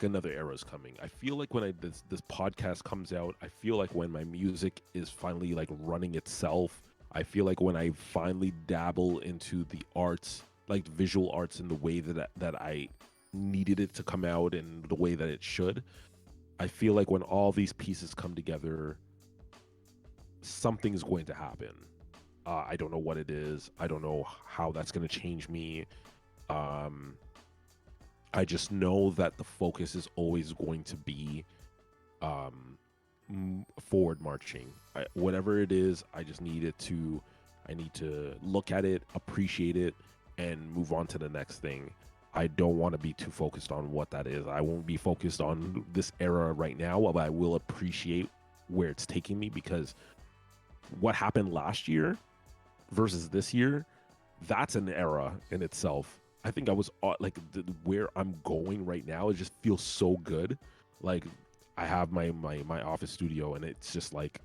another era is coming. I feel like when this podcast comes out, I feel like when my music is finally like running itself, I feel like when I finally dabble into the arts, like visual arts, in the way that I needed it to come out and the way that it should, I feel like when all these pieces come together, something's going to happen. I don't know what it is. I don't know how that's going to change me. I just know that the focus is always going to be forward marching. Whatever it is, I need to look at it, appreciate it, and move on to the next thing. I don't want to be too focused on what that is. I won't be focused on this era right now, but I will appreciate where it's taking me, because what happened last year versus this year, that's an era in itself. I think I was like where I'm going right now, it just feels so good. Like I have my office studio, and it's just like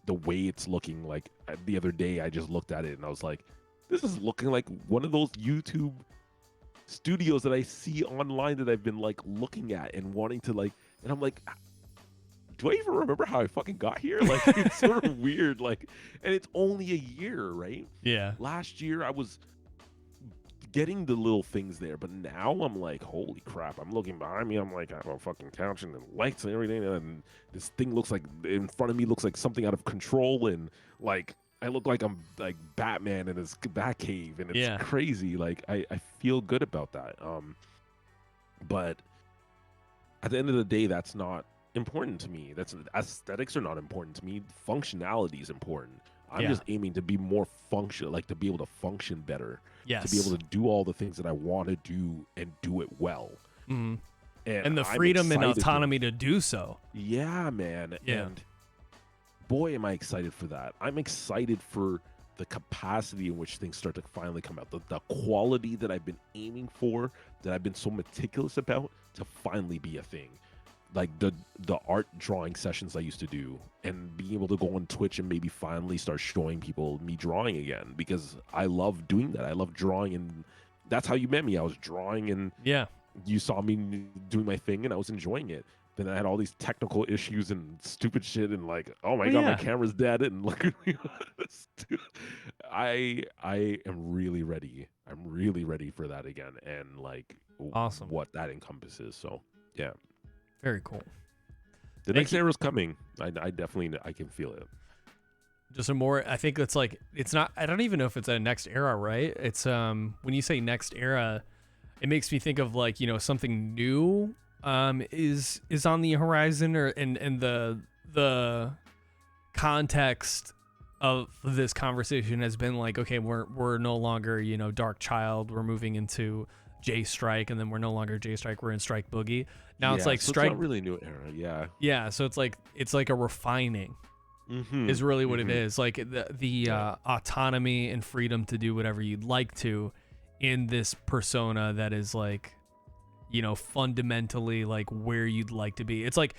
the way it's looking. Like the other day I just looked at it and I was like, this is looking like one of those YouTube studios that I see online that I've been like looking at and wanting to like, and I'm like, do I even remember how I fucking got here? Like it's sort of weird. Like, and it's only a year, right? Yeah. Last year I was getting the little things there, but now I'm like, holy crap, I'm looking behind me, I'm like, I have a fucking couch and the lights and everything, and this thing looks like, in front of me looks like something out of control, and like I look like I'm like Batman in his Batcave, and it's crazy. Like I feel good about that. But at the end of the day, that's not important to me. That's aesthetics are not important to me. Functionality is important. I'm just aiming to be more functional, like to be able to function better. Yes. To be able to do all the things that I want to do and do it well. Mm-hmm. And the freedom and autonomy to do so. Yeah, man. Yeah. And boy, am I excited for that. I'm excited for the capacity in which things start to finally come out. The quality that I've been aiming for, that I've been so meticulous about, to finally be a thing. Like the art drawing sessions I used to do, and being able to go on Twitch and maybe finally start showing people me drawing again, because I love doing that. I love drawing, and that's how you met me. I was drawing, and you saw me doing my thing, and I was enjoying it. Then I had all these technical issues and stupid shit, and like, oh my god, my camera's dead, and look at me. I am really ready. I'm really ready for that again, and like Awesome. what that encompasses. So yeah, Very cool. the next era is coming. I definitely I can feel it. Just a more, I think it's like, it's not, I don't even know if it's a next era, right? It's when you say next era, it makes me think of like, you know, something new is on the horizon, or and the context of this conversation has been like, okay, we're no longer, you know, Dark Child, we're moving into J Strike, and then we're no longer J Strike, we're in Strike Boogie. Now it's like so Strike, it's not really a new era. Yeah. yeah, so it's like a refining is really what it is. Like the autonomy and freedom to do whatever you'd like to in this persona that is like, you know, fundamentally like where you'd like to be. It's like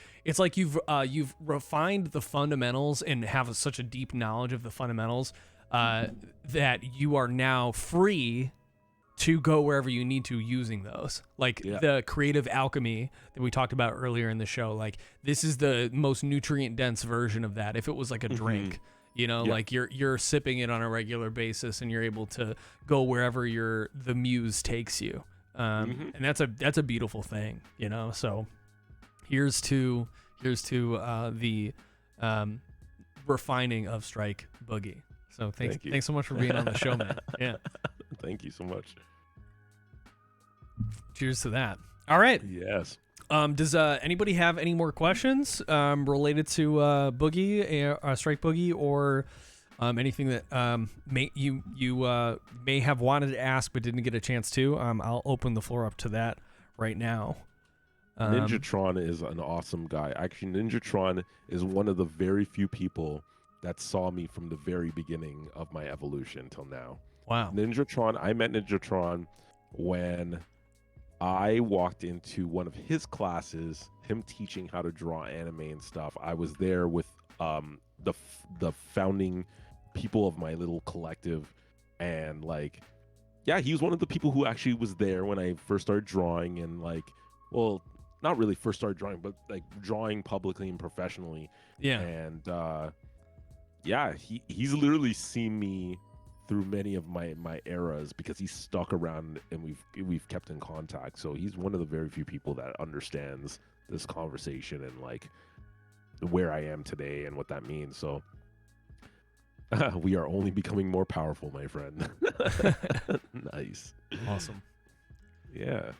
you've refined the fundamentals and have such a deep knowledge of the fundamentals that you are now free to go wherever you need to using those. Like the creative alchemy that we talked about earlier in the show, like this is the most nutrient dense version of that. If it was like a drink, you know, like you're sipping it on a regular basis and you're able to go wherever the muse takes you. And that's a beautiful thing, you know? So here's to the refining of Strike Boogie. So thanks so much for being on the show, man. Yeah. Thank you so much. Cheers to that. All right. Yes. Does anybody have any more questions related to Boogie, Strike Boogie, or anything that you may have wanted to ask but didn't get a chance to? I'll open the floor up to that right now. Ninjatron is an awesome guy. Actually, Ninjatron is one of the very few people that saw me from the very beginning of my evolution till now. Wow. I met Ninjatron when I walked into one of his classes, him teaching how to draw anime and stuff. I was there with the founding people of my little collective, and like, yeah, he was one of the people who actually was there when I first started drawing, and like, well, not really first started drawing, but like drawing publicly and professionally. Yeah. And yeah, he's literally seen me through many of my eras because he's stuck around and we've kept in contact. So he's one of the very few people that understands this conversation and like where I am today and what that means. So we are only becoming more powerful, my friend. Nice. Awesome. Yeah.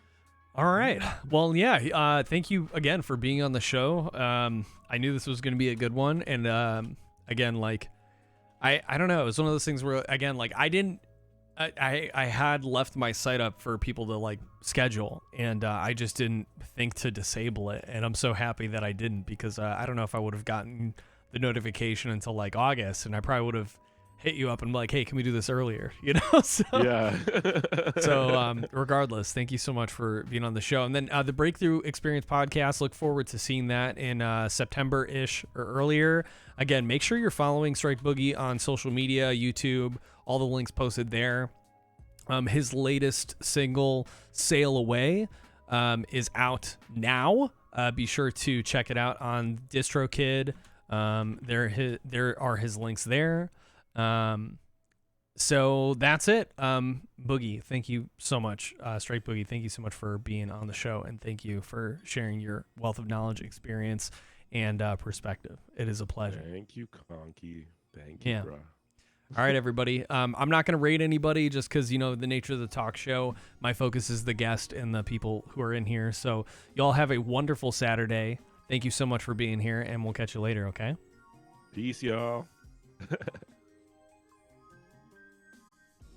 All right. Well, yeah. Thank you again for being on the show. I knew this was going to be a good one, and again, like, I don't know. It was one of those things where, again, like I had left my site up for people to like schedule, and I just didn't think to disable it, and I'm so happy that I didn't, because I don't know if I would have gotten the notification until like August, and I probably would have hit you up and be like, hey, can we do this earlier? You know? So, yeah. So regardless, thank you so much for being on the show. And then the Breakthrough Experience podcast, look forward to seeing that in September-ish or earlier. Again, make sure you're following Strike Boogie on social media, YouTube, all the links posted there. His latest single, Sail Away, is out now. Be sure to check it out on DistroKid. There are his links there. So that's it. Boogie, thank you so much. Strike Boogie, thank you so much for being on the show, and thank you for sharing your wealth of knowledge, experience, and perspective. It is a pleasure. Thank you, Konky. Thank you, bro. All right, everybody. I'm not going to rate anybody just because, you know, the nature of the talk show. My focus is the guest and the people who are in here. So y'all have a wonderful Saturday. Thank you so much for being here, and we'll catch you later, okay? Peace, y'all.